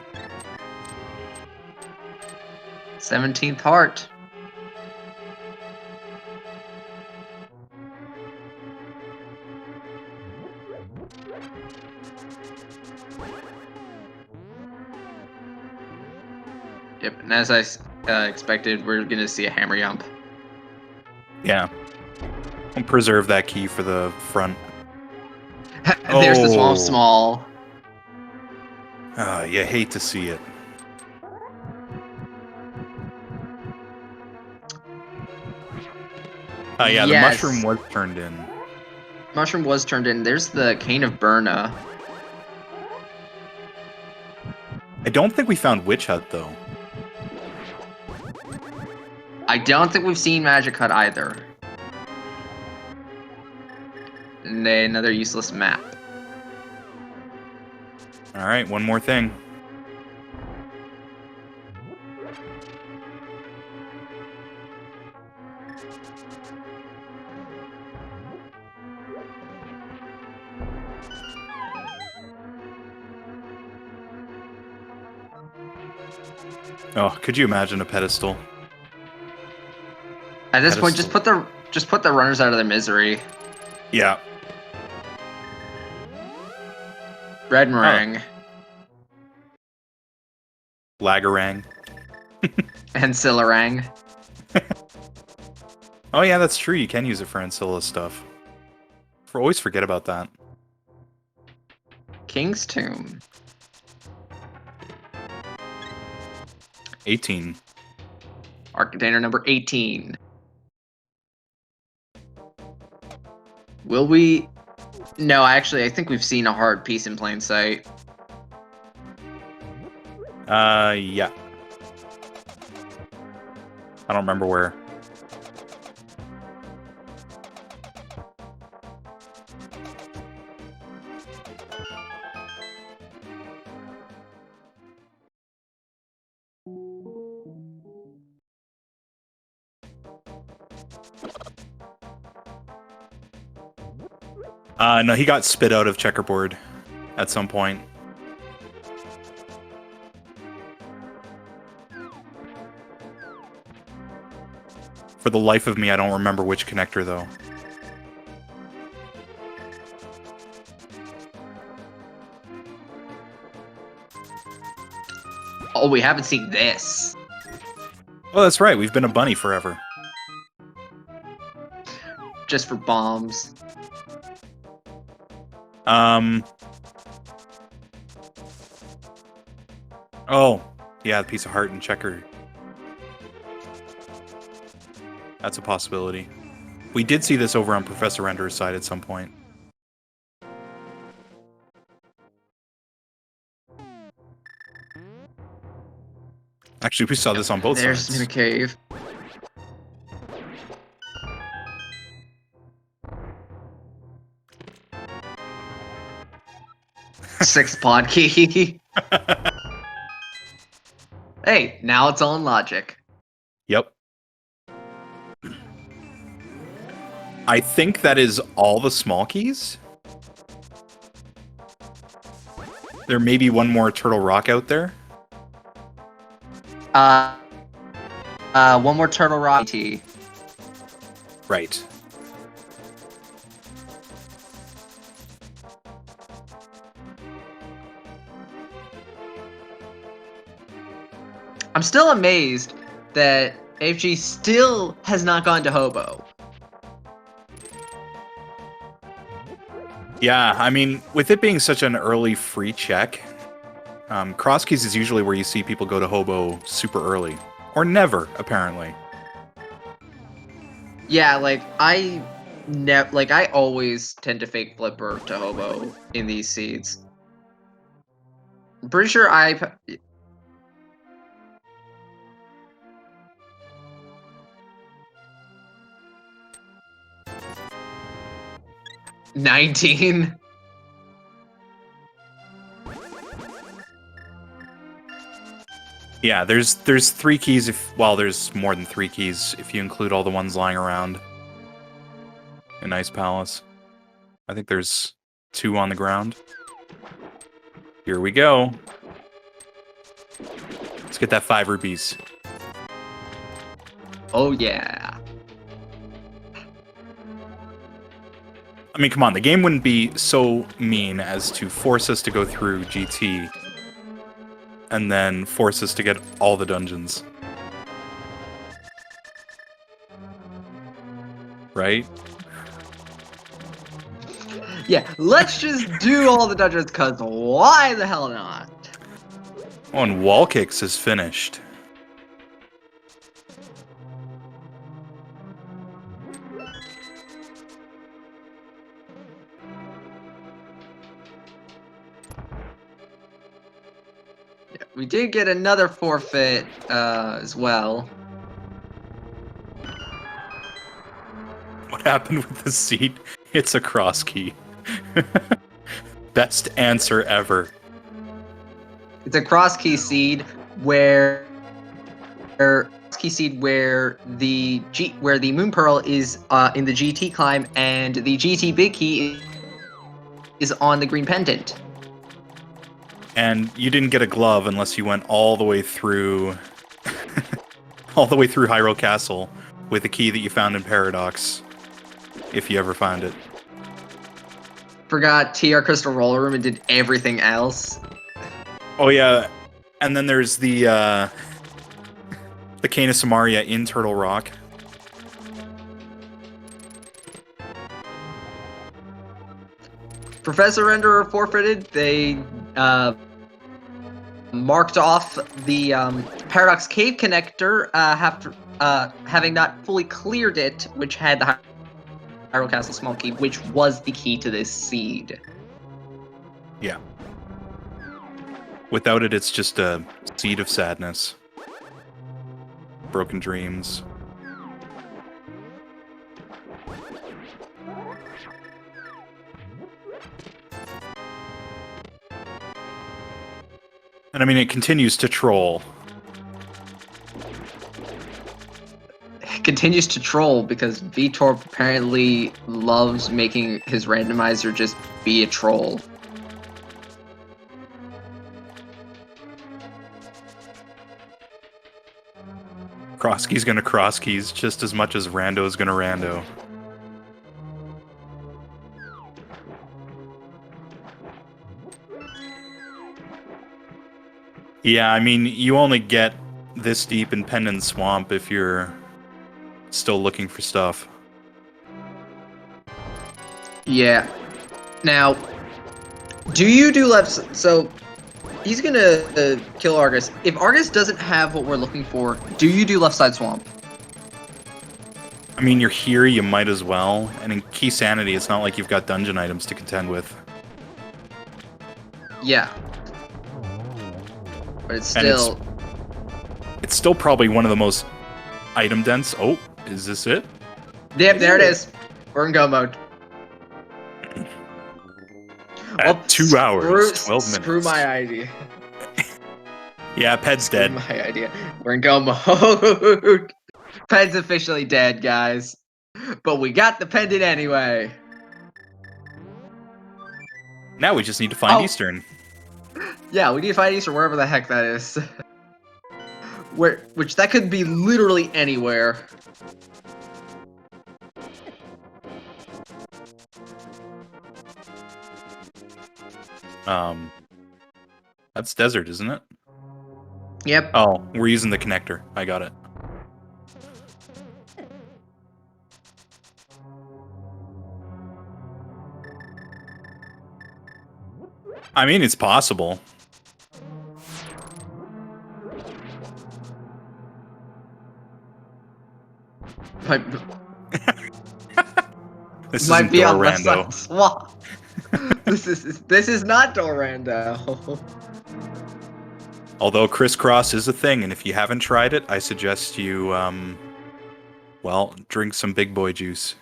[SPEAKER 1] 17th heart. Yep, and as I expected, we're gonna see a hammer jump.
[SPEAKER 2] Yeah. I'll preserve that key for the front.
[SPEAKER 1] There's the
[SPEAKER 2] Oh.
[SPEAKER 1] small.
[SPEAKER 2] You hate to see it. Yeah, the
[SPEAKER 1] Yes.
[SPEAKER 2] mushroom was turned in.
[SPEAKER 1] Mushroom was turned in. There's the Cane of Burna.
[SPEAKER 2] I don't think we found Witch Hut, though.
[SPEAKER 1] I don't think we've seen Magic Hut either. And then another useless map.
[SPEAKER 2] Alright, one more thing. Oh, could you imagine a pedestal?
[SPEAKER 1] At this point, just
[SPEAKER 2] Pedestal.
[SPEAKER 1] put the runners out of their misery.
[SPEAKER 2] Yeah.
[SPEAKER 1] Red meringue
[SPEAKER 2] Lagarang.
[SPEAKER 1] and Silarang.
[SPEAKER 2] Oh yeah, that's true. You can use it for Ancilla stuff. Always forget about that.
[SPEAKER 1] King's Tomb.
[SPEAKER 2] 18.
[SPEAKER 1] Art container number 18. Will we? No, actually, I think we've seen a hard piece in plain sight.
[SPEAKER 2] Yeah. I don't remember where. No, he got spit out of checkerboard at some point. For the life of me, I don't remember which connector, though.
[SPEAKER 1] Oh, we haven't seen this.
[SPEAKER 2] Oh, that's right. We've been a bunny forever.
[SPEAKER 1] Just for bombs.
[SPEAKER 2] Oh, yeah, the piece of heart and checker. That's a possibility. We did see this over on Professor Render's side at some point. Actually, we saw this on both
[SPEAKER 1] There's
[SPEAKER 2] sides.
[SPEAKER 1] in a cave. Sixth pod key. Hey, now it's all in logic.
[SPEAKER 2] Yep. I think that is all the small keys. There may be one more Turtle Rock out there.
[SPEAKER 1] One more Turtle Rock T.
[SPEAKER 2] Right.
[SPEAKER 1] I'm still amazed that AFG still has not gone to Hobo.
[SPEAKER 2] Yeah, I mean, with it being such an early free check, Crosskeys is usually where you see people go to Hobo super early. Or never, apparently.
[SPEAKER 1] Yeah, like I always tend to fake flipper to Hobo in these seeds. I'm pretty sure 19.
[SPEAKER 2] Yeah, there's 3 keys well, there's more than 3 keys if you include all the ones lying around in Ice Palace. I think there's 2 on the ground. Here we go. Let's get that 5 rupees.
[SPEAKER 1] Oh yeah.
[SPEAKER 2] I mean, come on, the game wouldn't be so mean as to force us to go through GT and then force us to get all the dungeons. Right?
[SPEAKER 1] Yeah, let's just do all the dungeons, because why the hell not?
[SPEAKER 2] Oh, and Wall Kicks is finished.
[SPEAKER 1] We did get another forfeit as well.
[SPEAKER 2] What happened with the seat? It's a cross key. Best answer ever.
[SPEAKER 1] It's a cross key seed where Crosskey seed where the Moon Pearl is in the GT climb, and the GT big key is on the green pendant.
[SPEAKER 2] And you didn't get a glove unless you went all the way through all the way through Hyrule Castle with the key that you found in Paradox, if you ever found it.
[SPEAKER 1] Forgot TR Crystal Roller Room and did everything else.
[SPEAKER 2] Oh yeah, and then there's the Cane of Samaria in Turtle Rock.
[SPEAKER 1] Professor Renderer forfeited. They marked off the Paradox Cave connector after having not fully cleared it, which had the Hyrule Castle small key, which was the key to this seed.
[SPEAKER 2] Yeah. Without it, it's just a seed of sadness. Broken dreams. And I mean, it continues to troll.
[SPEAKER 1] It continues to troll because Vitor apparently loves making his randomizer just be a troll.
[SPEAKER 2] Crosskeys gonna crosskeys just as much as Rando's gonna rando. Yeah, I mean, you only get this deep in Pendant Swamp if you're still looking for stuff.
[SPEAKER 1] Yeah. Now, do you do left... So, he's gonna kill Argus. If Argus doesn't have what we're looking for, do you do left side swamp?
[SPEAKER 2] I mean, you're here, you might as well. And in Key Sanity, it's not like you've got dungeon items to contend with.
[SPEAKER 1] Yeah. But it's still...
[SPEAKER 2] It's still probably one of the most item dense... Oh, is this it?
[SPEAKER 1] Yep, there it is. We're in go mode.
[SPEAKER 2] At 2 hours, 12 minutes.
[SPEAKER 1] Screw my idea.
[SPEAKER 2] Yeah, Ped's dead.
[SPEAKER 1] Screw my idea. We're in go mode. Ped's officially dead, guys. But we got the pendant anyway.
[SPEAKER 2] Now we just need to find Eastern.
[SPEAKER 1] Yeah, we need to find Eastern wherever the heck that is. Which that could be literally anywhere.
[SPEAKER 2] That's desert, isn't it?
[SPEAKER 1] Yep.
[SPEAKER 2] Oh, we're using the connector. I got it. I mean, it's possible. This
[SPEAKER 1] might
[SPEAKER 2] isn't
[SPEAKER 1] be on left
[SPEAKER 2] Dorando.
[SPEAKER 1] side swamp. This is not Dorando.
[SPEAKER 2] Although crisscross is a thing, and if you haven't tried it, I suggest you, well, drink some big boy juice.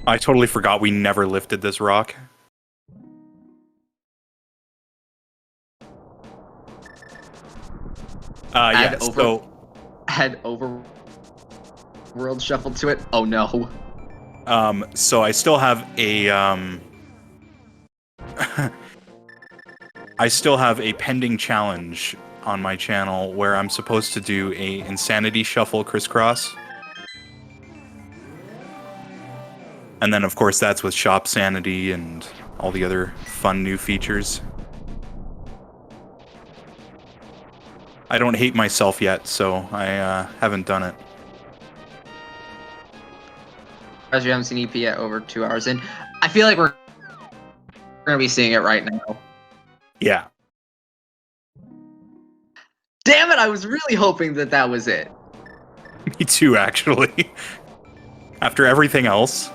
[SPEAKER 2] I totally forgot we never lifted this rock. Yeah,
[SPEAKER 1] Add overworld shuffle to it. Oh no.
[SPEAKER 2] So I still have a, I still have a pending challenge on my channel where I'm supposed to do a insanity shuffle crisscross. And then, of course, that's with shop sanity and all the other fun new features. I don't hate myself yet, so I haven't done it.
[SPEAKER 1] As you haven't seen EP yet, over 2 hours in. I feel like we're gonna be seeing it right now.
[SPEAKER 2] Yeah.
[SPEAKER 1] Damn it! I was really hoping that that was it.
[SPEAKER 2] Me too, actually. After everything else.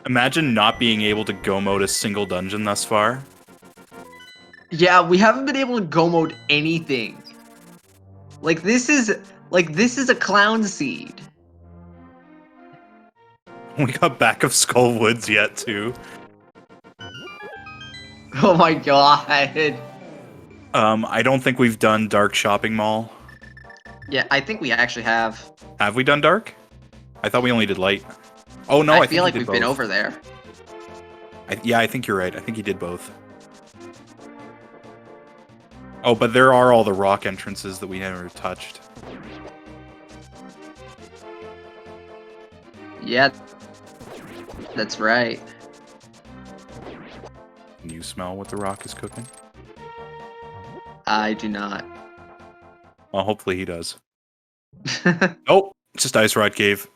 [SPEAKER 2] Imagine not being able to go mode a single dungeon thus far.
[SPEAKER 1] Yeah, we haven't been able to go mode anything. Like this is a clown seed.
[SPEAKER 2] We got back of Skull Woods yet too.
[SPEAKER 1] Oh my god.
[SPEAKER 2] I don't think we've done Dark Shopping Mall.
[SPEAKER 1] Yeah, I think we actually have.
[SPEAKER 2] Have we done Dark? I thought we only did Light. Oh no,
[SPEAKER 1] I
[SPEAKER 2] I think
[SPEAKER 1] feel like
[SPEAKER 2] he did
[SPEAKER 1] we've
[SPEAKER 2] both.
[SPEAKER 1] been over there.
[SPEAKER 2] Yeah, I think you're right. I think he did both. Oh, but there are all the rock entrances that we never touched.
[SPEAKER 1] Yeah, that's right.
[SPEAKER 2] Can you smell what the rock is cooking?
[SPEAKER 1] I do not.
[SPEAKER 2] Well, hopefully he does. Oh, it's just Ice Rod Cave.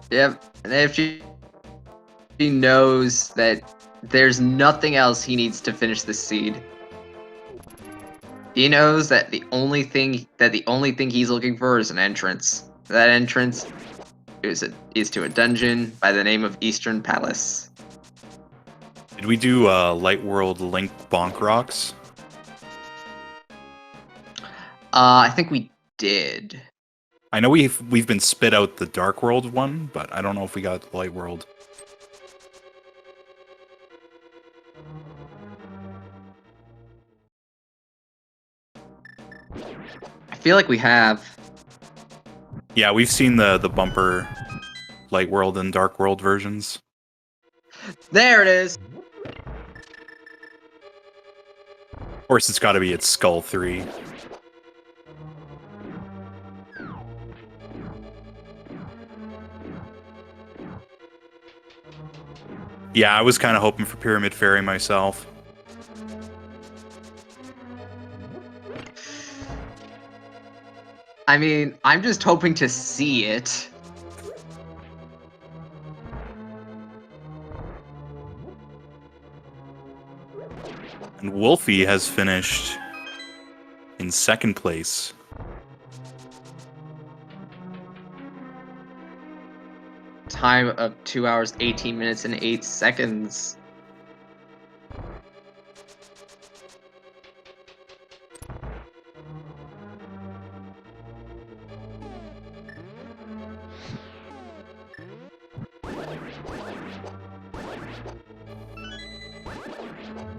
[SPEAKER 1] Yep, and if he knows that there's nothing else he needs to finish this seed. He knows that the only thing he's looking for is an entrance. That entrance is to a dungeon by the name of Eastern Palace.
[SPEAKER 2] Did we do Light World Link Bonk Rocks?
[SPEAKER 1] I think we did.
[SPEAKER 2] I know we've been spit out the Dark World one, but I don't know if we got Light World.
[SPEAKER 1] I feel like we have.
[SPEAKER 2] Yeah, we've seen the bumper Light World and Dark World versions.
[SPEAKER 1] There it is.
[SPEAKER 2] Of course, it's got to be at Skull 3. Yeah, I was kind of hoping for Pyramid Fairy myself.
[SPEAKER 1] I mean, I'm just hoping to see it.
[SPEAKER 2] And Wolfie has finished in second place.
[SPEAKER 1] Time of 2 hours, 18 minutes, and 8 seconds.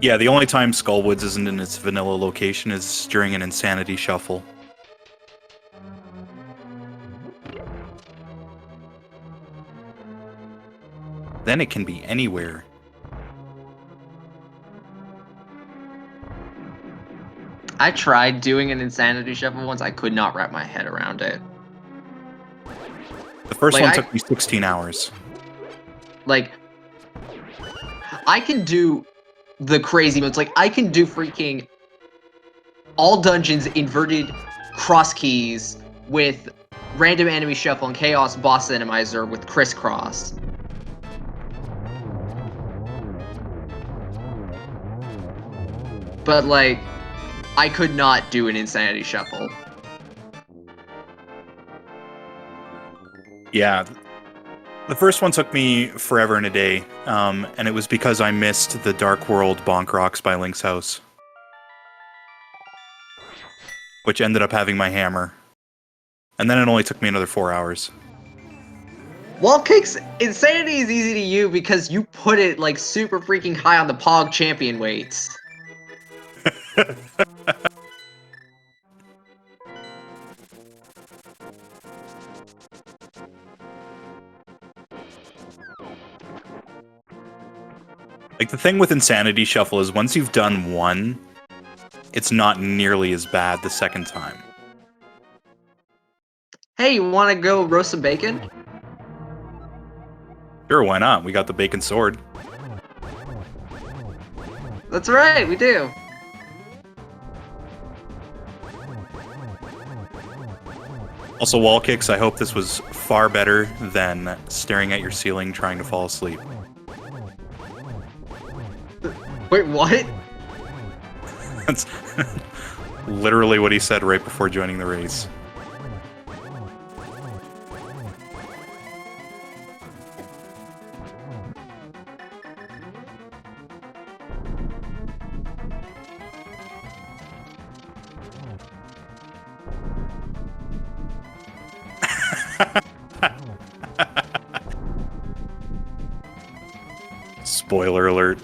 [SPEAKER 2] Yeah, the only time Skullwoods isn't in its vanilla location is during an Insanity Shuffle. Then it can be anywhere.
[SPEAKER 1] I tried doing an Insanity Shuffle once. I could not wrap my head around it.
[SPEAKER 2] The first
[SPEAKER 1] Like,
[SPEAKER 2] one
[SPEAKER 1] I-
[SPEAKER 2] took me 16 hours.
[SPEAKER 1] Like, I can do the crazy modes. Like, I can do freaking all dungeons inverted cross keys with random enemy shuffle and chaos boss randomizer with crisscross. But, like, I could not do an Insanity Shuffle.
[SPEAKER 2] Yeah. The first one took me forever and a day, and it was because I missed the Dark World Bonk Rocks by Link's house. Which ended up having my hammer. And then it only took me another 4 hours.
[SPEAKER 1] Wall kicks, Insanity is easy to you because you put it, like, super freaking high on the Pog champion weights.
[SPEAKER 2] Like, the thing with Insanity Shuffle is once you've done one, it's not nearly as bad the second time.
[SPEAKER 1] Hey, you wanna go roast some bacon?
[SPEAKER 2] Sure, why not? We got the bacon sword.
[SPEAKER 1] That's right, we do.
[SPEAKER 2] Also, wall kicks, I hope this was far better than staring at your ceiling trying to fall asleep.
[SPEAKER 1] Wait, what?
[SPEAKER 2] That's literally what he said right before joining the race. Spoiler alert.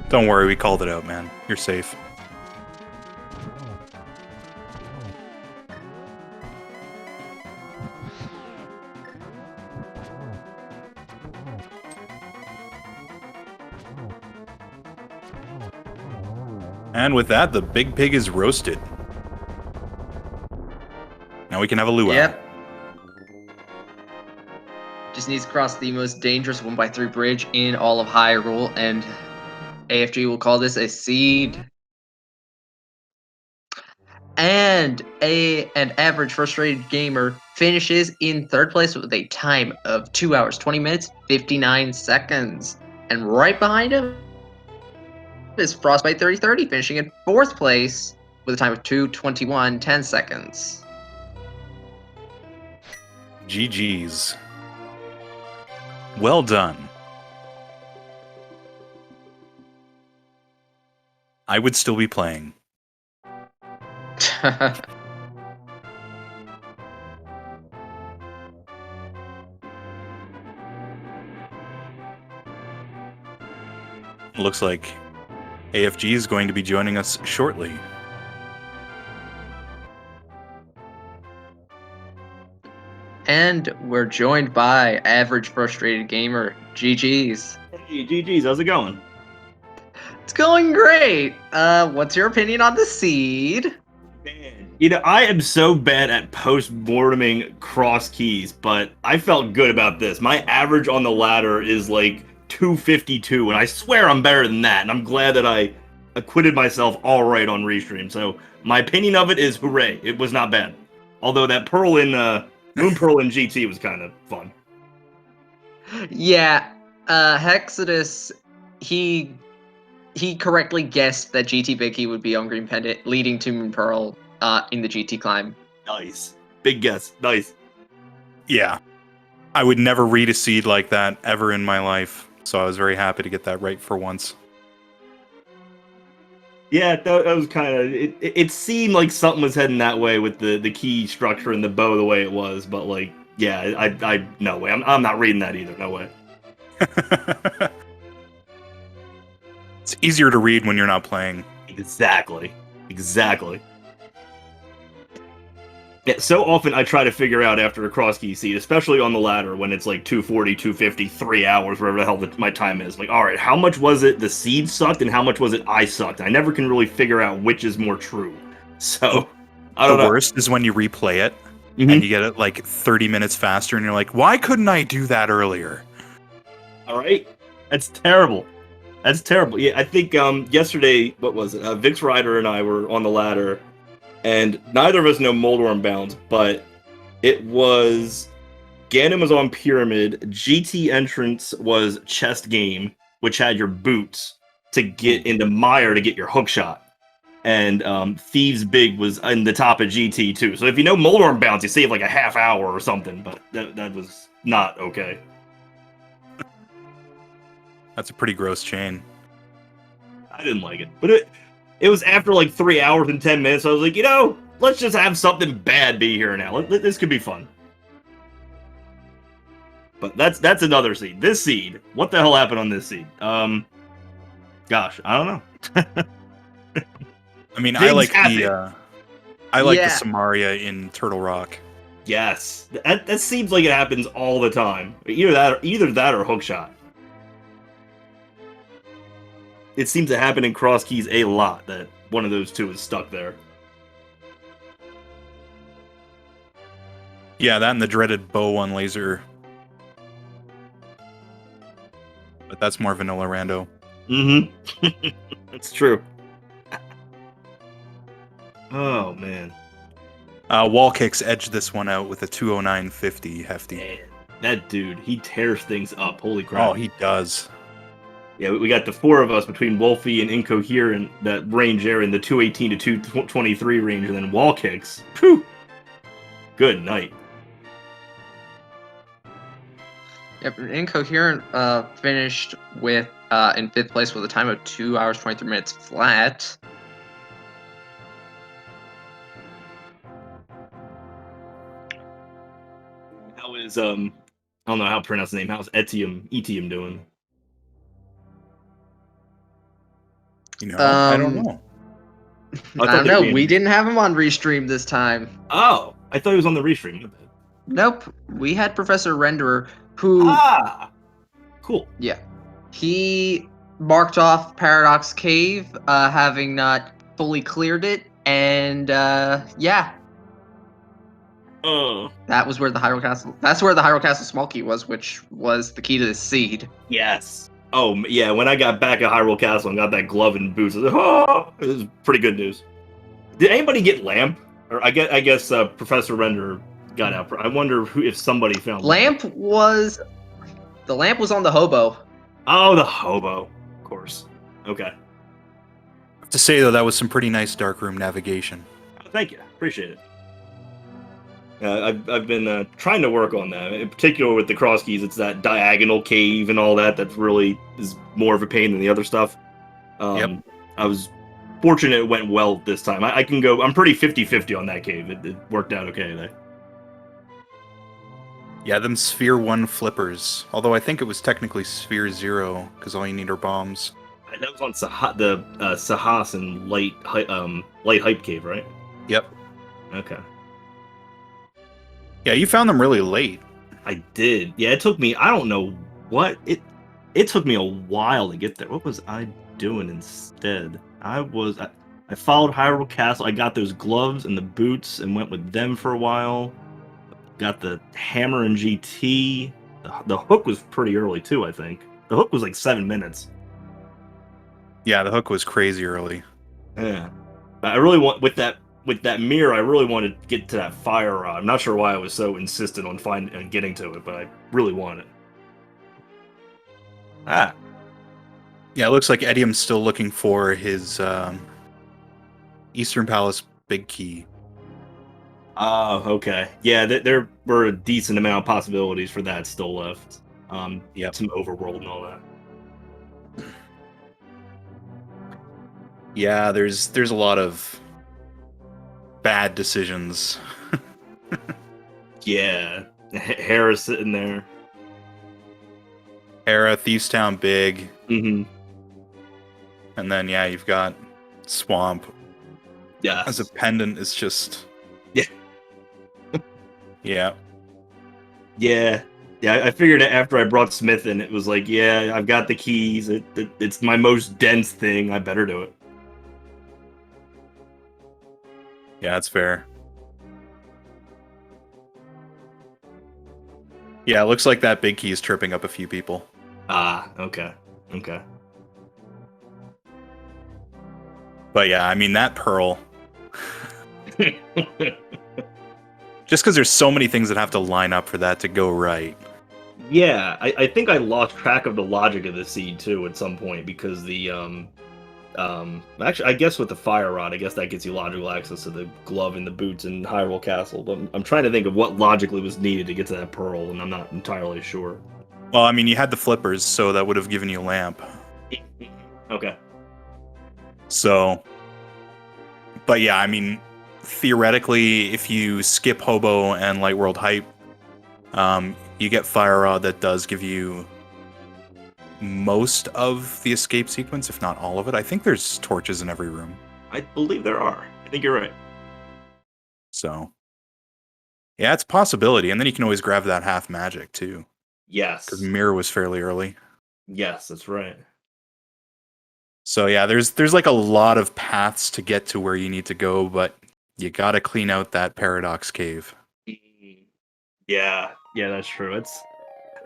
[SPEAKER 2] Don't worry, we called it out, man. You're safe. And with that, the big pig is roasted. Now we can have a luau.
[SPEAKER 1] Yep. Just needs to cross the most dangerous 1x3 bridge in all of Hyrule, and AFG will call this a seed. And an average frustrated gamer finishes in third place with a time of 2 hours, 20 minutes, 59 seconds. And right behind him is Frostbite 3030, finishing in fourth place with a time of 2:21, 10 seconds.
[SPEAKER 2] GG's. Well done. I would still be playing. Looks like AFG is going to be joining us shortly.
[SPEAKER 1] And we're joined by average frustrated gamer, GG's.
[SPEAKER 4] Hey, GG's, how's it going?
[SPEAKER 1] It's going great. What's your opinion on the seed?
[SPEAKER 4] Man, you know, I am so bad at post-morteming Crosskeys, but I felt good about this. My average on the ladder is like 252, and I swear I'm better than that, and I'm glad that I acquitted myself all right on Restream. So my opinion of it is hooray. It was not bad. Although that Pearl in Moon Pearl in GT was kind of fun.
[SPEAKER 1] Yeah, Hexodus, he correctly guessed that GT Vicky would be on Green Pendant, leading to Moon Pearl in the GT climb.
[SPEAKER 4] Nice. Big guess. Nice.
[SPEAKER 2] Yeah. I would never read a seed like that ever in my life, so I was very happy to get that right for once.
[SPEAKER 4] Yeah, that was kind of... It seemed like something was heading that way with the key structure and the bow the way it was, but, like, yeah, I no way. I'm not reading that either. No way.
[SPEAKER 2] It's easier to read when you're not playing.
[SPEAKER 4] Exactly. Exactly. Yeah, so often I try to figure out after a Crosskey seed, especially on the ladder when it's like 240, 250, 3 hours, wherever the hell my time is. Like, all right, how much was it the seed sucked and how much was it I sucked? I never can really figure out which is more true. So, I don't know.
[SPEAKER 2] The worst is when you replay it and you get it like 30 minutes faster and you're like, why couldn't I do that earlier?
[SPEAKER 4] All right. That's terrible. That's terrible. Yeah, I think yesterday, what was it? Vix Rider and I were on the ladder, and neither of us know Moldorm Bound, but it was... Ganon was on Pyramid, GT entrance was Chest Game, which had your boots to get into Mire to get your hook shot. And Thieves Big was in the top of GT too. So if you know Moldorm Bounds, you save like a half hour or something, but that was not okay.
[SPEAKER 2] That's a pretty gross chain.
[SPEAKER 4] I didn't like it. But it was after like 3 hours and 10 minutes. So I was like, you know, let's just have something bad be here now. This could be fun. But that's another seed. This seed, what the hell happened on this seed? Gosh, I don't know.
[SPEAKER 2] I mean, I like
[SPEAKER 4] happen.
[SPEAKER 2] the Samaria in Turtle Rock.
[SPEAKER 4] Yes, that seems like it happens all the time. Either that or hookshot. It seems to happen in Crosskeys a lot that one of those two is stuck there.
[SPEAKER 2] Yeah, that and the dreaded bow on laser. But that's more vanilla rando.
[SPEAKER 4] Mm-hmm. That's true. Oh, man.
[SPEAKER 2] Wall Kicks edged this one out with a 209.50 hefty.
[SPEAKER 4] Man, that dude, he tears things up. Holy crap.
[SPEAKER 2] Oh, he does.
[SPEAKER 4] Yeah, we got the four of us between Wolfie and Incoherent, that range there in the 218 to 223 range, and then Wall Kicks. Whew! Good night.
[SPEAKER 1] Yep, Incoherent finished with in fifth place with a time of 2 hours 23 minutes flat.
[SPEAKER 4] I don't know how to pronounce the name. How's Etium doing?
[SPEAKER 2] You know, I don't know.
[SPEAKER 1] I
[SPEAKER 4] thought
[SPEAKER 1] don't
[SPEAKER 4] they
[SPEAKER 1] know.
[SPEAKER 4] ran
[SPEAKER 1] We
[SPEAKER 4] it.
[SPEAKER 1] didn't have him on Restream this time.
[SPEAKER 4] Oh, I thought he was on the restream. My bad.
[SPEAKER 1] Nope. We had Professor Renderer, who,
[SPEAKER 4] Ah, cool.
[SPEAKER 1] yeah, he marked off Paradox Cave, having not fully cleared it, and yeah,
[SPEAKER 4] Oh,
[SPEAKER 1] that was where the Hyrule Castle. That's where the Hyrule Castle small key was, which was the key to the seed.
[SPEAKER 4] yes. Oh, yeah. When I got back at Hyrule Castle and got that glove and boots, I was like, oh, it was pretty good news. Did anybody get Lamp? Or I guess Professor Render got out. I wonder if somebody found
[SPEAKER 1] The lamp was on the hobo.
[SPEAKER 4] Oh, the hobo. Of course. Okay.
[SPEAKER 2] To say though, that was some pretty nice darkroom navigation.
[SPEAKER 4] Thank you. Appreciate it. I've been trying to work on that. In particular with the Crosskeys, it's that diagonal cave and all that that really is more of a pain than the other stuff.
[SPEAKER 2] Yep.
[SPEAKER 4] I was fortunate it went well this time. I can go... I'm pretty 50-50 on that cave. It worked out okay today.
[SPEAKER 2] Yeah, them Sphere 1 flippers. Although I think it was technically Sphere 0, because all you need are bombs.
[SPEAKER 4] That was on the Sahas and Light Hype Cave, right?
[SPEAKER 2] Yep.
[SPEAKER 4] Okay.
[SPEAKER 2] Yeah, you found them really late.
[SPEAKER 4] I did. Yeah, it took me... I don't know what... It took me a while to get there. What was I doing instead? I followed Hyrule Castle. I got those gloves and the boots and went with them for a while. Got the hammer and GT. The hook was pretty early too, I think. The hook was like 7 minutes.
[SPEAKER 2] Yeah, the hook was crazy early.
[SPEAKER 4] Yeah. I really want with that mirror, I really wanted to get to that fire rod. I'm not sure why I was so insistent on getting to it, but I really want it. Ah.
[SPEAKER 2] Yeah, it looks like Edium's still looking for his Eastern Palace big key.
[SPEAKER 4] Oh, okay. Yeah, there were a decent amount of possibilities for that still left.
[SPEAKER 2] Yep.
[SPEAKER 4] Some overworld and all that.
[SPEAKER 2] Yeah, there's a lot of bad decisions.
[SPEAKER 4] Yeah. Hera's sitting there.
[SPEAKER 2] Hera, Thieves Town big.
[SPEAKER 4] Mm-hmm.
[SPEAKER 2] And then, yeah, you've got Swamp.
[SPEAKER 4] Yeah.
[SPEAKER 2] As a pendant, it's just...
[SPEAKER 4] Yeah.
[SPEAKER 2] Yeah.
[SPEAKER 4] Yeah. Yeah, I figured after I brought Smith in, it was like, yeah, I've got the keys. It's my most dense thing. I better do it.
[SPEAKER 2] Yeah, that's fair. Yeah, it looks like that big key is tripping up a few people.
[SPEAKER 4] Ah, okay. Okay.
[SPEAKER 2] But yeah, I mean, that pearl... Just because there's so many things that have to line up for that to go right.
[SPEAKER 4] Yeah, I think I lost track of the logic of the seed too at some point because the actually I guess with the fire rod, I guess that gets you logical access to the glove and the boots in Hyrule Castle. But I'm trying to think of what logically was needed to get to that pearl, and I'm not entirely sure.
[SPEAKER 2] Well, I mean, you had the flippers, so that would have given you a lamp.
[SPEAKER 4] Okay.
[SPEAKER 2] So, but yeah, I mean, theoretically, if you skip Hobo and Light World Hype, you get Fire Rod that does give you most of the escape sequence, if not all of it. I think there's torches in every room.
[SPEAKER 4] I believe there are. I think you're right.
[SPEAKER 2] So, yeah, it's a possibility. And then you can always grab that half magic, too.
[SPEAKER 4] Yes.
[SPEAKER 2] Because Mirror was fairly early.
[SPEAKER 4] Yes, that's right.
[SPEAKER 2] So, yeah, there's like a lot of paths to get to where you need to go, but you gotta clean out that Paradox Cave.
[SPEAKER 4] Yeah, that's true.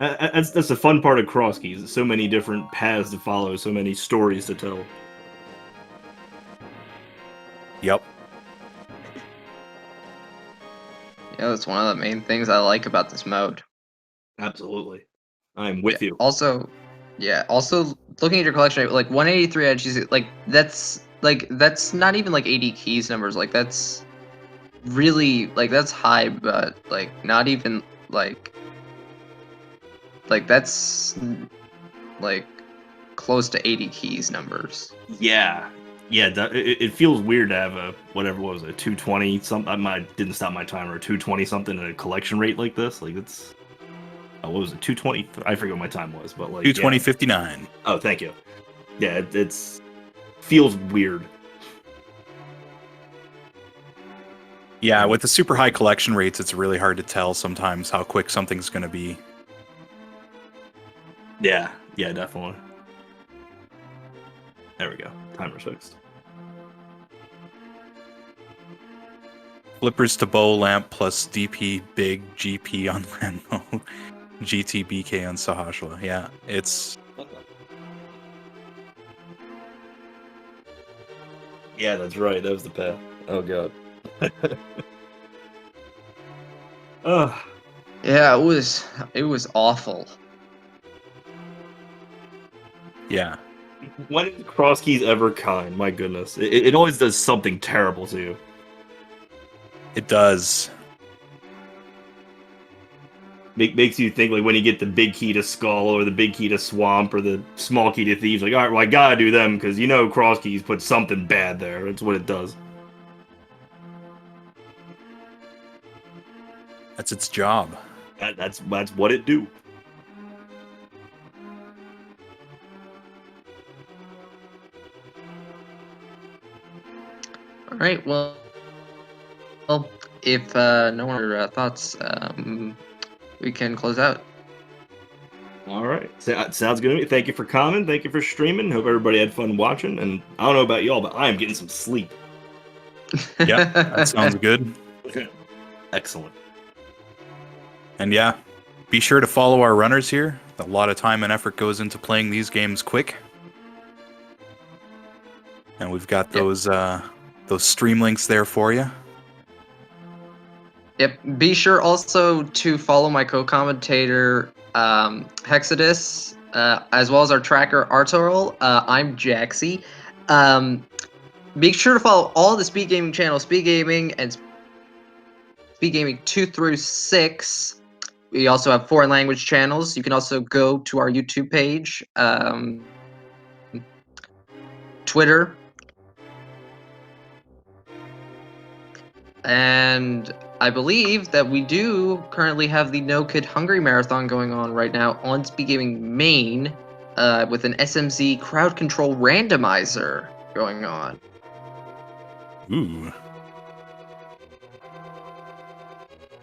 [SPEAKER 4] That's the fun part of Crosskeys. So many different paths to follow, so many stories to tell.
[SPEAKER 2] Yep.
[SPEAKER 1] Yeah, that's one of the main things I like about this mode.
[SPEAKER 4] Absolutely. I'm with you.
[SPEAKER 1] Also looking at your collection, like 183 edges, like that's not even like 80 keys numbers. Like that's really like that's high, but like not even like that's like close to 80 keys numbers.
[SPEAKER 4] Yeah. It feels weird to have a whatever was it 220 something. I didn't stop my timer. 220 something at a collection rate like this. Like it's what was it? 2:20. I forget what my time was, but like
[SPEAKER 2] 2:20:59.
[SPEAKER 4] Oh, thank you. Yeah, it's feels weird.
[SPEAKER 2] Yeah, with the super high collection rates, it's really hard to tell sometimes how quick something's going to be.
[SPEAKER 4] Yeah, definitely. There we go. Timer's fixed.
[SPEAKER 2] Flippers to bow lamp plus DP big GP on Landmo, GT BK on Sahashla. Yeah, it's...
[SPEAKER 4] Yeah, that's right. That was the path. Oh, God. Ugh.
[SPEAKER 1] Yeah, it was awful.
[SPEAKER 2] Yeah.
[SPEAKER 4] When is Crosskeys ever kind? My goodness. It always does something terrible to you.
[SPEAKER 2] It does.
[SPEAKER 4] Makes you think, like, when you get the big key to Skull or the big key to Swamp or the small key to Thieves, like, all right, well, I gotta do them because you know Crosskeys put something bad there. That's what it does.
[SPEAKER 2] That's its job.
[SPEAKER 4] That's what it do.
[SPEAKER 1] All right, well, if no more thoughts, we can close out.
[SPEAKER 4] All right. Sounds good to me. Thank you for coming. Thank you for streaming. Hope everybody had fun watching. And I don't know about y'all, but I am getting some sleep.
[SPEAKER 2] Yeah, that sounds good.
[SPEAKER 4] Excellent.
[SPEAKER 2] And yeah, be sure to follow our runners here. A lot of time and effort goes into playing these games quick. And we've got those stream links there for you.
[SPEAKER 1] Yep. Be sure also to follow my co-commentator Hexadus, as well as our tracker Arturl. I'm Jaxie. Be sure to follow all the Speed Gaming channels, Speed Gaming and Speed Gaming 2 through 6. We also have foreign language channels. You can also go to our YouTube page, Twitter, and I believe that we do currently have the No Kid Hungry Marathon going on right now on Speed Gaming Main, with an SMZ crowd control randomizer going on.
[SPEAKER 2] Ooh.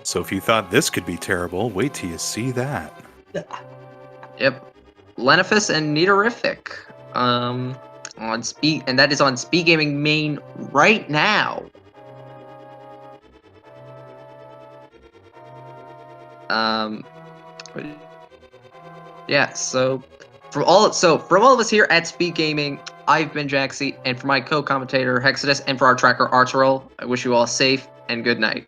[SPEAKER 2] So if you thought this could be terrible, wait till you see that.
[SPEAKER 1] Yep. Lenifus and Nitorific on Speed, and that is on Speed Gaming Main right now. Yeah, so from all of us here at Speed Gaming, I've been Jaxie, and for my co-commentator Hexadus, and for our tracker Arturl, I wish you all a safe and good night.